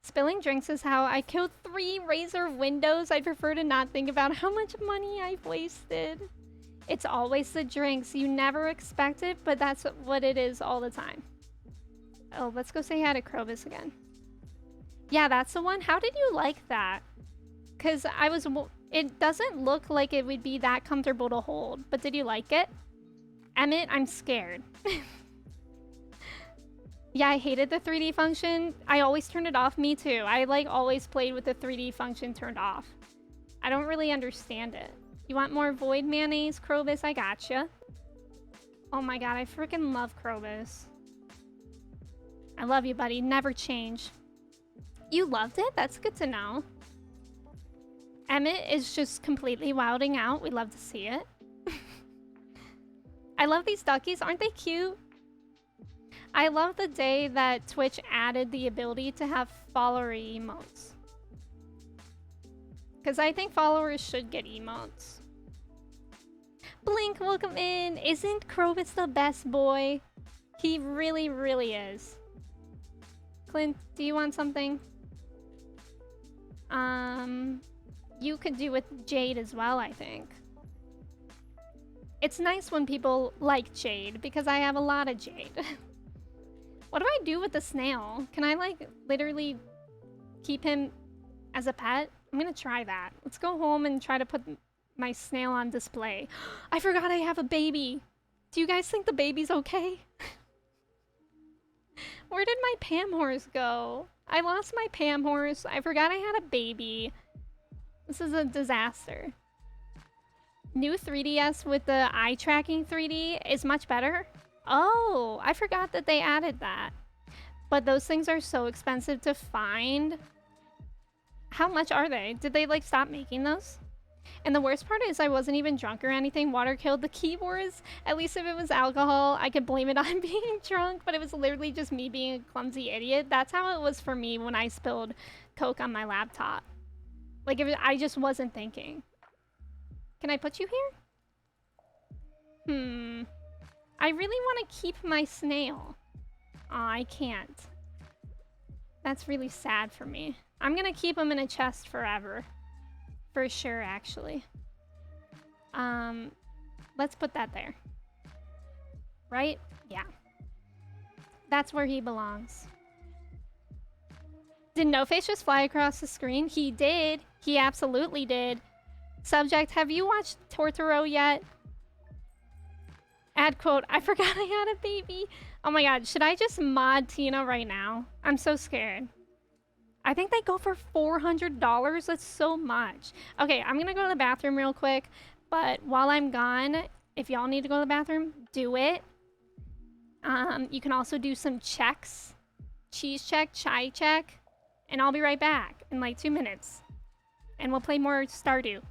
Spilling drinks is how I killed 3 Razer windows. I'd prefer to not think about how much money I've wasted. It's always the drinks. You never expect it, but that's what it is all the time. Oh, let's go say hi to Krobus again. Yeah, that's the one. How did you like that? Because it doesn't look like it would be that comfortable to hold, but did you like it? Emmett, I'm scared. Yeah, I hated the 3D function. I always turned it off. Me too. I like always played with the 3D function turned off. I don't really understand it. You want more void mayonnaise, Krobus? I gotcha. Oh my god, I freaking love Krobus. I love you, buddy. Never change. You loved it? That's good to know. Emmett is just completely wilding out. We love to see it. I love these duckies. Aren't they cute? I love the day that Twitch added the ability to have follower emotes. Because I think followers should get emotes. Blink, welcome in. Isn't Krobus the best boy? He really, really is. Clint, do you want something? You could do with Jade as well, I think. It's nice when people like Jade, because I have a lot of Jade. What do I do with the snail? Can I, like, literally keep him as a pet? I'm gonna try that. Let's go home and try to put my snail on display. I forgot I have a baby. Do you guys think the baby's okay? Where did my Pam horse go? I lost my Pam horse. I forgot I had a baby. This is a disaster. New 3DS with the eye tracking 3D is much better. Oh, I forgot that they added that. But those things are so expensive to find. How much are they? Did they like stop making those? And the worst part is I wasn't even drunk or anything. Water killed the keyboards. At least if it was alcohol, I could blame it on being drunk, but it was literally just me being a clumsy idiot. That's how it was for me when I spilled Coke on my laptop. Like, I just wasn't thinking. Can I put you here? I really want to keep my snail. Aw, I can't. That's really sad for me. I'm gonna keep him in a chest forever. For sure, actually. Let's put that there. Right? Yeah. That's where he belongs. Did No Face just fly across the screen? He did. He absolutely did. Subject, have you watched Tortoro yet? Ad quote, I forgot I had a baby. Oh my god, should I just mod Tina right now? I'm so scared. I think they go for $400. That's so much. Okay, I'm gonna go to the bathroom real quick. But while I'm gone, if y'all need to go to the bathroom, do it. You can also do some checks. Cheese check, chai check. And I'll be right back in like 2 minutes. And we'll play more Stardew.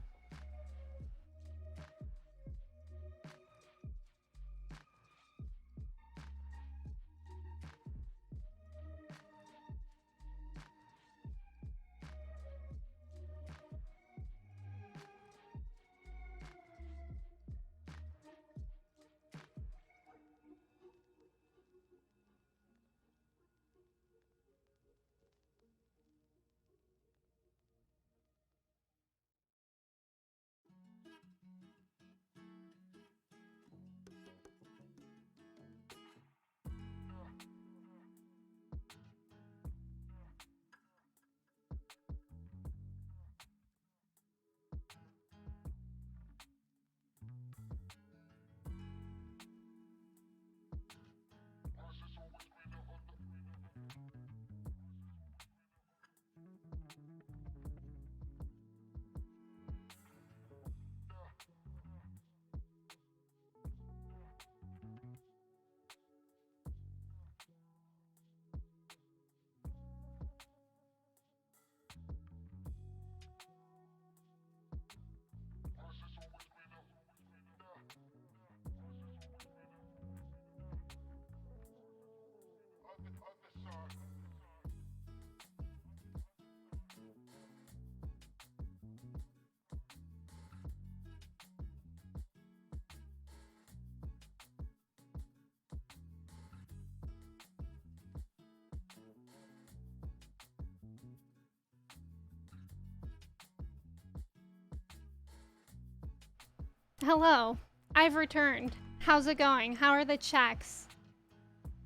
Hello. I've returned. How's it going? How are the checks?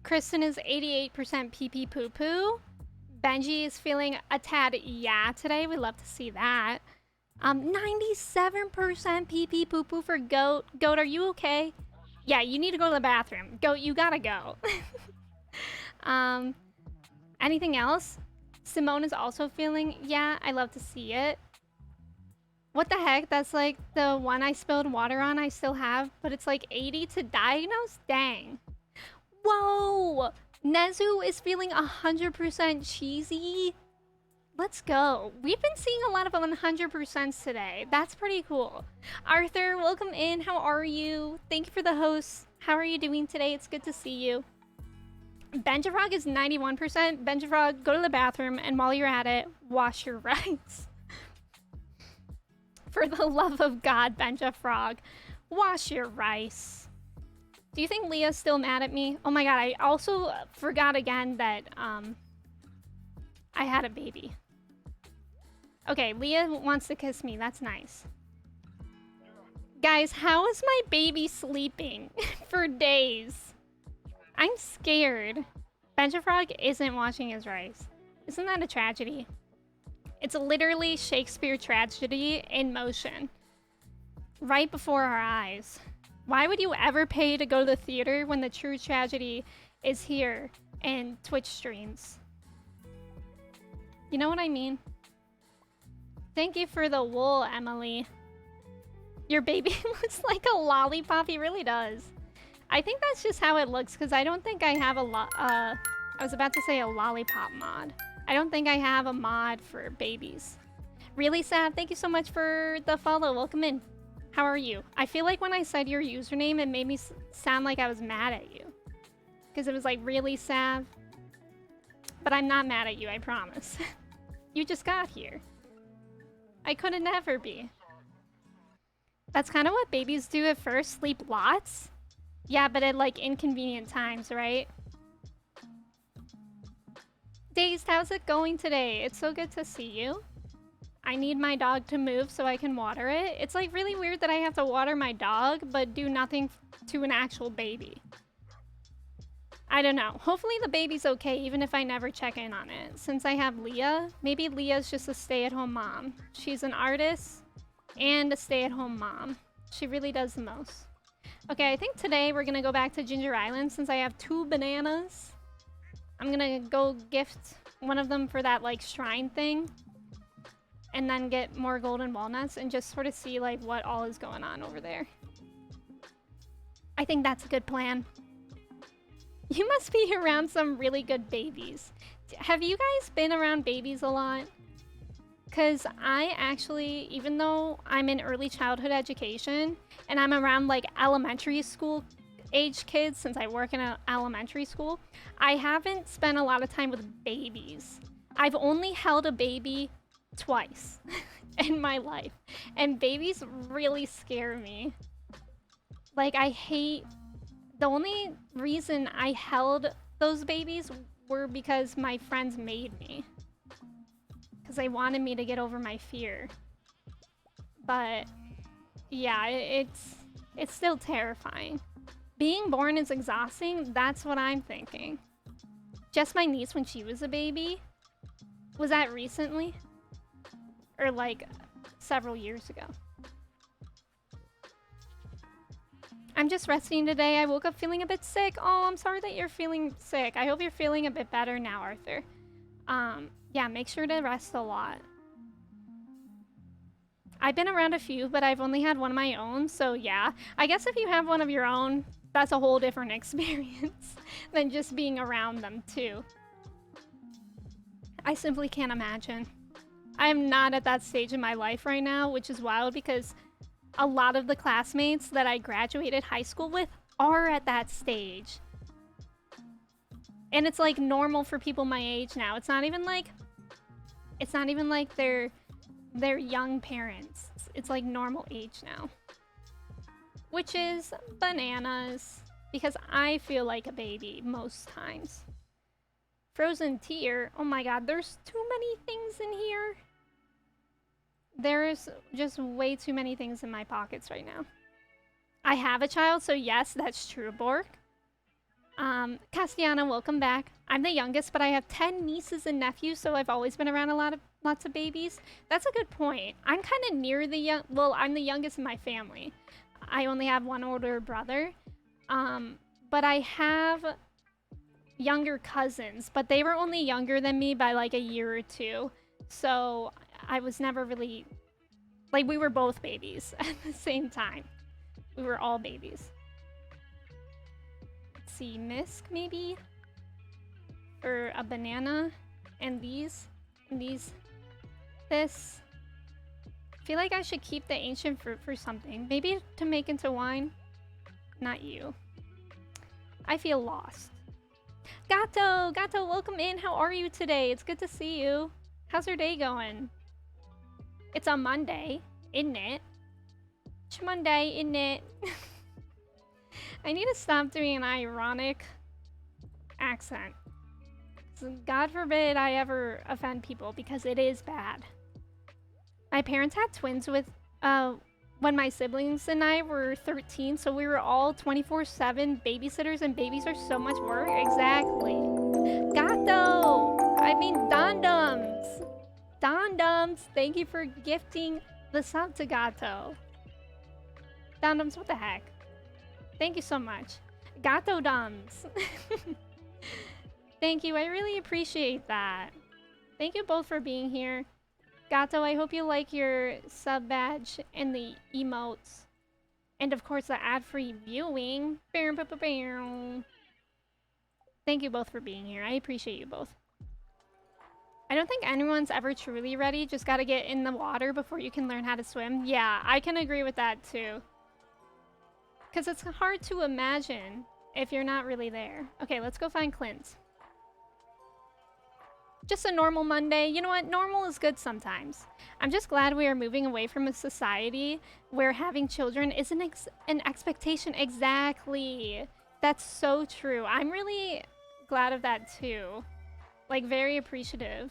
Kristen is 88% pee pee poo poo. Benji is feeling a tad yeah today. We love to see that. 97% pee pee poo poo for Goat. Goat, are you okay? Yeah, you need to go to the bathroom. Goat, you gotta go. Anything else? Simone is also feeling yeah. I love to see it. What the heck? That's like the one I spilled water on I still have, but it's like 80 to diagnose? Dang. Whoa! Nezu is feeling 100% cheesy. Let's go. We've been seeing a lot of 100% today. That's pretty cool. Arthur, welcome in. How are you? Thank you for the host. How are you doing today? It's good to see you. Benjafrog is 91%. Benjafrog, go to the bathroom, and while you're at it, wash your rice. For the love of God, Benjafrog, wash your rice. Do you think Leah's still mad at me? Oh my god, I also forgot again that I had a baby. Okay, Leah wants to kiss me. That's nice. Guys, how is my baby sleeping for days? I'm scared. Benjafrog isn't washing his rice. Isn't that a tragedy? It's literally Shakespeare tragedy in motion. Right before our eyes. Why would you ever pay to go to the theater when the true tragedy is here in Twitch streams? You know what I mean? Thank you for the wool, Emily. Your baby looks like a lollipop. He really does. I think that's just how it looks because I don't think I have I was about to say a lollipop mod. I don't think I have a mod for babies. Really sad. Thank you so much for the follow. Welcome in. How are you? I feel like when I said your username, it made me sound like I was mad at you. Because it was like really sad. But I'm not mad at you, I promise. You just got here. I couldn't ever be. That's kind of what babies do at first. Sleep lots. Yeah, but at like inconvenient times, right? Dazed, how's it going today? It's so good to see you. I need my dog to move so I can water it. It's like really weird that I have to water my dog, but do nothing to an actual baby. I don't know. Hopefully the baby's okay, even if I never check in on it. Since I have Leah, maybe Leah's just a stay-at-home mom. She's an artist and a stay-at-home mom. She really does the most. Okay, I think today we're gonna go back to Ginger Island since I have 2 bananas. I'm gonna go gift one of them for that like shrine thing. And then get more golden walnuts and just sort of see like what all is going on over there. I think that's a good plan. You must be around some really good babies. Have you guys been around babies a lot? Because I actually, even though I'm in early childhood education and I'm around like elementary school age kids since I work in an elementary school, I haven't spent a lot of time with babies. I've only held a baby twice in my life, and babies really scare me. Like, I hate... The only reason I held those babies were because my friends made me. Because they wanted me to get over my fear. But, yeah, it's still terrifying. Being born is exhausting, that's what I'm thinking. Just my niece when she was a baby. Was that recently? Or like several years ago. I'm just resting today. I woke up feeling a bit sick. Oh, I'm sorry that you're feeling sick. I hope you're feeling a bit better now, Arthur. Yeah, make sure to rest a lot. I've been around a few, but I've only had one of my own, so yeah. I guess if you have one of your own, that's a whole different experience than just being around them, too. I simply can't imagine. I'm not at that stage in my life right now, which is wild because a lot of the classmates that I graduated high school with are at that stage. And it's like normal for people my age now. It's not even like they're young parents. It's like normal age now. Which is bananas because I feel like a baby most times. Frozen tear. Oh my god, there's too many things in here. There's just way too many things in my pockets right now. I have a child, so yes, that's true, Bork. Castiana, welcome back. I'm the youngest, but I have 10 nieces and nephews, so I've always been around lots of babies. That's a good point. I'm kind of near the well, I'm the youngest in my family. I only have one older brother. But I have younger cousins, but they were only younger than me by like a year or two. So I was never really, like, we were both babies at the same time. We were all babies. Let's see, Misk maybe? Or a banana. And these. And these. This. I feel like I should keep the ancient fruit for something. Maybe to make into wine? Not you. I feel lost. Gato! Gato, welcome in. How are you today? It's good to see you. How's your day going? It's a Monday, isn't it? It's Monday, isn't it? I need to stop doing an ironic accent. So God forbid I ever offend people, because it is bad. My parents had twins with, when my siblings and I were 13, so we were all 24/7 babysitters, and babies are so much work. Exactly. Gato! I mean, Dondums! Dondums, thank you for gifting the sub to Gato. Dondums, what the heck? Thank you so much. Gato Dums. Thank you, I really appreciate that. Thank you both for being here. Gato, I hope you like your sub badge and the emotes. And of course the ad-free viewing. Thank you both for being here. I appreciate you both. I don't think anyone's ever truly ready. Just gotta get in the water before you can learn how to swim. Yeah, I can agree with that too. Because it's hard to imagine if you're not really there. Okay, let's go find Clint. Just a normal Monday. You know what? Normal is good sometimes. I'm just glad we are moving away from a society where having children is an expectation. Exactly. That's so true. I'm really glad of that too. Like, very appreciative.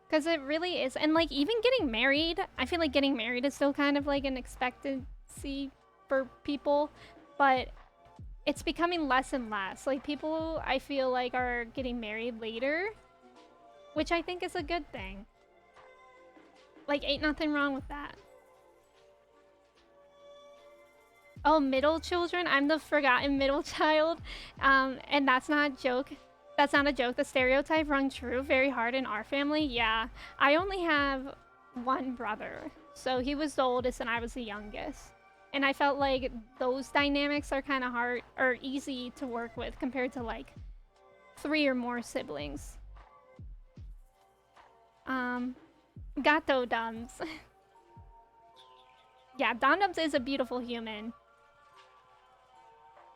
Because it really is. And like, even getting married, I feel like getting married is still kind of like an expectancy for people. But it's becoming less and less. Like, people, I feel like, are getting married later, which I think is a good thing. Like, ain't nothing wrong with that. Oh, middle children? I'm the forgotten middle child. And that's not a joke. That's not a joke. The stereotype rung true very hard in our family. Yeah. I only have one brother. So he was the oldest and I was the youngest. And I felt like those dynamics are kind of hard or easy to work with compared to like 3 or more siblings. Gato Dums. Yeah, Dondums is a beautiful human.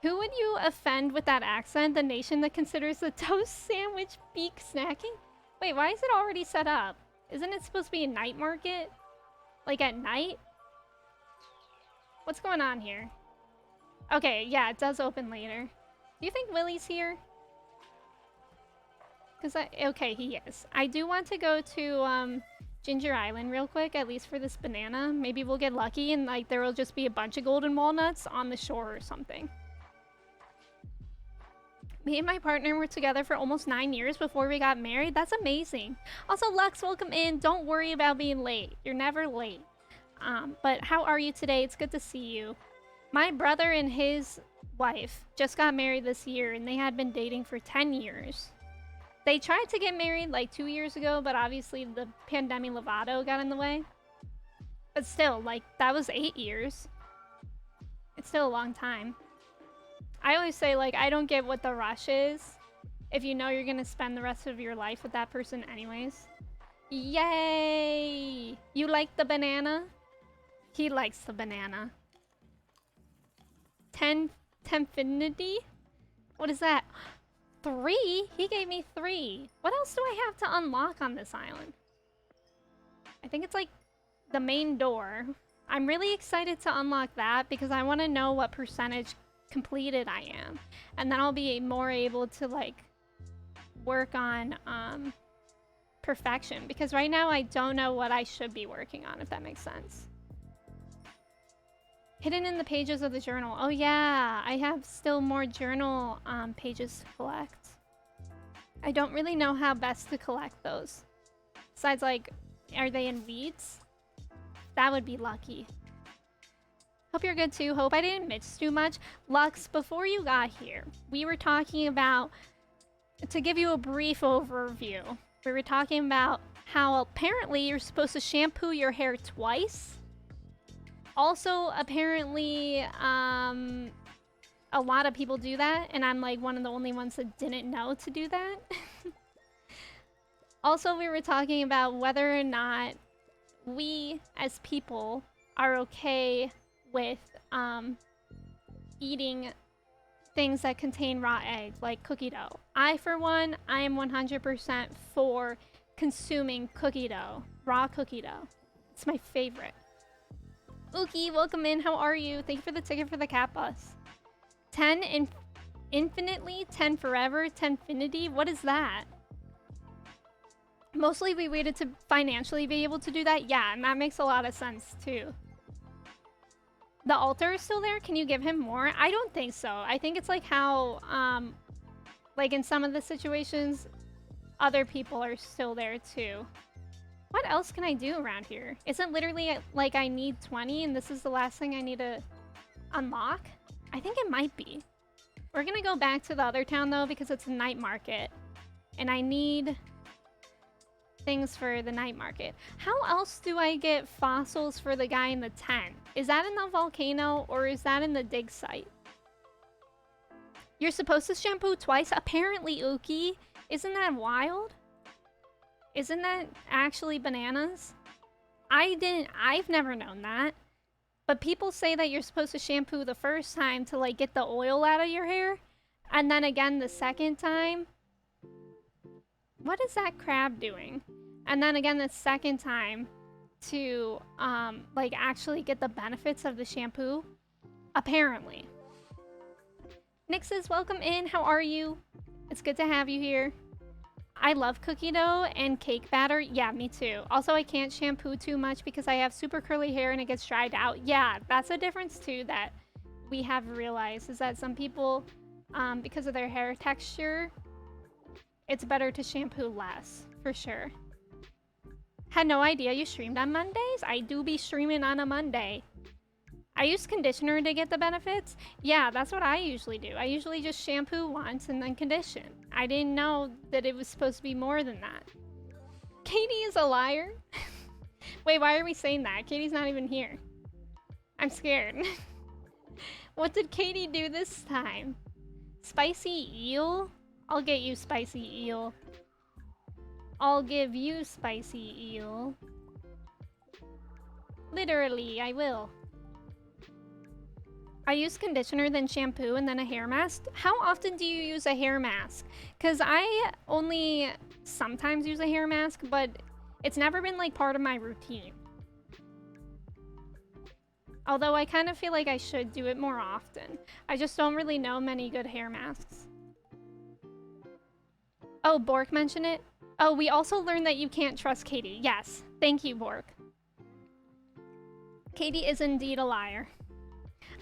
Who would you offend with that accent? The nation that considers the toast sandwich beak snacking? Wait, why is it already set up? Isn't it supposed to be a night market? Like at night? What's going on here? Okay, yeah, it does open later. Do you think Willie's here? Okay, he is. I do want to go to Ginger Island real quick, at least for this banana. Maybe we'll get lucky and like there will just be a bunch of golden walnuts on the shore or something. Me and my partner were together for almost 9 years before we got married. That's amazing. Also, Lux, welcome in. Don't worry about being late. You're never late. But how are you today? It's good to see you. My brother and his wife just got married this year, and they had been dating for 10 years. They tried to get married like 2 years ago, but obviously the pandemic Lovato got in the way. But still, like, that was 8 years. It's still a long time. I always say, like, I don't get what the rush is if you know you're gonna spend the rest of your life with that person anyways. Yay! You like the banana? He likes the banana. Tenfinity? What is that? 3? He gave me 3. What else do I have to unlock on this island? I think it's like the main door. I'm really excited to unlock that because I want to know what percentage completed I am. And then I'll be more able to like work on perfection. Because right now I don't know what I should be working on, if that makes sense. Hidden in the pages of the journal. Oh yeah, I have still more journal pages to collect. I don't really know how best to collect those. Besides, like, are they in weeds? That would be lucky. Hope you're good too. Hope I didn't miss too much. Lux, before you got here, we were talking about, to give you a brief overview, we were talking about how apparently you're supposed to shampoo your hair twice. Also, apparently, a lot of people do that, and I'm like one of the only ones that didn't know to do that. Also, we were talking about whether or not we, as people, are okay with eating things that contain raw eggs, like cookie dough. I, for one, I am 100% for consuming cookie dough, raw cookie dough. It's my favorite. Uki, welcome in. How are you? Thank you for the ticket for the cat bus. 10 infinitely, 10 forever, 10finity. What is that? Mostly we waited to financially be able to do that. Yeah, and that makes a lot of sense too. The altar is still there? Can you give him more? I don't think so. I think it's like how, like in some of the situations, other people are still there too. What else can I do around here? Isn't literally like I need 20 and this is the last thing I need to unlock? I think it might be. We're gonna go back to the other town though because it's a night market. And I need things for the night market. How else do I get fossils for the guy in the tent? Is that in the volcano or is that in the dig site? You're supposed to shampoo twice? Apparently, Uki. Isn't that wild? Isn't that actually bananas? I've never known that. But people say that you're supposed to shampoo the first time to like get the oil out of your hair. And then again the second time. What is that crab doing? And then again the second time to like actually get the benefits of the shampoo. Apparently. Nick says, welcome in. How are you? It's good to have you here. I love cookie dough and cake batter. Yeah, me too. Also, I can't shampoo too much because I have super curly hair and it gets dried out. Yeah, that's a difference too that we have realized is that some people, because of their hair texture, it's better to shampoo less, for sure. Had no idea you streamed on Mondays? I do be streaming on a Monday. I use conditioner to get the benefits. Yeah, that's what I usually do. I usually just shampoo once and then condition. I didn't know that it was supposed to be more than that. Katie is a liar? Wait, why are we saying that? Katie's not even here. I'm scared. What did Katie do this time? Spicy eel? I'll get you spicy eel. I'll give you spicy eel. Literally, I will. I use conditioner, then shampoo, and then a hair mask. How often do you use a hair mask? Because I only sometimes use a hair mask, but it's never been like part of my routine. Although I kind of feel like I should do it more often. I just don't really know many good hair masks. Oh, Bork mentioned it? Oh, we also learned that you can't trust Katie. Yes. Thank you, Bork. Katie is indeed a liar.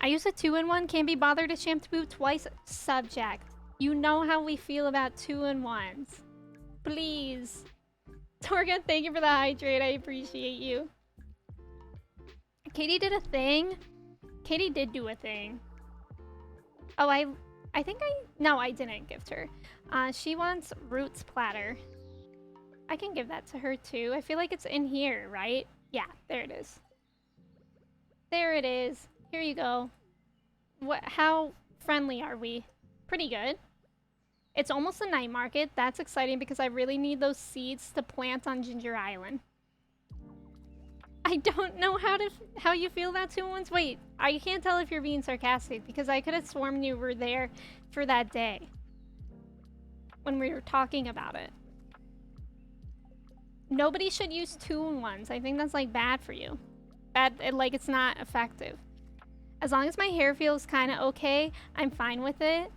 I use a 2-in-1, can't be bothered to shampoo twice. Subject. You know how we feel about 2-in-1s. Please. Torga, thank you for the hydrate. I appreciate you. Katie did a thing. Katie did do a thing. Oh, I think no, I didn't gift her. She wants roots platter. I can give that to her too. I feel like it's in here, right? Yeah, there it is. There it is. Here you go. How friendly are we? Pretty good. It's almost a night market. That's exciting because I really need those seeds to plant on Ginger Island. I don't know how you feel about 2-in-1s. Wait, I can't tell if you're being sarcastic because I could have sworn you were there for that day when we were talking about it. Nobody should use 2-in-1s. I think that's like bad for you. Like it's not effective. As long as my hair feels kind of okay, I'm fine with it.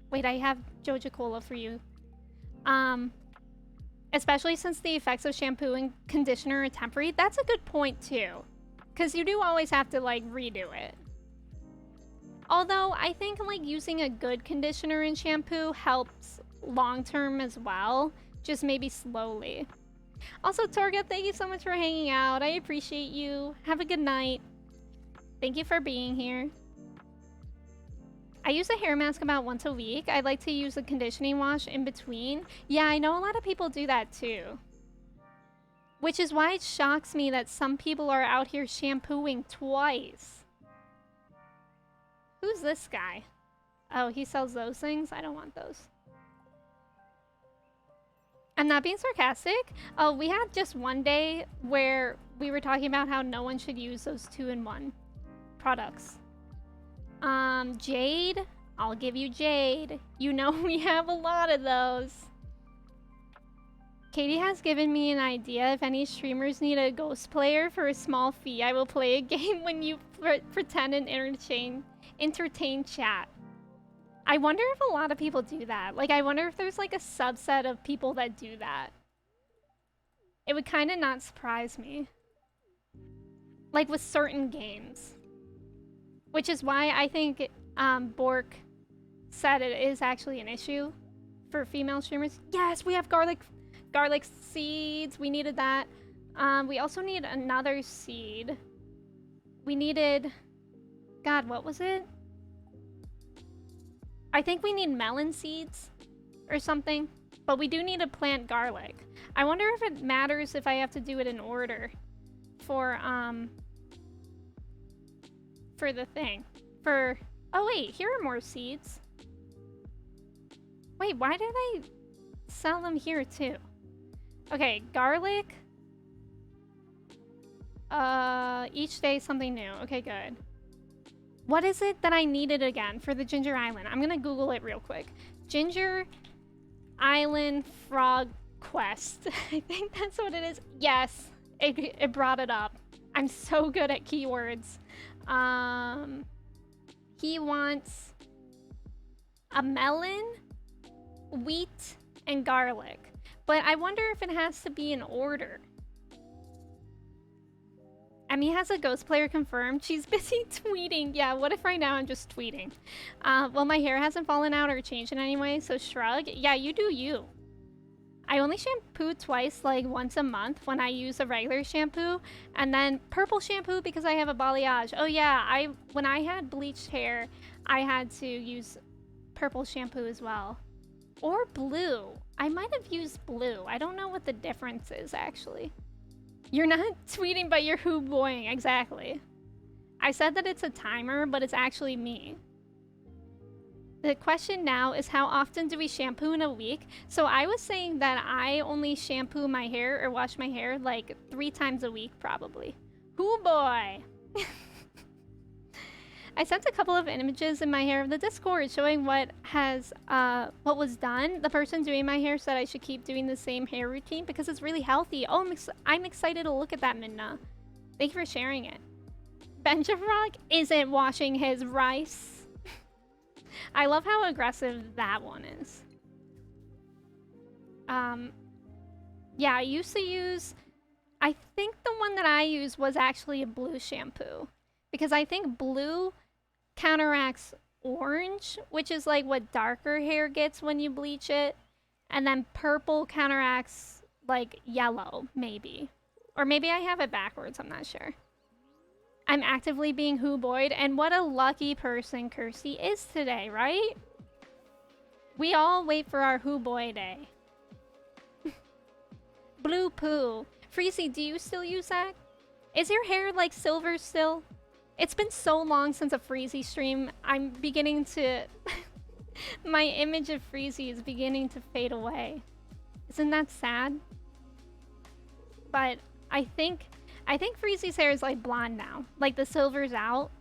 Wait, I have Joja Cola for you. Especially since the effects of shampoo and conditioner are temporary. That's a good point too. Because you do always have to like redo it. Although I think like using a good conditioner and shampoo helps long term as well, just maybe slowly. Also, Torga, thank you so much for hanging out. I appreciate you. Have a good night. Thank you for being here. I use a hair mask about once a week. I'd like to use a conditioning wash in between. Yeah, I know a lot of people do that too. Which is why it shocks me that some people are out here shampooing twice. Who's this guy? Oh, he sells those things? I don't want those. I'm not being sarcastic. Oh, we had just one day where we were talking about how no one should use those 2-in-1 products. Jade? I'll give you Jade. You know we have a lot of those. Katie has given me an idea. If any streamers need a ghost player for a small fee, I will play a game when you pretend and entertain chat. I wonder if a lot of people do that. Like, I wonder if there's like a subset of people that do that. It would kind of not surprise me. Like with certain games. Which is why I think Bork said it is actually an issue for female streamers. Yes, we have garlic seeds. We needed that. We also need another seed. We needed... God, what was it? I think we need melon seeds or something. But we do need to plant garlic. I wonder if it matters if I have to do it in order for the thing. Oh wait, here are more seeds. Wait, why did I sell them here too? Okay, garlic. Each day something new. Okay, good. What is it that I needed again for the Ginger Island? I'm gonna Google it real quick. Ginger Island Frog Quest. I think that's what it is. Yes, it brought it up. I'm so good at keywords. He wants a melon, wheat, and garlic. But I wonder if it has to be in order. Emmy has a ghost player confirmed. She's busy tweeting. Yeah, what if right now I'm just tweeting? Well, my hair hasn't fallen out or changed in any way, so shrug. Yeah, you do you. I only shampoo twice, like once a month when I use a regular shampoo, and then purple shampoo because I have a balayage. Oh yeah, when I had bleached hair, I had to use purple shampoo as well. Or blue. I might have used blue. I don't know what the difference is, actually. You're not tweeting, but you're hoo-boying. Exactly. I said that it's a timer, but it's actually me. The question now is how often do we shampoo in a week? So I was saying that I only shampoo my hair or wash my hair like 3 times a week, probably. Hoo-boy! I sent a couple of images in my hair of the Discord showing what was done. The person doing my hair said I should keep doing the same hair routine because it's really healthy. Oh, I'm excited to look at that, Midna. Thank you for sharing it. Benjafrog isn't washing his rice. I love how aggressive that one is. Yeah, I used to use... I think the one that I used was actually a blue shampoo. Because I think blue counteracts orange, which is like what darker hair gets when you bleach it. And then purple counteracts like yellow, maybe. Or maybe I have it backwards, I'm not sure. I'm actively being hoo-boyed, and what a lucky person Kirsty is today, right? We all wait for our hoo-boy day. Blue poo. Freezy, do you still use that? Is your hair like silver still? It's been so long since a Freezy stream. I'm beginning to... My image of Freezy is beginning to fade away. Isn't that sad? But I think Freezy's hair is like blonde now. Like the silver's out.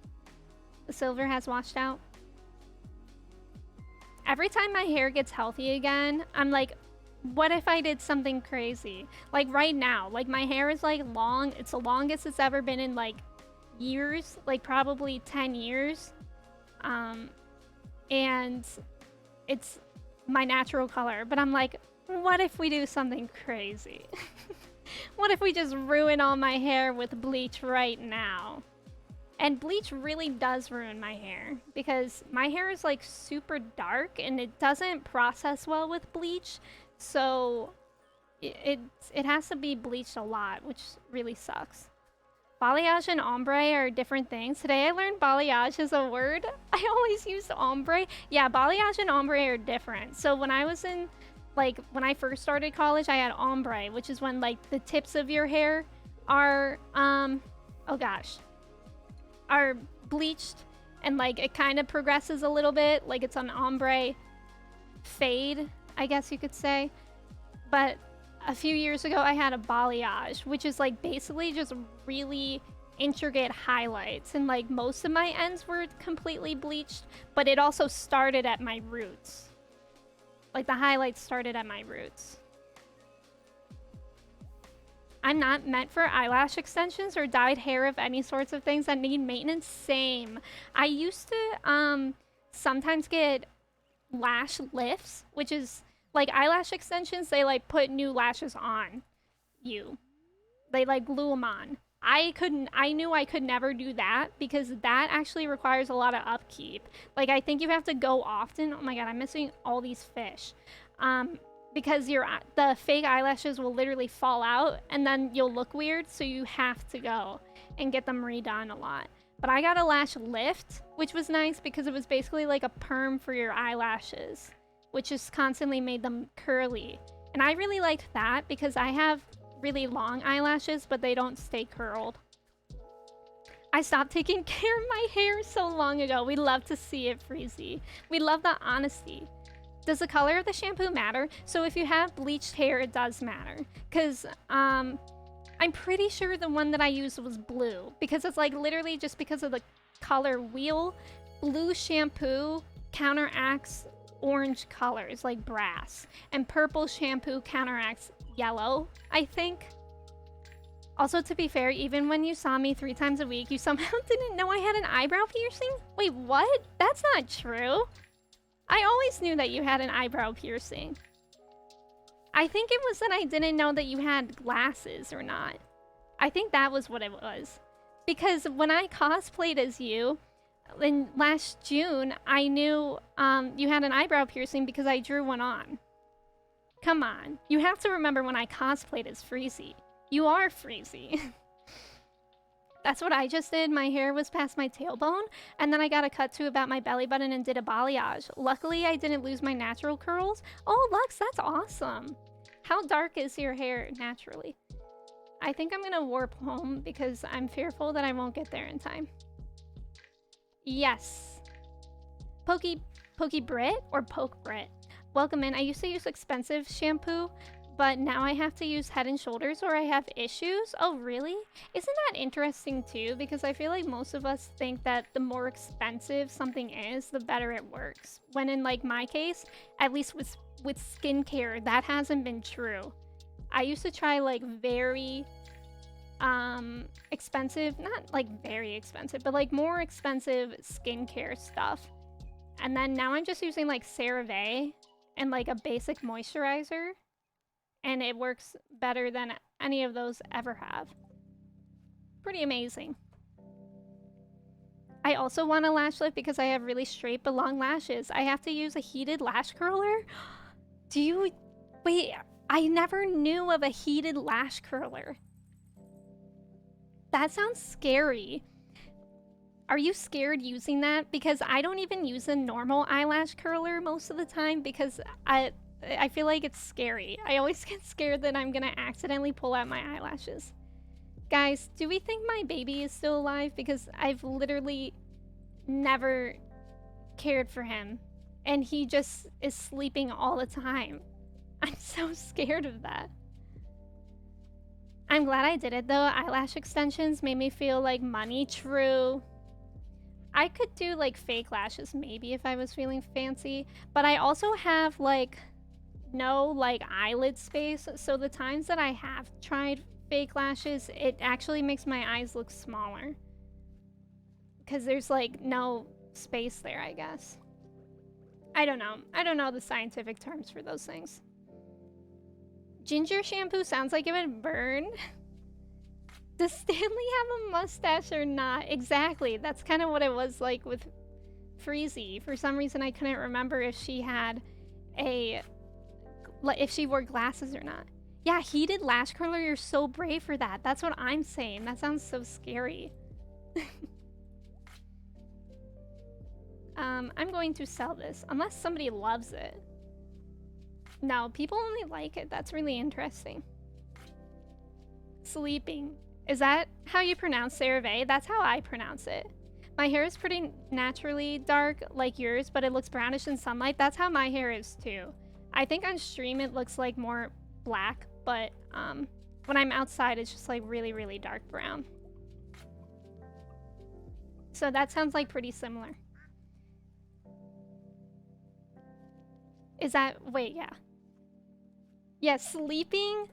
The silver has washed out. Every time my hair gets healthy again, I'm like, what if I did something crazy? Like right now, like my hair is like long. It's the longest it's ever been in like years, like probably 10 years. And it's my natural color. But I'm like, what if we do something crazy? What if we just ruin all my hair with bleach right now? And bleach really does ruin my hair because my hair is like super dark and it doesn't process well with bleach. So it has to be bleached a lot, which really sucks. Balayage and ombre are different things. Today I learned balayage is a word. I always used ombre. Yeah, balayage and ombre are different. So when I was in, like, when I first started college, I had ombre, which is when, like, the tips of your hair are, oh gosh, are bleached and, like, it kind of progresses a little bit. Like, it's an ombre fade, I guess you could say. But a few years ago, I had a balayage, which is like basically just really intricate highlights. And like most of my ends were completely bleached, but it also started at my roots. Like the highlights started at my roots. I'm not meant for eyelash extensions or dyed hair of any sorts of things that need maintenance. Same. I used to sometimes get lash lifts, which is like eyelash extensions. They like put new lashes on you. They like glue them on. I knew I could never do that because that actually requires a lot of upkeep. Like I think you have to go often. Oh my god, I'm missing all these fish. Because the fake eyelashes will literally fall out and then you'll look weird, so you have to go and get them redone a lot. But I got a lash lift, which was nice because it was basically like a perm for your eyelashes, which just constantly made them curly. And I really liked that because I have really long eyelashes, but they don't stay curled. I stopped taking care of my hair so long ago. We love to see it, Freezy. We love the honesty. Does the color of the shampoo matter? So if you have bleached hair, it does matter. Because I'm pretty sure the one that I used was blue. Because it's like literally just because of the color wheel. Blue shampoo counteracts orange colors like brass. And purple shampoo counteracts yellow, I think. Also, to be fair, even when you saw me 3 times a week, you somehow didn't know I had an eyebrow piercing? Wait, what? That's not true. I always knew that you had an eyebrow piercing. I think it was that I didn't know that you had glasses or not. I think that was what it was. Because when I cosplayed as you, in last June, I knew you had an eyebrow piercing because I drew one on. Come on. You have to remember when I cosplayed as Freezy. You are Freezy. That's what I just did. My hair was past my tailbone, and then I got a cut to about my belly button and did a balayage. Luckily, I didn't lose my natural curls. Oh, Lux, that's awesome. How dark is your hair naturally? I think I'm gonna warp home because I'm fearful that I won't get there in time. Yes. Pokey Brit or Poke Brit. Welcome in. I used to use expensive shampoo, but now I have to use Head and Shoulders or I have issues. Oh, really? Isn't that interesting too? Because I feel like most of us think that the more expensive something is, the better it works. When in like my case, at least with skincare, that hasn't been true. I used to try like very expensive, not like very expensive, but like more expensive skincare stuff. And then now I'm just using like CeraVe and like a basic moisturizer. And it works better than any of those ever have. Pretty amazing. I also want a lash lift because I have really straight but long lashes. I have to use a heated lash curler? Do you... Wait, I never knew of a heated lash curler. That sounds scary. Are you scared using that? Because I don't even use a normal eyelash curler most of the time because I feel like it's scary. I always get scared that I'm gonna accidentally pull out my eyelashes. Guys, do we think my baby is still alive? Because I've literally never cared for him. And he just is sleeping all the time. I'm so scared of that. I'm glad I did it though. Eyelash extensions made me feel like money. True. I could do like fake lashes maybe if I was feeling fancy. But I also have like no like eyelid space, so the times that I have tried fake lashes, it actually makes my eyes look smaller because there's like no space there, I guess. I don't know the scientific terms for those things. Ginger shampoo sounds like it would burn. Does Stanley have a mustache or not? Exactly. That's kind of what it was like with Freezy. For some reason, I couldn't remember if she had if she wore glasses or not. Yeah, heated lash curler. You're so brave for that. That's what I'm saying. That sounds so scary. I'm going to sell this unless somebody loves it. No, people only like it. That's really interesting. Sleeping. Is that how you pronounce CeraVe? That's how I pronounce it. My hair is pretty naturally dark like yours, but it looks brownish in sunlight. That's how my hair is too. I think on stream it looks like more black, but when I'm outside it's just like really, really dark brown. So that sounds like pretty similar. Is that, wait, yeah. Yeah, sleeping?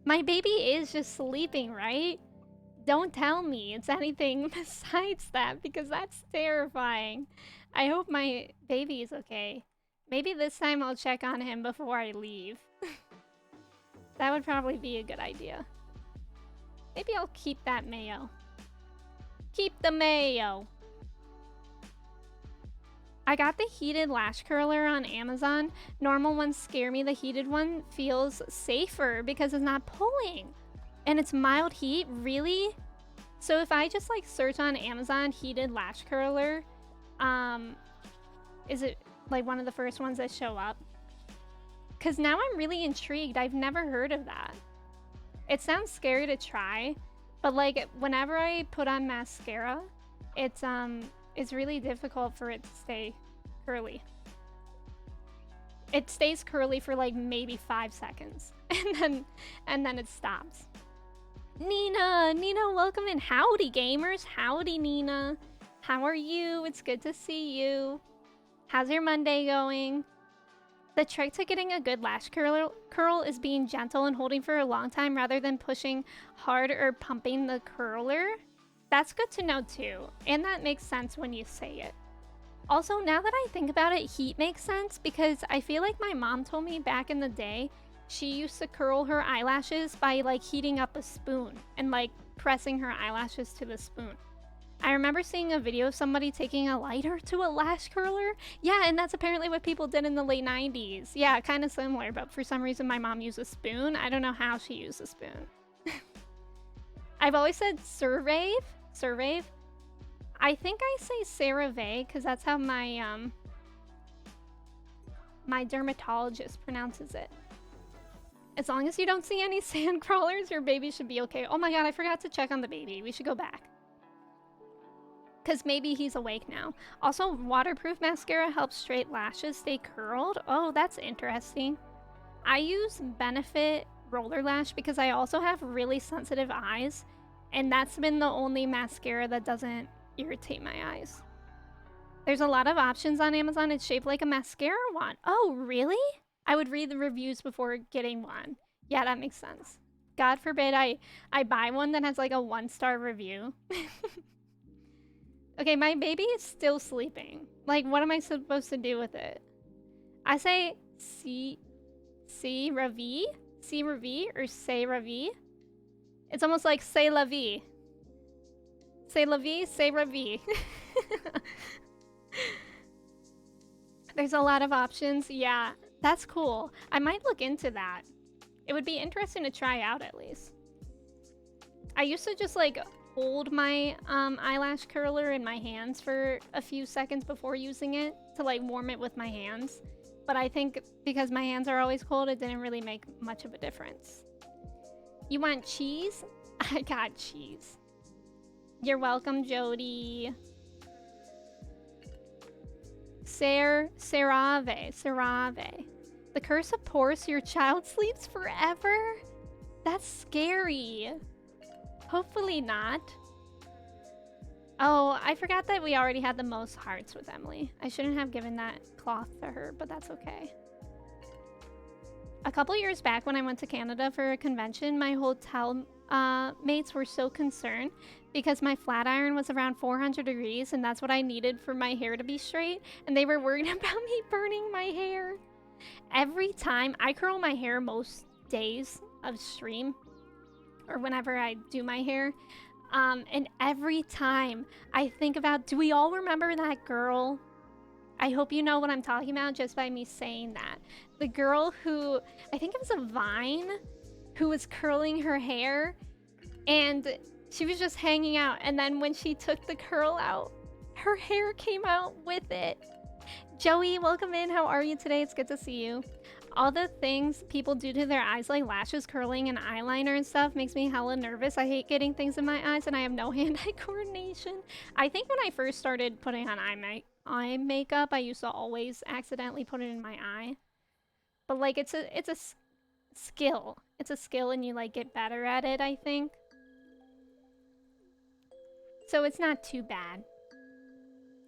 My baby is just sleeping, right? Don't tell me it's anything besides that, because that's terrifying. I hope my baby is okay. Maybe this time I'll check on him before I leave. That would probably be a good idea. Maybe I'll keep that mayo. Keep the mayo. I got the heated lash curler on Amazon. Normal ones scare me. The heated one feels safer because it's not pulling. And it's mild heat, really? So if I just like search on Amazon heated lash curler, is it like one of the first ones that show up? Because now I'm really intrigued. I've never heard of that. It sounds scary to try, but like whenever I put on mascara, it's really difficult for it to stay curly. It stays curly for like maybe 5 seconds and then it stops. Nina, welcome in. Howdy gamers. Howdy Nina. How are you? It's good to see you. How's your Monday going? The trick to getting a good lash curl is being gentle and holding for a long time rather than pushing hard or pumping the curler. That's good to know too, and that makes sense when you say it. Also, now that I think about it, heat makes sense because I feel like my mom told me back in the day she used to curl her eyelashes by like heating up a spoon and like pressing her eyelashes to the spoon. I remember seeing a video of somebody taking a lighter to a lash curler. Yeah, and that's apparently what people did in the late 90s. Yeah, kind of similar, but for some reason my mom used a spoon. I don't know how she used a spoon. I've always said CeraVe. I think I say CeraVe because that's how my my dermatologist pronounces it. As long as you don't see any sand crawlers, your baby should be okay. Oh my god, I forgot to check on the baby. We should go back. Because maybe he's awake now. Also, waterproof mascara helps straight lashes stay curled. Oh, that's interesting. I use Benefit Roller Lash because I also have really sensitive eyes. And that's been the only mascara that doesn't irritate my eyes. There's a lot of options on Amazon. It's shaped like a mascara wand. Oh, really? I would read the reviews before getting one. Yeah, that makes sense. God forbid I buy one that has like a 1-star review. Okay, my baby is still sleeping. Like, what am I supposed to do with it? I say CeraVe or say Ravi. It's almost like say la vie. Say la vie, say Ravi. There's a lot of options. Yeah, that's cool. I might look into that. It would be interesting to try out at least. I used to just like hold my eyelash curler in my hands for a few seconds before using it to like warm it with my hands. But I think because my hands are always cold, it didn't really make much of a difference. You want cheese? I got cheese. You're welcome, Jody. CeraVe. The curse of porous, your child sleeps forever? That's scary. Hopefully not. Oh, I forgot that we already had the most hearts with Emily. I shouldn't have given that cloth to her, but that's okay. A couple years back when I went to Canada for a convention, my hotel mates were so concerned because my flat iron was around 400 degrees and that's what I needed for my hair to be straight, and they were worried about me burning my hair. Every time I curl my hair most days of stream, or whenever I do my hair. And every time I think about, do we all remember that girl? I hope you know what I'm talking about just by me saying that. The girl who, I think it was a Vine, who was curling her hair and she was just hanging out. And then when she took the curl out, her hair came out with it. Joey, welcome in. How are you today? It's good to see you. All the things people do to their eyes, like lashes curling and eyeliner and stuff, makes me hella nervous. I hate getting things in my eyes and I have no hand-eye coordination. I think when I first started putting on eye makeup, I used to always accidentally put it in my eye. But like it's a skill. It's a skill and you like get better at it, I think. So it's not too bad.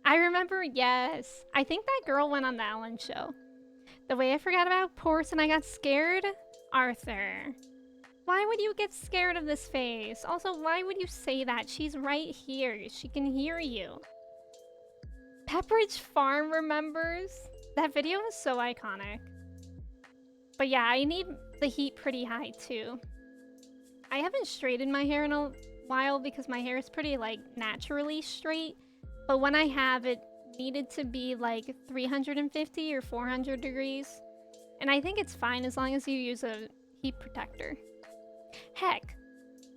I remember, yes. I think that girl went on the Ellen show. The way I forgot about Porce and I got scared? Arthur. Why would you get scared of this face? Also, why would you say that? She's right here. She can hear you. Pepperidge Farm remembers? That video was so iconic. But yeah, I need the heat pretty high too. I haven't straightened my hair in a while because my hair is pretty like naturally straight. But when I have, it needed to be like 350 or 400 degrees. And I think it's fine as long as you use a heat protector. Heck,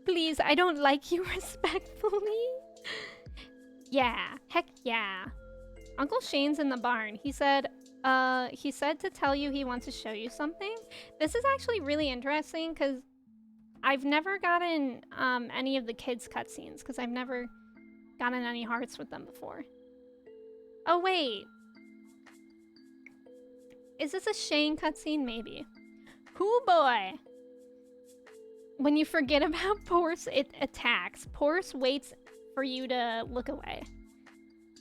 please, I don't like you respectfully. Yeah, heck yeah. Uncle Shane's in the barn. He said to tell you he wants to show you something. This is actually really interesting because I've never gotten any of the kids' cutscenes because I've never gotten any hearts with them before. Oh, wait. Is this a Shane cutscene? Maybe. Hoo boy. When you forget about Porce, it attacks. Porce waits for you to look away.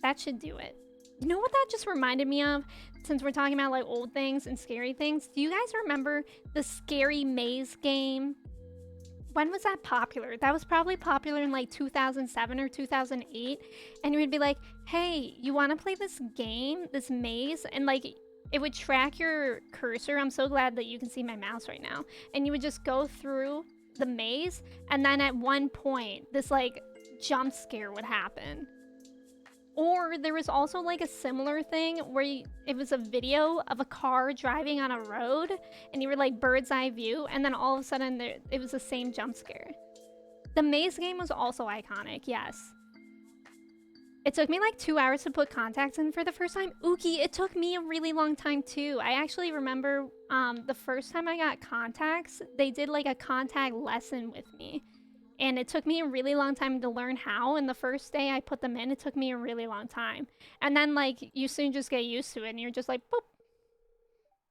That should do it. You know what that just reminded me of? Since we're talking about like old things and scary things. Do you guys remember the Scary Maze game? When was that popular? That was probably popular in like 2007 or 2008. And you would be like, hey, you want to play this game, this maze? And like, it would track your cursor. I'm so glad that you can see my mouse right now. And you would just go through the maze. And then at one point, this like jump scare would happen. Or there was also like a similar thing where it was a video of a car driving on a road and you were like bird's eye view and then all of a sudden it was the same jump scare. The maze game was also iconic, yes. It took me like 2 hours to put contacts in for the first time. Ookie, it took me a really long time too. I actually remember the first time I got contacts, they did like a contact lesson with me. And it took me a really long time to learn how. And the first day I put them in, it took me a really long time. And then, like, you soon just get used to it. And you're just like, boop.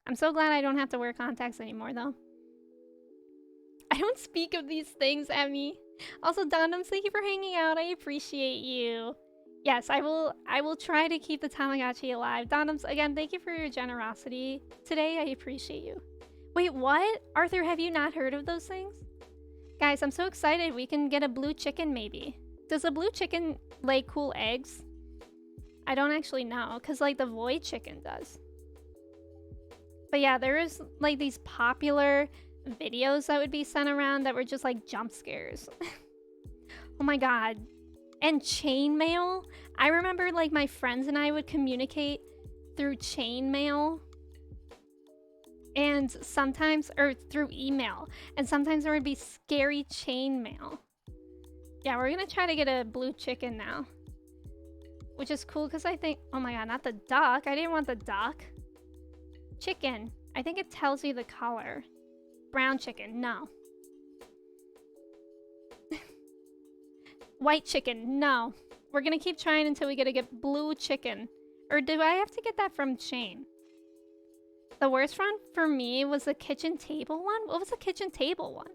I'm so glad I don't have to wear contacts anymore, though. I don't speak of these things, Emmy. Also, Donums, thank you for hanging out. I appreciate you. Yes, I will try to keep the Tamagotchi alive. Donums, again, thank you for your generosity today. I appreciate you. Wait, what? Arthur, have you not heard of those things? Guys, I'm so excited. We can get a blue chicken, maybe. Does a blue chicken lay cool eggs? I don't actually know, because, like, the void chicken does. But yeah, there is, like, these popular videos that would be sent around that were just, like, jump scares. Oh my god. And chainmail? I remember, like, my friends and I would communicate through chainmail. And sometimes, or through email. And sometimes there would be scary chain mail. Yeah, we're gonna try to get a blue chicken now. Which is cool because I think, oh my god, not the duck. I didn't want the duck. Chicken. I think it tells you the color. Brown chicken, no. White chicken, no. We're gonna keep trying until we get blue chicken. Or do I have to get that from Shane? The worst one for me was the kitchen table one. What was the kitchen table one?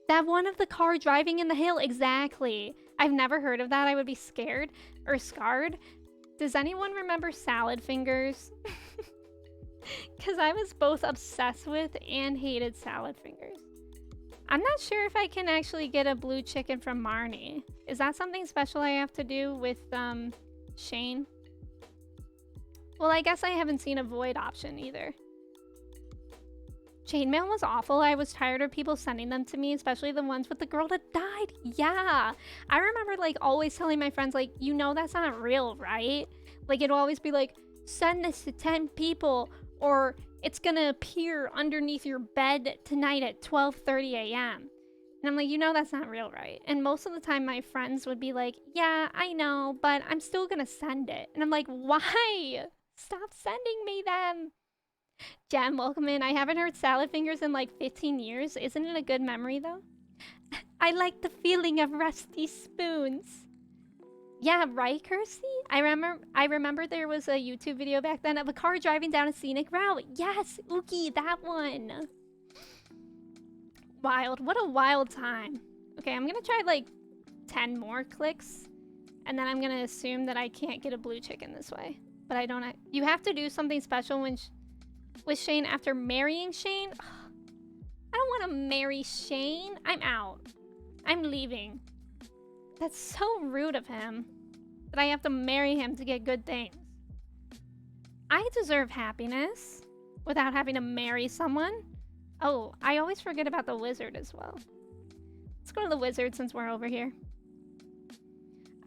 That one of the car driving in the hill. Exactly. I've never heard of that. I would be scared or scarred. Does anyone remember salad fingers? Because I was both obsessed with and hated salad fingers. I'm not sure if I can actually get a blue chicken from Marnie. Is that something special I have to do with Shane? Well, I guess I haven't seen a void option either. Chainmail was awful. I was tired of people sending them to me, especially the ones with the girl that died. Yeah. I remember like always telling my friends like, you know that's not real, right? Like it'll always be like, send this to 10 people or it's gonna appear underneath your bed tonight at 12:30 a.m. And I'm like, you know that's not real, right? And most of the time my friends would be like, yeah, I know, but I'm still gonna send it. And I'm like, why? Stop sending me them. Jem, welcome in. I haven't heard Salad Fingers in like 15 years. Isn't it a good memory though? I like the feeling of rusty spoons. Yeah, right, Kirsty? I remember there was a YouTube video back then of a car driving down a scenic route. Yes, Ookie, that one. Wild. What a wild time. Okay, I'm gonna try like 10 more clicks. And then I'm gonna assume that I can't get a blue chicken this way. But I don't... You have to do something special when... with Shane after marrying Shane? Ugh, I don't want to marry Shane. I'm out. I'm leaving. That's so rude of him. That I have to marry him to get good things. I deserve happiness without having to marry someone. Oh, I always forget about the wizard as well. Let's go to the wizard since we're over here.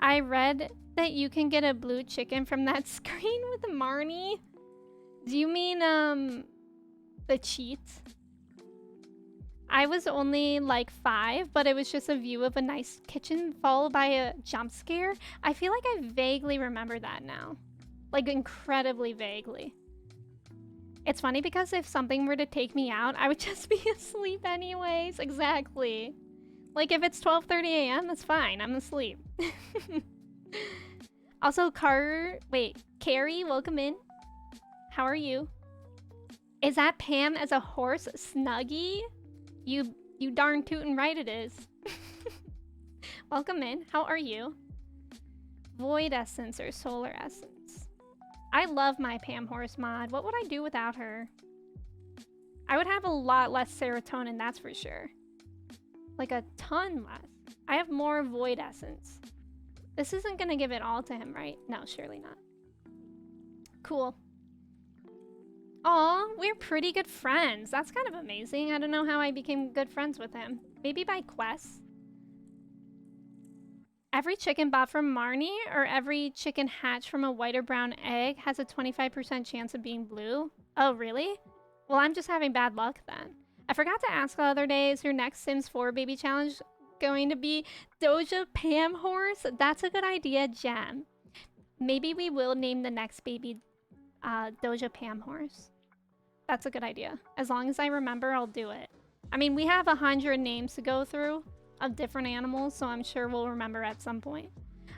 I read that you can get a blue chicken from that screen with Marnie. Do you mean, the cheat? I was only like 5, but it was just a view of a nice kitchen followed by a jump scare. I feel like I vaguely remember that now. Like, incredibly vaguely. It's funny because if something were to take me out, I would just be asleep anyways. Exactly. Like, if it's 12:30 a.m., that's fine. I'm asleep. Also, Carrie, welcome in. How are you? Is that Pam as a horse, Snuggie? You darn tootin' right it is. Welcome in. How are you? Void Essence or Solar Essence? I love my Pam Horse mod. What would I do without her? I would have a lot less serotonin, that's for sure. Like a ton less. I have more Void Essence. This isn't gonna give it all to him, right? No, surely not. Cool. Aw, we're pretty good friends. That's kind of amazing. I don't know how I became good friends with him. Maybe by quests. Every chicken bought from Marnie or every chicken hatched from a white or brown egg has a 25% chance of being blue? Oh, really? Well, I'm just having bad luck then. I forgot to ask the other day, is your next Sims 4 baby challenge going to be Doja Pam Horse? That's a good idea, Jem. Maybe we will name the next baby Doja Pam Horse. That's a good idea. As long as I remember, I'll do it. I mean, we have 100 names to go through of different animals, so I'm sure we'll remember at some point.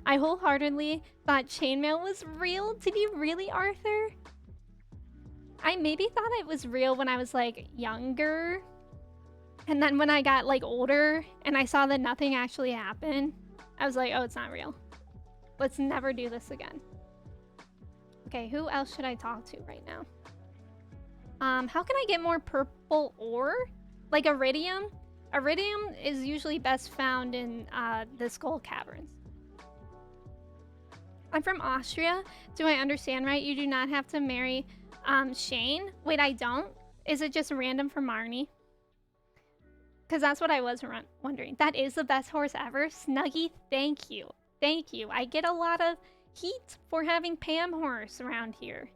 I wholeheartedly thought chainmail was real. Did you really, Arthur? I maybe thought it was real when I was like younger. And then when I got like older and I saw that nothing actually happened, I was like, oh, it's not real. Let's never do this again. Okay, who else should I talk to right now? How can I get more purple ore? Like iridium? Iridium is usually best found in the Skull Caverns. I'm from Austria. Do I understand right? You do not have to marry Shane? Wait, I don't? Is it just random for Marnie? Because that's what I was wondering. That is the best horse ever. Snuggie, thank you. Thank you. I get a lot of heat for having Pam Horse around here.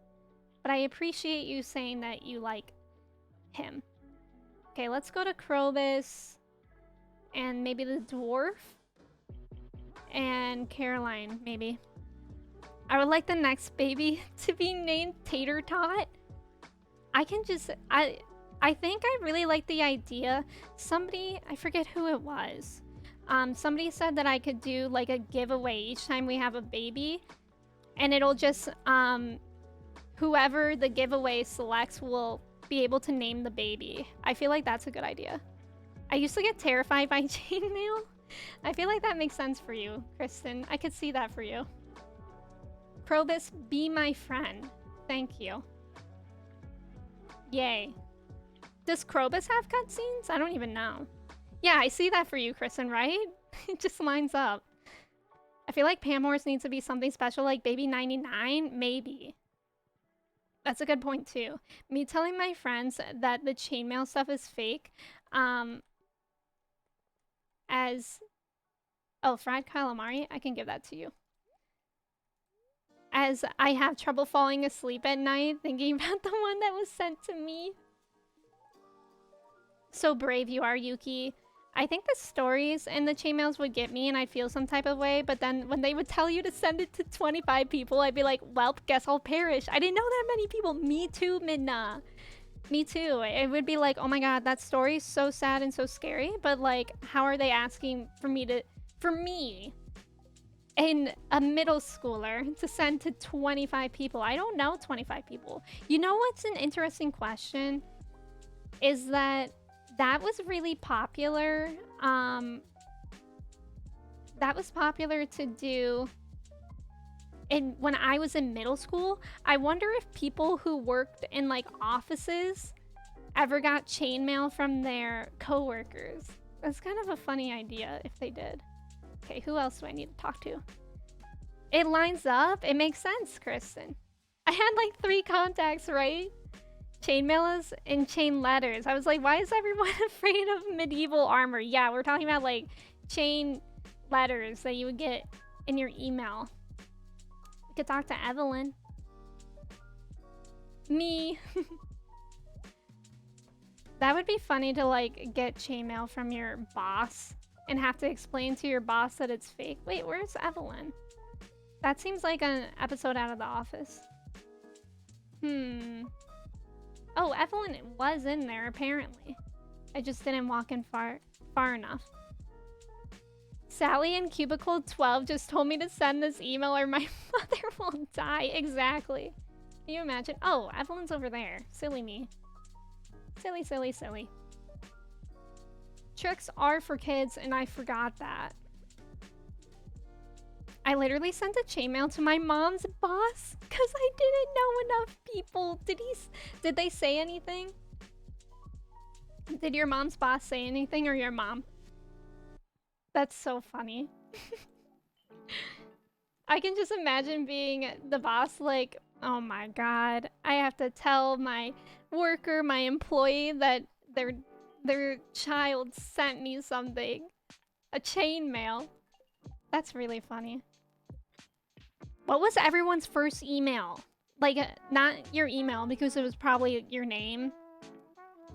But I appreciate you saying that you like him. Okay, let's go to Krobus. And maybe the dwarf. And Caroline, maybe. I would like the next baby to be named Tater Tot. I can just... I think I really like the idea. Somebody... I forget who it was. Somebody said that I could do like a giveaway each time we have a baby. And it'll just... whoever the giveaway selects will be able to name the baby. I feel like that's a good idea. I used to get terrified by chainmail. I feel like that makes sense for you, Kristen. I could see that for you. Krobus, be my friend. Thank you. Yay. Does Krobus have cutscenes? I don't even know. Yeah, I see that for you, Kristen, right? It just lines up. I feel like Pam Horse needs to be something special like Baby 99. Maybe. That's a good point too. Me telling my friends that the chainmail stuff is fake, as fried calamari, I can give that to you. As I have trouble falling asleep at night thinking about the one that was sent to me. So brave you are, Yuki. I think the stories and the chainmails would get me and I'd feel some type of way, but then when they would tell you to send it to 25 people, I'd be like, well, guess I'll perish. I didn't know that many people. Me too, Midna. Me too. It would be like, oh my god, that story's so sad and so scary, but like, how are they asking for me, in a middle schooler, to send to 25 people? I don't know 25 people. You know what's an interesting question? Is that was really popular. That was popular to do when I was in middle school. I wonder if people who worked in like offices ever got chainmail from their coworkers. That's kind of a funny idea if they did. Okay, who else do I need to talk to? It lines up. It makes sense, Kristen. I had like 3 contacts, right? Chainmailers and chain letters. I was like, why is everyone afraid of medieval armor? Yeah, we're talking about like chain letters that you would get in your email. You could talk to Evelyn. Me. That would be funny to like get chainmail from your boss and have to explain to your boss that it's fake. Wait, where's Evelyn? That seems like an episode out of The Office. Oh, Evelyn was in there, apparently. I just didn't walk in far enough. Sally in Cubicle 12 just told me to send this email or my mother will die. Exactly. Can you imagine? Oh, Evelyn's over there. Silly me. Silly, silly, silly. Tricks are for kids, and I forgot that. I literally sent a chainmail to my mom's boss because I didn't know enough people. Did they say anything? Did your mom's boss say anything, or your mom? That's so funny. I can just imagine being the boss, like, oh my god, I have to tell my worker, my employee, that their child sent me something. A chainmail. That's really funny. What was everyone's first email? Like, not your email, because it was probably your name.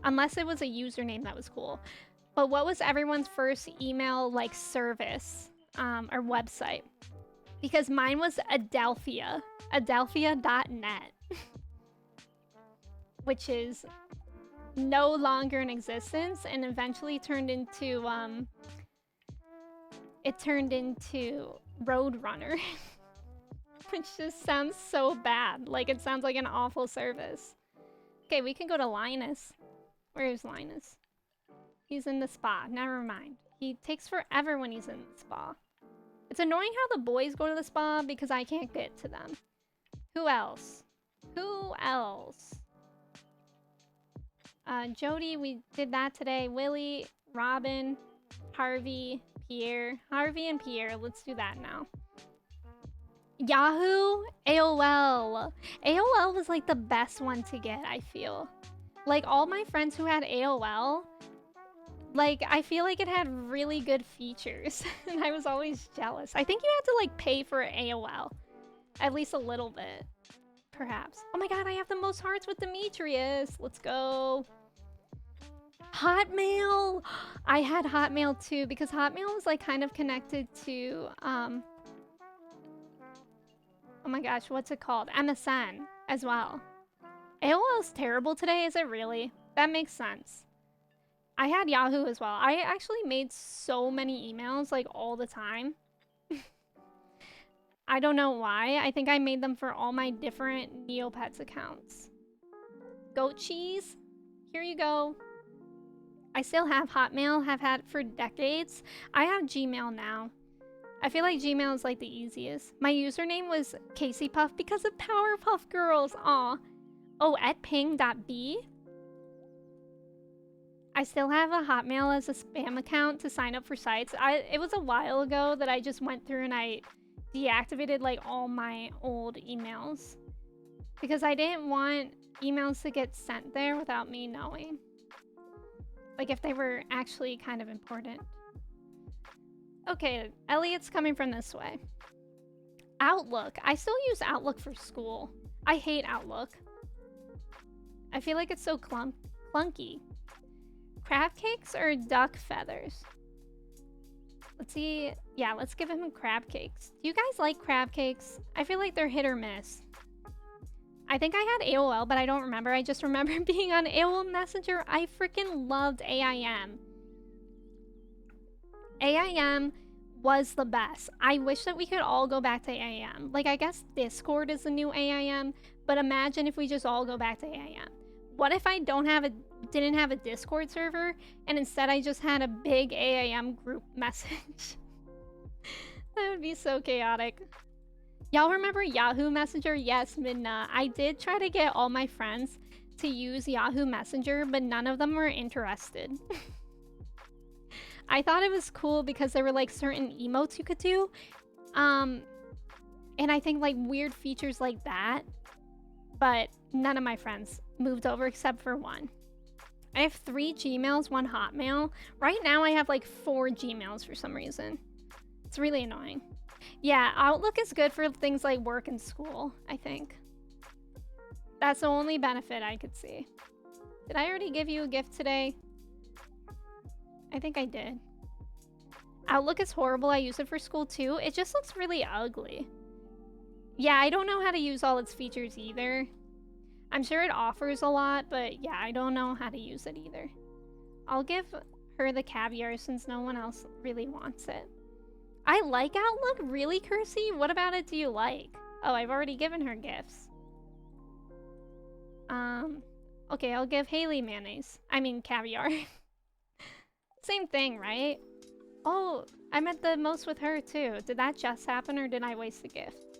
Unless it was a username that was cool. But what was everyone's first email, like, service or website? Because mine was Adelphia. Adelphia.net. Which is no longer in existence and eventually turned into, it turned into Roadrunner. Which just sounds so bad. Like, it sounds like an awful service. Okay, we can go to Linus. Where's Linus? He's in the spa. Never mind. He takes forever when he's in the spa. It's annoying how the boys go to the spa because I can't get to them. Who else? Who else? Jody, we did that today. Willie, Robin, Harvey, Pierre. Harvey and Pierre. Let's do that now. Yahoo, AOL. AOL was like the best one to get, I feel. Like, all my friends who had AOL, like, I feel like it had really good features. And I was always jealous. I think you had to, like, pay for AOL. At least a little bit. Perhaps. Oh my god, I have the most hearts with Demetrius. Let's go. Hotmail. I had Hotmail too, because Hotmail was, like, kind of connected to, oh my gosh, what's it called? MSN as well. AOL is terrible today, is it really? That makes sense. I had Yahoo as well. I actually made so many emails, like, all the time. I don't know why. I think I made them for all my different Neopets accounts. Goat cheese? Here you go. I still have Hotmail, have had it for decades. I have Gmail now. I feel like Gmail is like the easiest. My username was Casey Puff because of Powerpuff Girls. Aw. Oh, at ping.b. I still have a Hotmail as a spam account to sign up for sites. It was a while ago that I just went through and I deactivated like all my old emails. Because I didn't want emails to get sent there without me knowing. Like if they were actually kind of important. Okay, Elliot's coming from this way. Outlook. I still use Outlook for school. I hate Outlook. I feel like it's so clunky. Crab cakes or duck feathers? Let's see. Yeah, let's give him crab cakes. Do you guys like crab cakes? I feel like they're hit or miss. I think I had AOL, but I don't remember. I just remember being on AOL Messenger. I freaking loved AIM. AIM was the best. I wish that we could all go back to AIM. Like, I guess Discord is the new AIM, but imagine if we just all go back to AIM. What if I didn't have a Discord server, and instead I just had a big AIM group message? That would be so chaotic. Y'all remember Yahoo Messenger? Yes, Midna. I did try to get all my friends to use Yahoo Messenger, but none of them were interested. I thought it was cool because there were like certain emotes you could do. And I think like weird features like that. But none of my friends moved over except for one. I have 3 Gmails, 1 Hotmail. Right now I have like 4 Gmails for some reason. It's really annoying. Yeah, Outlook is good for things like work and school, I think. That's the only benefit I could see. Did I already give you a gift today? I think I did. Outlook is horrible. I use it for school too. It just looks really ugly. Yeah, I don't know how to use all its features either. I'm sure it offers a lot, but yeah, I don't know how to use it either. I'll give her the caviar since no one else really wants it. I like Outlook? Really, Kersey? What about it do you like? Oh, I've already given her gifts. Okay, I'll give Haley mayonnaise. I mean caviar. Same thing, right? Oh, I met the most with her too. Did that just happen or did I waste a gift?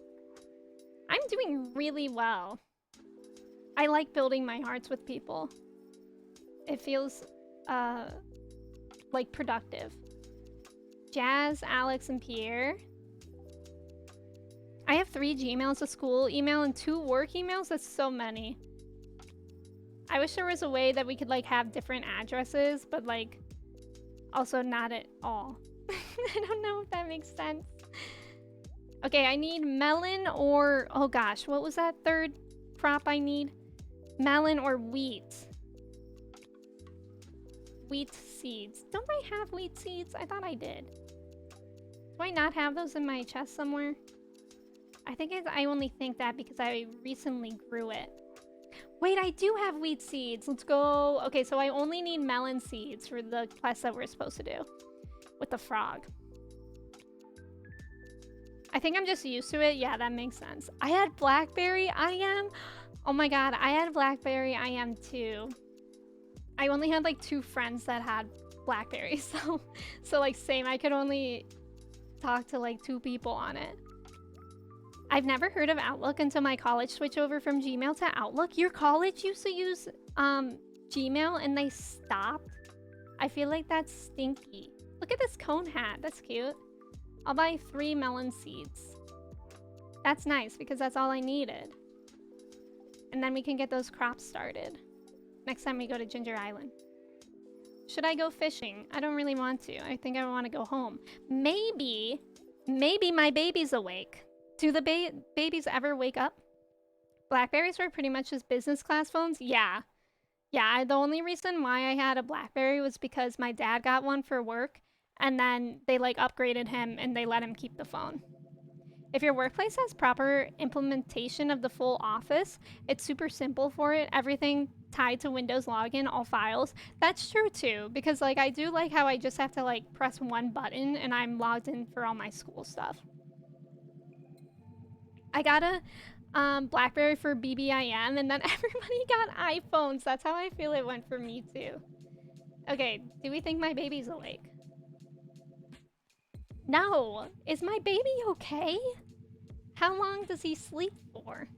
I'm doing really well. I like building my hearts with people. It feels, like productive. Jazz, Alex, and Pierre. I have 3 Gmails, a school email, and 2 work emails. That's so many. I wish there was a way that we could like have different addresses, but like also not at all. I don't know if that makes sense. Okay, I need melon or, oh gosh, what was that third crop I need? Melon or wheat. Wheat seeds. Don't I have wheat seeds? I thought I did. Do I not have those in my chest somewhere? I think I only think that because I recently grew it. Wait, I do have wheat seeds. Let's go. Okay, so I only need melon seeds for the quest that we're supposed to do with the frog. I think I'm just used to it. Yeah, that makes sense. I had blackberry IM. Oh my god, I had blackberry IM too. I only had like 2 friends that had blackberry, so like same. I could only talk to like 2 people on it. I've never heard of Outlook until my college switch over from Gmail to Outlook. Your college used to use Gmail and they stopped? I feel like that's stinky. Look at this cone hat. That's cute. I'll buy 3 melon seeds. That's nice because that's all I needed. And then we can get those crops started next time we go to Ginger Island. Should I go fishing? I don't really want to. I think I want to go home. Maybe my baby's awake. Do the babies ever wake up? Blackberries were pretty much just business class phones? Yeah. Yeah, the only reason why I had a Blackberry was because my dad got one for work, and then they like upgraded him and they let him keep the phone. If your workplace has proper implementation of the full office, it's super simple for it. Everything tied to Windows login, all files. That's true too, because like I do like how I just have to like press one button and I'm logged in for all my school stuff. I got a BlackBerry for BBIM, and then everybody got iPhones. That's how I feel it went for me too. Okay, do we think my baby's awake? No. Is my baby okay? How long does he sleep for?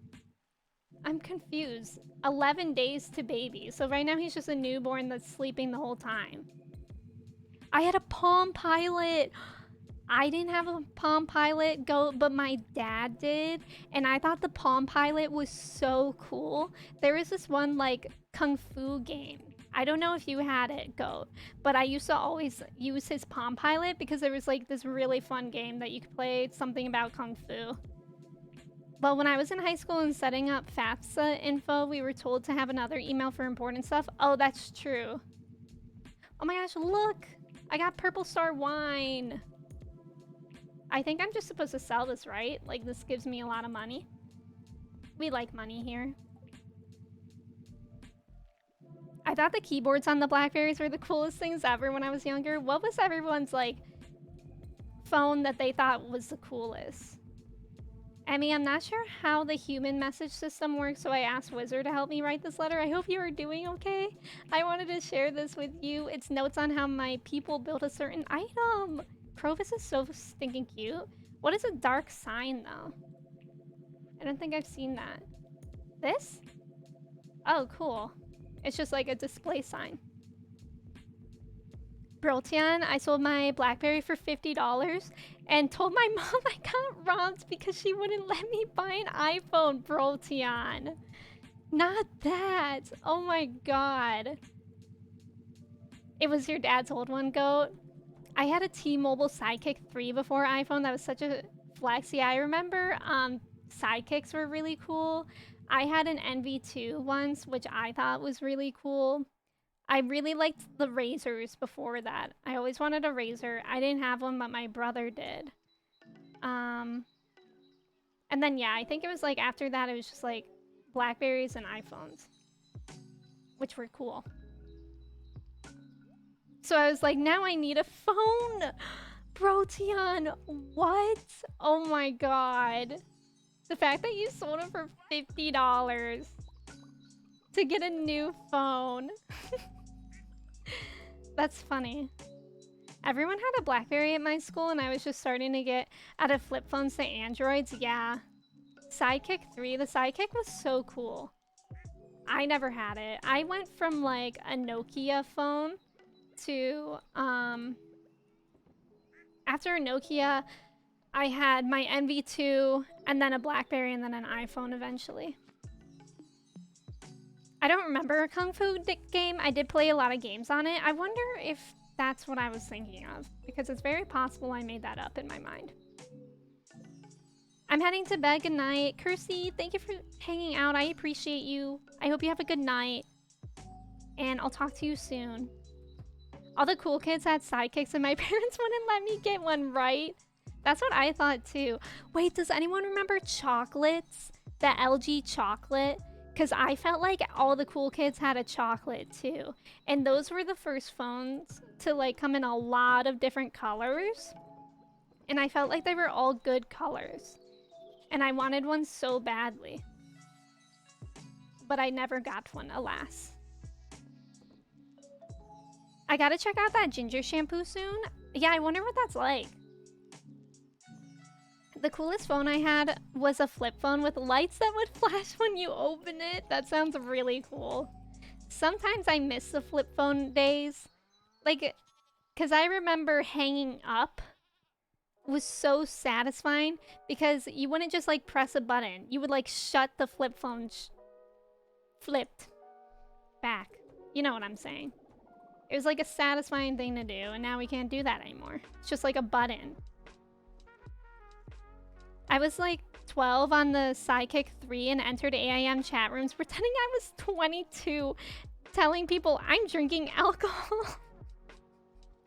I'm confused. 11 days to baby. So right now he's just a newborn that's sleeping the whole time. I had a Palm Pilot. I didn't have a Palm Pilot Goat, but my dad did, and I thought the Palm Pilot was so cool. There was this one like kung fu game. I don't know if you had it, Goat, but I used to always use his Palm Pilot because there was like this really fun game that you could play, something about kung fu. But when I was in high school and setting up FAFSA info, we were told to have another email for important stuff. Oh, that's true. Oh my gosh, look! I got Purple Star wine! I think I'm just supposed to sell this, right? Like, this gives me a lot of money. We like money here. I thought the keyboards on the Blackberries were the coolest things ever when I was younger. What was everyone's, like, phone that they thought was the coolest? I mean, I'm not sure how the human message system works, so I asked Wizard to help me write this letter. I hope you are doing okay. I wanted to share this with you. It's notes on how my people built a certain item. Provis is so stinking cute. What is a dark sign, though? I don't think I've seen that. This? Oh, cool. It's just like a display sign. Brotian, I sold my Blackberry for $50 and told my mom I got robbed because she wouldn't let me buy an iPhone, Brotian. Not that. Oh my god. It was your dad's old one, Goat? I had a T-Mobile Sidekick 3 before iPhone. That was such a flex. Yeah, I remember Sidekicks were really cool. I had an NV2 once, which I thought was really cool. I really liked the Razors before that. I always wanted a Razor. I didn't have one, but my brother did. And then, yeah, I think it was like after that, it was just like Blackberries and iPhones, which were cool. So I was like, now I need a phone. Brotian, what? Oh my god. The fact that you sold it for $50 to get a new phone. That's funny. Everyone had a Blackberry at my school and I was just starting to get out of flip phones to Androids. Yeah. Sidekick 3, the Sidekick was so cool. I never had it. I went from like a Nokia phone to after a Nokia I had my NV2 and then a Blackberry and then an iPhone eventually. I don't remember a Kung Fu game. I did play a lot of games on it. I wonder if that's what I was thinking of because it's very possible I made that up in my mind. I'm heading to bed. Good night. Kirsty, thank you for hanging out. I appreciate you. I hope you have a good night. And I'll talk to you soon. All the cool kids had sidekicks and my parents wouldn't let me get one, right? That's what I thought too. Wait, does anyone remember chocolates? The LG chocolate? Because I felt like all the cool kids had a chocolate too. And those were the first phones to like come in a lot of different colors. And I felt like they were all good colors. And I wanted one so badly. But I never got one, alas. I gotta check out that ginger shampoo soon. Yeah, I wonder what that's like. The coolest phone I had was a flip phone with lights that would flash when you open it. That sounds really cool. Sometimes I miss the flip phone days. Like, because I remember hanging up was so satisfying because you wouldn't just like press a button. You would like shut the flip phone flipped back. You know what I'm saying. It was like a satisfying thing to do, and now we can't do that anymore. It's just like a button. I was like 12 on the Sidekick 3 and entered AIM chat rooms pretending I was 22, telling people I'm drinking alcohol.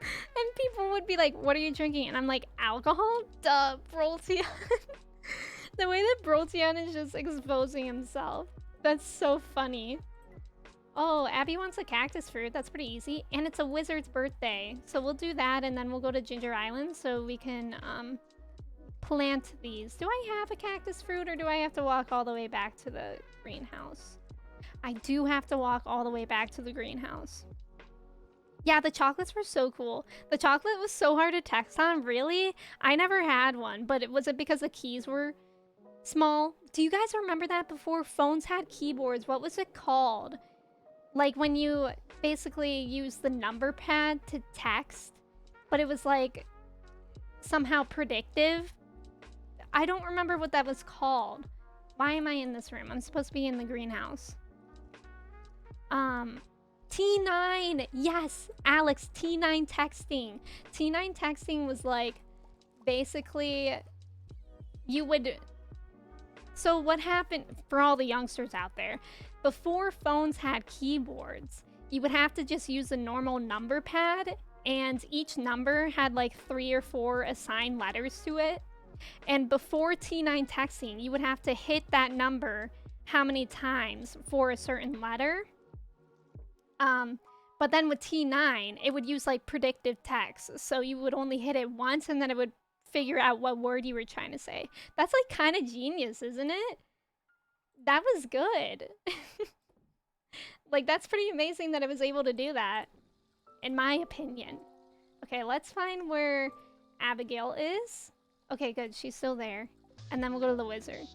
And people would be like, what are you drinking? And I'm like, alcohol? Duh, Broltian. The way that Broltian is just exposing himself. That's so funny. Oh, Abby wants a cactus fruit. That's pretty easy. And it's a wizard's birthday. So we'll do that and then we'll go to Ginger Island so we can plant these. Do I have a cactus fruit or do I have to walk all the way back to the greenhouse? I do have to walk all the way back to the greenhouse. Yeah, the chocolates were so cool. The chocolate was so hard to text on, really? I never had one, but was it because the keys were small? Do you guys remember that before phones had keyboards? What was it called? Like when you basically use the number pad to text, but it was like somehow predictive. I don't remember what that was called. Why am I in this room? I'm supposed to be in the greenhouse. T9! Yes! Alex, T9 texting. T9 texting was like, basically, you would... So what happened, for all the youngsters out there, before phones had keyboards, you would have to just use a normal number pad, and each number had like 3 or 4 assigned letters to it. And before T9 texting, you would have to hit that number how many times for a certain letter. But then with T9, it would use like predictive text. So you would only hit it once and then it would figure out what word you were trying to say. That's like kind of genius, isn't it? That was good. Like, that's pretty amazing that it was able to do that, in my opinion. Okay, let's find where Abigail is. Okay, good. She's still there. And then we'll go to the wizard.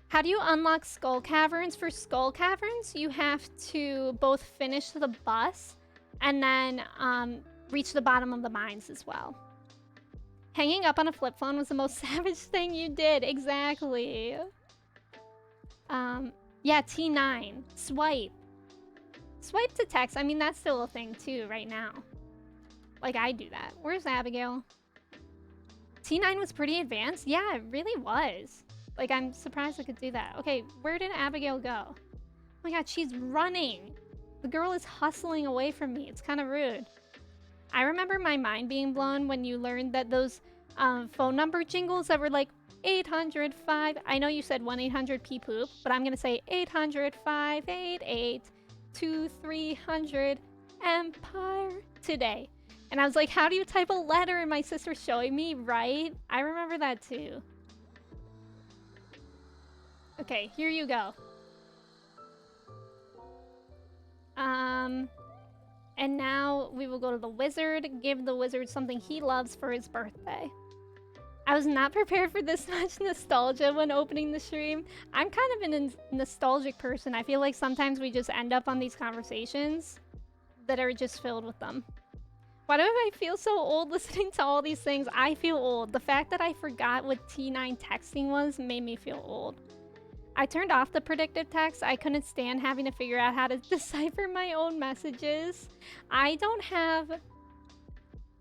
How do you unlock skull caverns? For skull caverns, you have to both finish the bus and then reach the bottom of the mines as well. Hanging up on a flip phone was the most savage thing you did. Exactly. Yeah, T9. Swipe. Swipe to text. I mean, that's still a thing too right now. Like, I do that. Where's Abigail? T9 was pretty advanced? Yeah, it really was. Like, I'm surprised I could do that. Okay, where did Abigail go? Oh my god, she's running. The girl is hustling away from me. It's kind of rude. I remember my mind being blown when you learned that those phone number jingles that were like 805. I know you said 1-800-P-POOP, but I'm going to say 800-588-2300 Empire today. And I was like, how do you type a letter? And my sister showing me, right? I remember that too. Okay, here you go. And now we will go to the wizard, give the wizard something he loves for his birthday. I was not prepared for this much nostalgia when opening the stream. I'm kind of a nostalgic person. I feel like sometimes we just end up on these conversations that are just filled with them. Why do I feel so old listening to all these things? I feel old. The fact that I forgot what T9 texting was made me feel old. I turned off the predictive text. I couldn't stand having to figure out how to decipher my own messages. I don't have...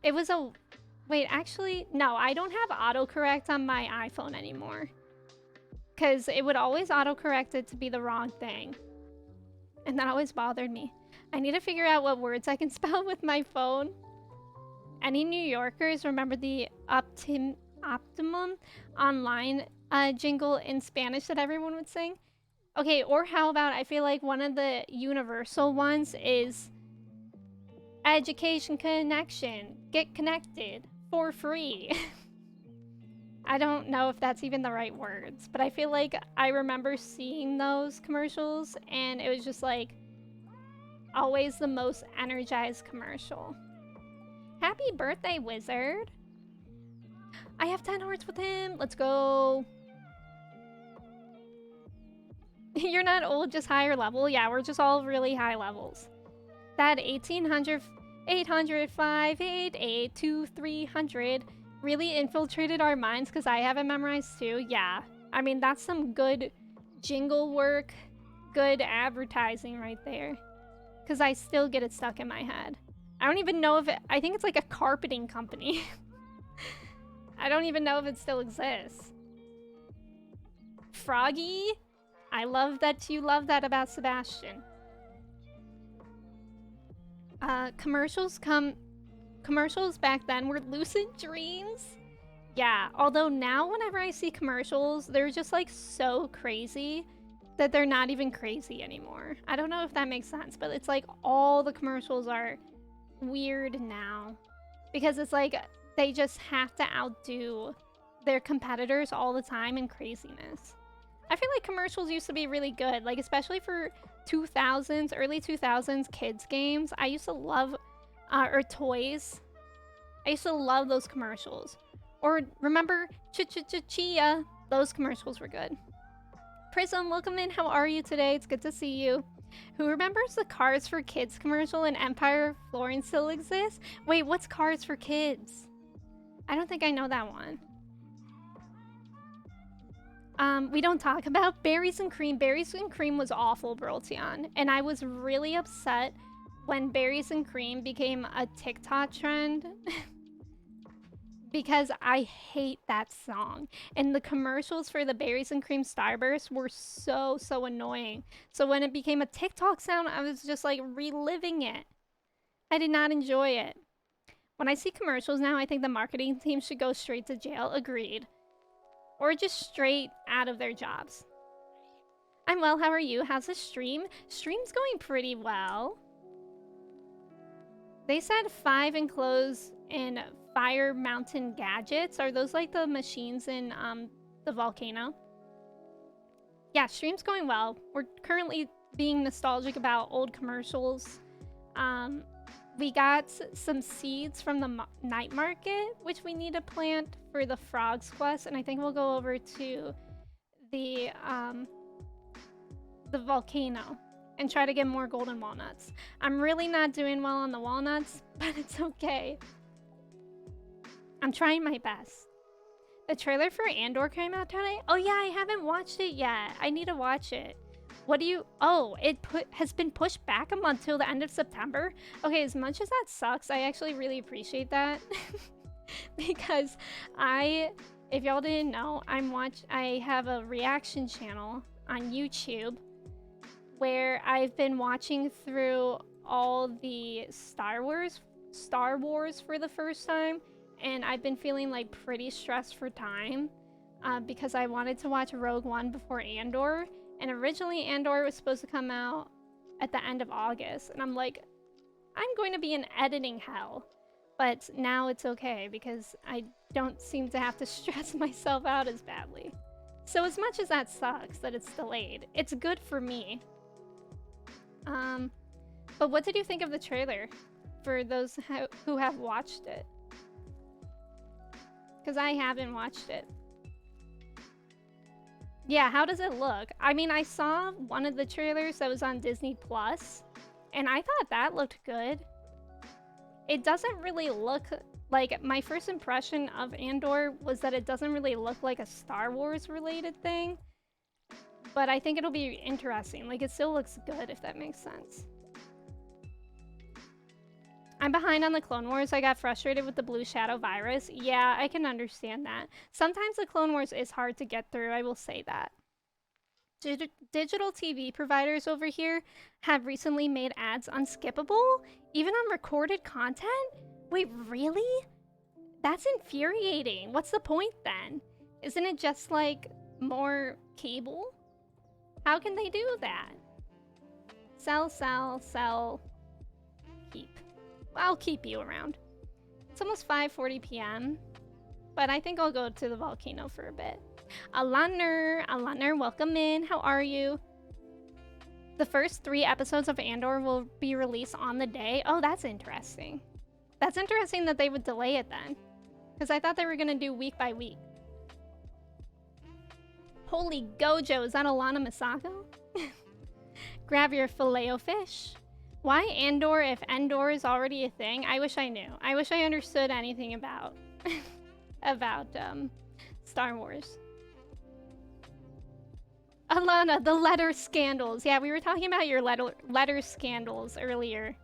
It was a... Wait, actually, no, I don't have autocorrect on my iPhone anymore. Because it would always autocorrect it to be the wrong thing. And that always bothered me. I need to figure out what words I can spell with my phone. Any New Yorkers remember the Optimum Online jingle in Spanish that everyone would sing? Okay, or how about, I feel like one of the universal ones is Education Connection. Get connected for free. I don't know if that's even the right words, but I feel like I remember seeing those commercials and it was just like always the most energized commercial. Happy birthday, wizard. I have 10 hearts with him. Let's go. You're not old, just higher level. Yeah, we're just all really high levels. That 1800, 800, 588, 2300 really infiltrated our minds because I have it memorized too. Yeah, I mean, that's some good jingle work, good advertising right there. Because I still get it stuck in my head. I don't even know if it, I think it's like a carpeting company. I don't even know if it still exists. Froggy? I love that you love that about Sebastian. Commercials back then were lucid dreams. Yeah, although now whenever I see commercials, they're just like so crazy that they're not even crazy anymore. I don't know if that makes sense, but it's like all the commercials are weird now. Because it's like they just have to outdo their competitors all the time in craziness. I feel like commercials used to be really good, like especially for 2000s, early 2000s kids games. I used to love, or toys. I used to love those commercials. Or remember Ch-Ch-Ch-Chia? Those commercials were good. Prism, welcome in. How are you today? It's good to see you. Who remembers the Cars for Kids commercial in Empire Flooring still exists? Wait, what's Cars for Kids? I don't think I know that one. We don't talk about Berries and Cream. Berries and Cream was awful, Brolteon. And I was really upset when Berries and Cream became a TikTok trend. Because I hate that song. And the commercials for the Berries and Cream Starburst were so annoying. So when it became a TikTok sound, I was just like reliving it. I did not enjoy it. When I see commercials now, I think the marketing team should go straight to jail. Agreed. Or just straight out of their jobs. I'm well, how are you? How's the stream? Stream's going pretty well. They said 5 enclosed in Fire Mountain Gadgets. Are those like the machines in the volcano? Yeah, stream's going well. We're currently being nostalgic about old commercials. We got some seeds from the night market, which we need to plant for the Frogs quest, and I think we'll go over to the volcano and try to get more golden walnuts. I'm really not doing well on the walnuts, but it's okay. I'm trying my best. The trailer for Andor came out today? Oh yeah, I haven't watched it yet. I need to watch it. What do you... Oh, it has been pushed back a month till the end of September? Okay, as much as that sucks, I actually really appreciate that. Because if y'all didn't know, I have a reaction channel on YouTube where I've been watching through all the Star Wars for the first time, and I've been feeling like pretty stressed for time because I wanted to watch Rogue One before Andor, and originally Andor was supposed to come out at the end of August, and I'm like, I'm going to be in editing hell. But now it's okay because I don't seem to have to stress myself out as badly. So as much as that sucks that it's delayed, it's good for me. But what did you think of the trailer for those who have watched it? Because I haven't watched it. Yeah, how does it look? I mean, I saw one of the trailers that was on Disney Plus, and I thought that looked good. It doesn't really look like... My first impression of Andor was that it doesn't really look like a Star Wars related thing. But I think it'll be interesting. Like, it still looks good, if that makes sense. I'm behind on the Clone Wars. I got frustrated with the Blue Shadow virus. Yeah, I can understand that. Sometimes the Clone Wars is hard to get through, I will say that. Digital TV providers over here have recently made ads unskippable, even on recorded content? Wait, really? That's infuriating. What's the point then? Isn't it just like more cable? How can they do that? Sell, keep. I'll keep you around. It's almost 5:40 p.m., but I think I'll go to the volcano for a bit. Alaner, welcome in. How are you? The first 3 episodes of Andor will be released on the day. Oh, that's interesting. That's interesting that they would delay it then, because I thought they were going to do week by week. Holy Gojo, is that Alana Misako? Grab your filet-o-fish. Why Andor if Endor is already a thing? I wish I knew. I wish I understood anything about Star Wars. Alana, the letter scandals. Yeah, we were talking about your letter scandals earlier.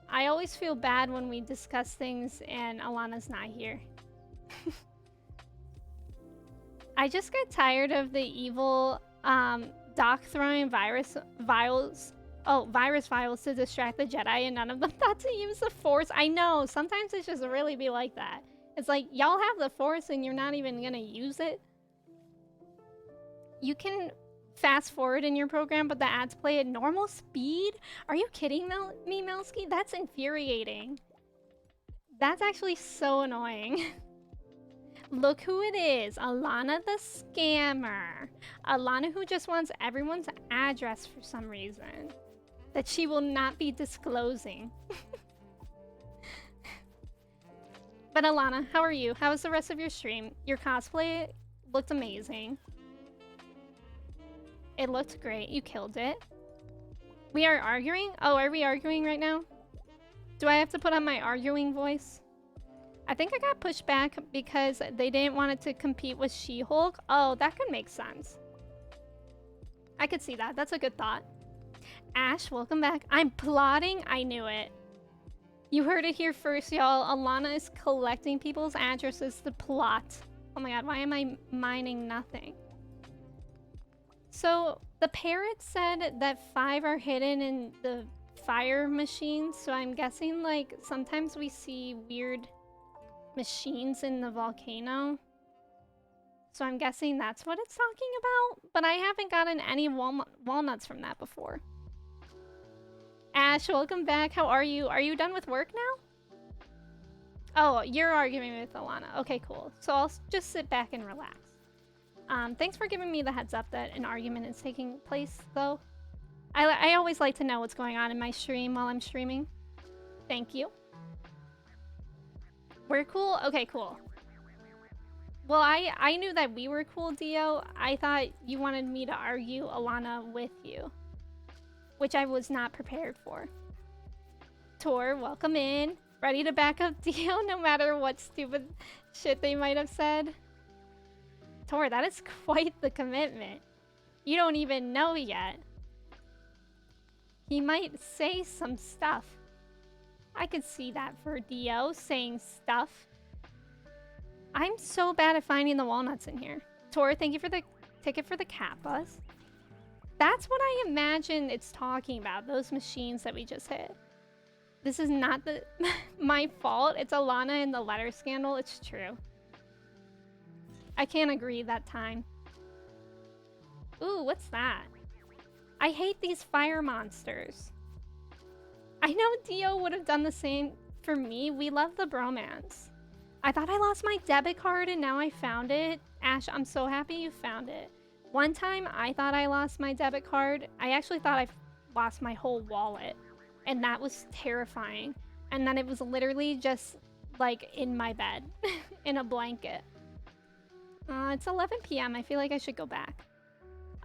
I always feel bad when we discuss things and Alana's not here. I just get tired of the evil doc throwing virus vials to distract the Jedi, and none of them thought to use the Force. I know, sometimes it's just really be like that. It's like, y'all have the Force and you're not even gonna use it. You can fast forward in your program, but the ads play at normal speed? Are you kidding me, Melski? That's infuriating. That's actually so annoying. Look who it is, Alana the scammer. Alana who just wants everyone's address for some reason that she will not be disclosing. But Alana, how are you? How was the rest of your stream? Your cosplay looked amazing. It looked great. You killed it. We are arguing? Oh, are we arguing right now? Do I have to put on my arguing voice? I think I got pushed back because they didn't want it to compete with She-Hulk. Oh, that could make sense. I could see that. That's a good thought. Ash, welcome back. I'm plotting. I knew it. You heard it here first, y'all. Alana is collecting people's addresses to plot. Oh my god, why am I mining nothing? So, the parrot said that 5 are hidden in the fire machines, so I'm guessing, like, sometimes we see weird machines in the volcano. So I'm guessing that's what it's talking about, but I haven't gotten any walnuts from that before. Ash, welcome back. How are you? Are you done with work now? Oh, you're arguing with Alana. Okay, cool. So I'll just sit back and relax. Thanks for giving me the heads up that an argument is taking place, though. I always like to know what's going on in my stream while I'm streaming. Thank you. We're cool? Okay, cool. Well, I knew that we were cool, Dio. I thought you wanted me to argue Alana with you, which I was not prepared for. Tor, welcome in. Ready to back up Dio no matter what stupid shit they might have said. Tor, that is quite the commitment. You don't even know yet. He might say some stuff. I could see that for Dio, saying stuff. I'm so bad at finding the walnuts in here. Tor, thank you for the ticket for the cat bus. That's what I imagine it's talking about, those machines that we just hit. This is not my fault. It's Alana and the letter scandal. It's true. I can't agree that time. Ooh, what's that? I hate these fire monsters. I know Dio would have done the same for me. We love the bromance. I thought I lost my debit card and now I found it. Ash, I'm so happy you found it. One time I thought I lost my debit card. I actually thought I lost my whole wallet. And that was terrifying. And then it was literally just like in my bed in a blanket. It's 11 p.m. I feel like I should go back.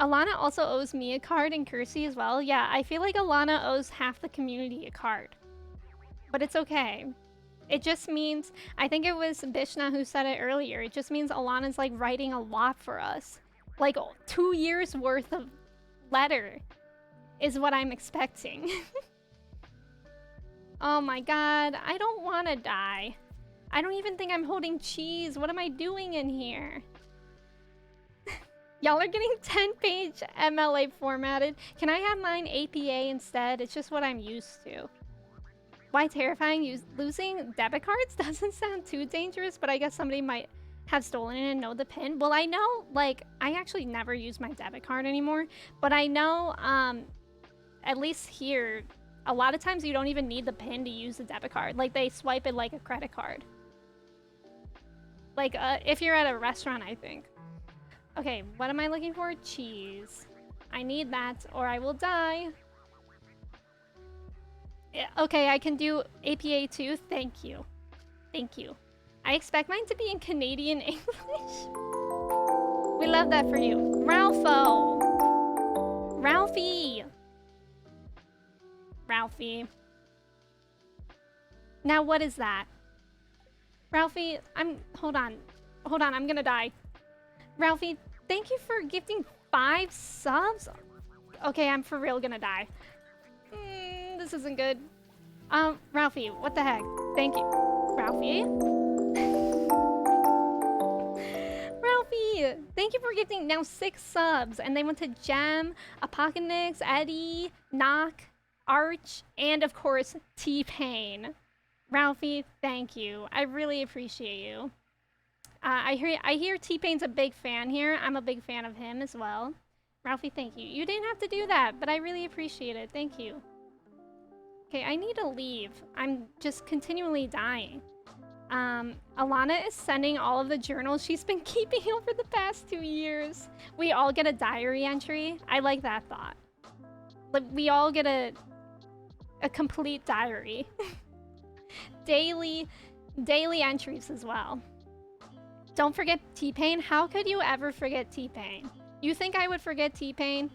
Alana also owes me a card and Kirsty as well. Yeah, I feel like Alana owes half the community a card. But it's okay. It just means, I think it was Bishna who said it earlier, it just means Alana's like writing a lot for us. Like 2 years worth of letter is what I'm expecting. Oh my god, I don't want to die. I don't even think I'm holding cheese. What am I doing in here? Y'all are getting 10-page MLA formatted. Can I have mine APA instead? It's just what I'm used to. Why terrifying? Losing debit cards doesn't sound too dangerous, but I guess somebody might have stolen it and know the PIN. Well, I know, like, I actually never use my debit card anymore, but I know, at least here, a lot of times you don't even need the PIN to use the debit card. Like, they swipe it like a credit card. Like, if you're at a restaurant, I think. Okay, what am I looking for? Cheese. I need that or I will die. Okay, I can do APA too. Thank you. Thank you. I expect mine to be in Canadian English. We love that for you. Ralpho. Ralphie. Ralphie. Now what is that? Ralphie, hold on, I'm gonna die. Ralphie, thank you for gifting 5 subs. Okay, I'm for real gonna die. This isn't good. Ralphie, what the heck? Thank you. Ralphie? Ralphie, thank you for gifting now 6 subs. And they went to Gem, Apocalypse, Eddie, Knock, Arch, and of course, T-Pain. Ralphie, thank you. I really appreciate you. I hear T-Pain's a big fan here. I'm a big fan of him as well. Ralphie, thank you. You didn't have to do that, but I really appreciate it. Thank you. Okay, I need to leave. I'm just continually dying. Alana is sending all of the journals she's been keeping over the past 2 years. We all get a diary entry. I like that thought. Like, we all get a complete diary. Daily entries as well. Don't forget T-Pain. How could you ever forget T-Pain? You think I would forget T-Pain?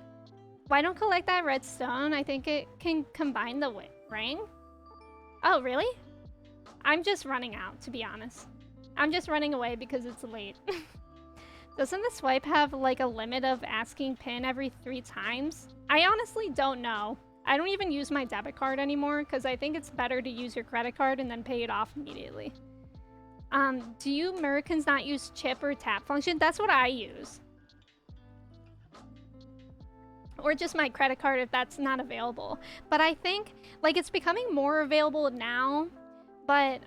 Why don't collect that redstone? I think it can combine the ring. Oh, really? I'm just running out, to be honest. I'm just running away because it's late. Doesn't the swipe have like a limit of asking PIN every 3 times? I honestly don't know. I don't even use my debit card anymore because I think it's better to use your credit card and then pay it off immediately. Do you Americans not use chip or tap function? That's what I use. Or just my credit card if that's not available. But I think like it's becoming more available now, but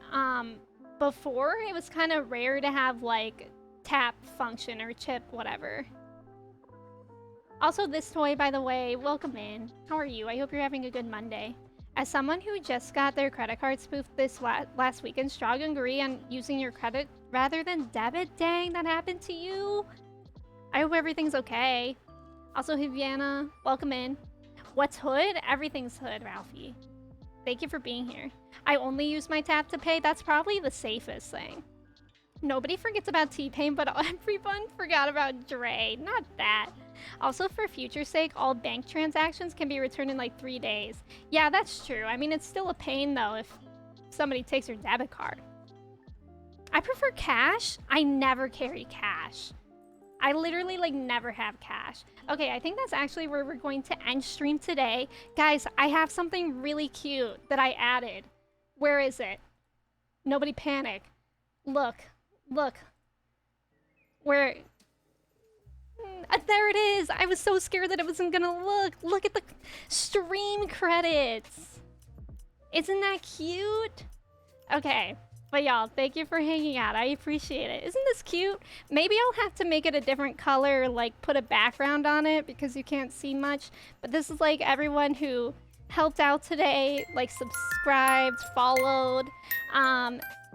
before it was kind of rare to have like tap function or chip, whatever. Also, this toy, by the way, welcome in. How are you? I hope you're having a good Monday. As someone who just got their credit card spoofed this last weekend, strong agree on using your credit rather than debit. Dang, that happened to you. I hope everything's okay. Also, Hiviana, welcome in. What's hood? Everything's hood, Ralphie. Thank you for being here. I only use my tap to pay. That's probably the safest thing. Nobody forgets about T-Pain, but everyone forgot about Dre. Not that. Also, for future's sake, all bank transactions can be returned in like 3 days. Yeah, that's true. I mean, it's still a pain though if somebody takes your debit card. I prefer cash. I never carry cash. I literally like never have cash. Okay, I think that's actually where we're going to end stream today. Guys, I have something really cute that I added. Where is it? Nobody panic. Look. Where... there it is! I was so scared that it wasn't gonna look. Look at the stream credits. Isn't that cute? Okay. But y'all, thank you for hanging out. I appreciate it. Isn't this cute? Maybe I'll have to make it a different color, like put a background on it because you can't see much. But this is like everyone who helped out today, like subscribed, followed.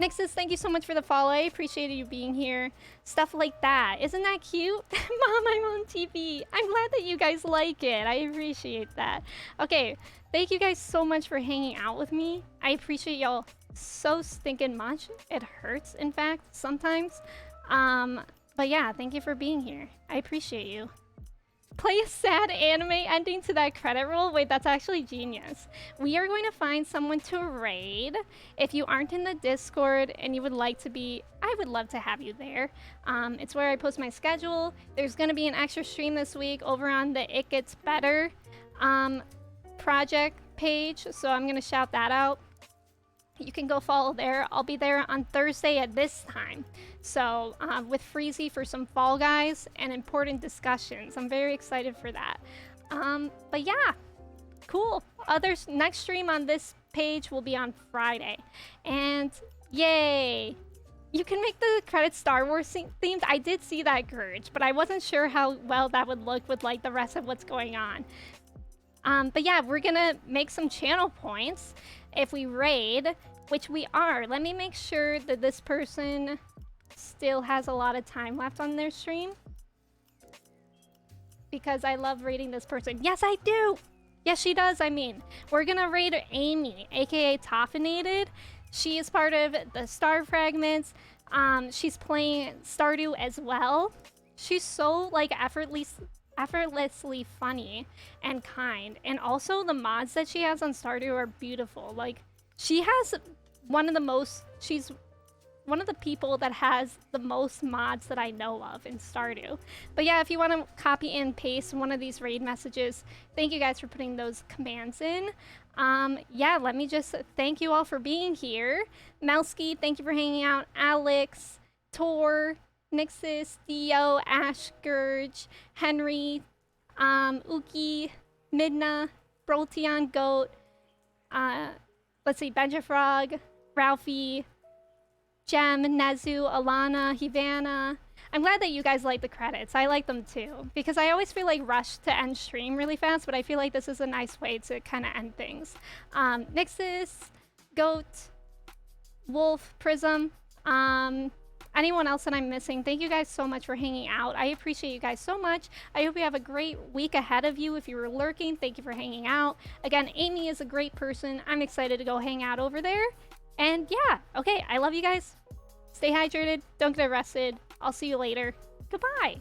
Nixus, thank you so much for the follow. I appreciated you being here. Stuff like that. Isn't that cute? Mom, I'm on TV. I'm glad that you guys like it. I appreciate that. Okay, thank you guys so much for hanging out with me. I appreciate y'all so stinking much. It hurts, in fact, sometimes. But yeah, thank you for being here. I appreciate you. Play a sad anime ending to that credit roll? Wait, that's actually genius. We are going to find someone to raid. If you aren't in the Discord and you would like to be, I would love to have you there. It's where I post my schedule. There's going to be an extra stream this week over on the It Gets Better project page, so I'm going to shout that out. You can go follow there. I'll be there on Thursday at this time. So with Freezy for some Fall Guys and important discussions. I'm very excited for that. But yeah, cool. Next stream on this page will be on Friday. And yay! You can make the credits Star Wars themed. I did see that, Gurge, but I wasn't sure how well that would look with like the rest of what's going on. But yeah, we're gonna make some channel points if we raid, which we are. Let me make sure that this person still has a lot of time left on their stream, because I love raiding this person. Yes, I do! Yes, she does, I mean. We're gonna raid Amy, aka Toffinated. She is part of the Star Fragments. She's playing Stardew as well. She's so like effortlessly funny and kind, and also the mods that she has on Stardew are beautiful. Like, she has she's one of the people that has the most mods that I know of in Stardew. But yeah, if you want to copy and paste one of these raid messages, thank you guys for putting those commands in. Yeah, let me just thank you all for being here. Melski, thank you for hanging out. Alex, Tor, Nixus, Theo, Ash, Gurge, Henry, Uki, Midna, Brolteon, Goat, let's see, Benjafrog, Ralphie, Jem, Nezu, Alana, Hivana. I'm glad that you guys like the credits. I like them too, because I always feel like rushed to end stream really fast, but I feel like this is a nice way to kind of end things. Nixus, Goat, Wolf, Prism, anyone else that I'm missing, thank you guys so much for hanging out. I appreciate you guys so much. I hope you have a great week ahead of you. If you were lurking, thank you for hanging out. Again, Amy is a great person. I'm excited to go hang out over there. And yeah, okay, I love you guys. Stay hydrated. Don't get arrested. I'll see you later. Goodbye.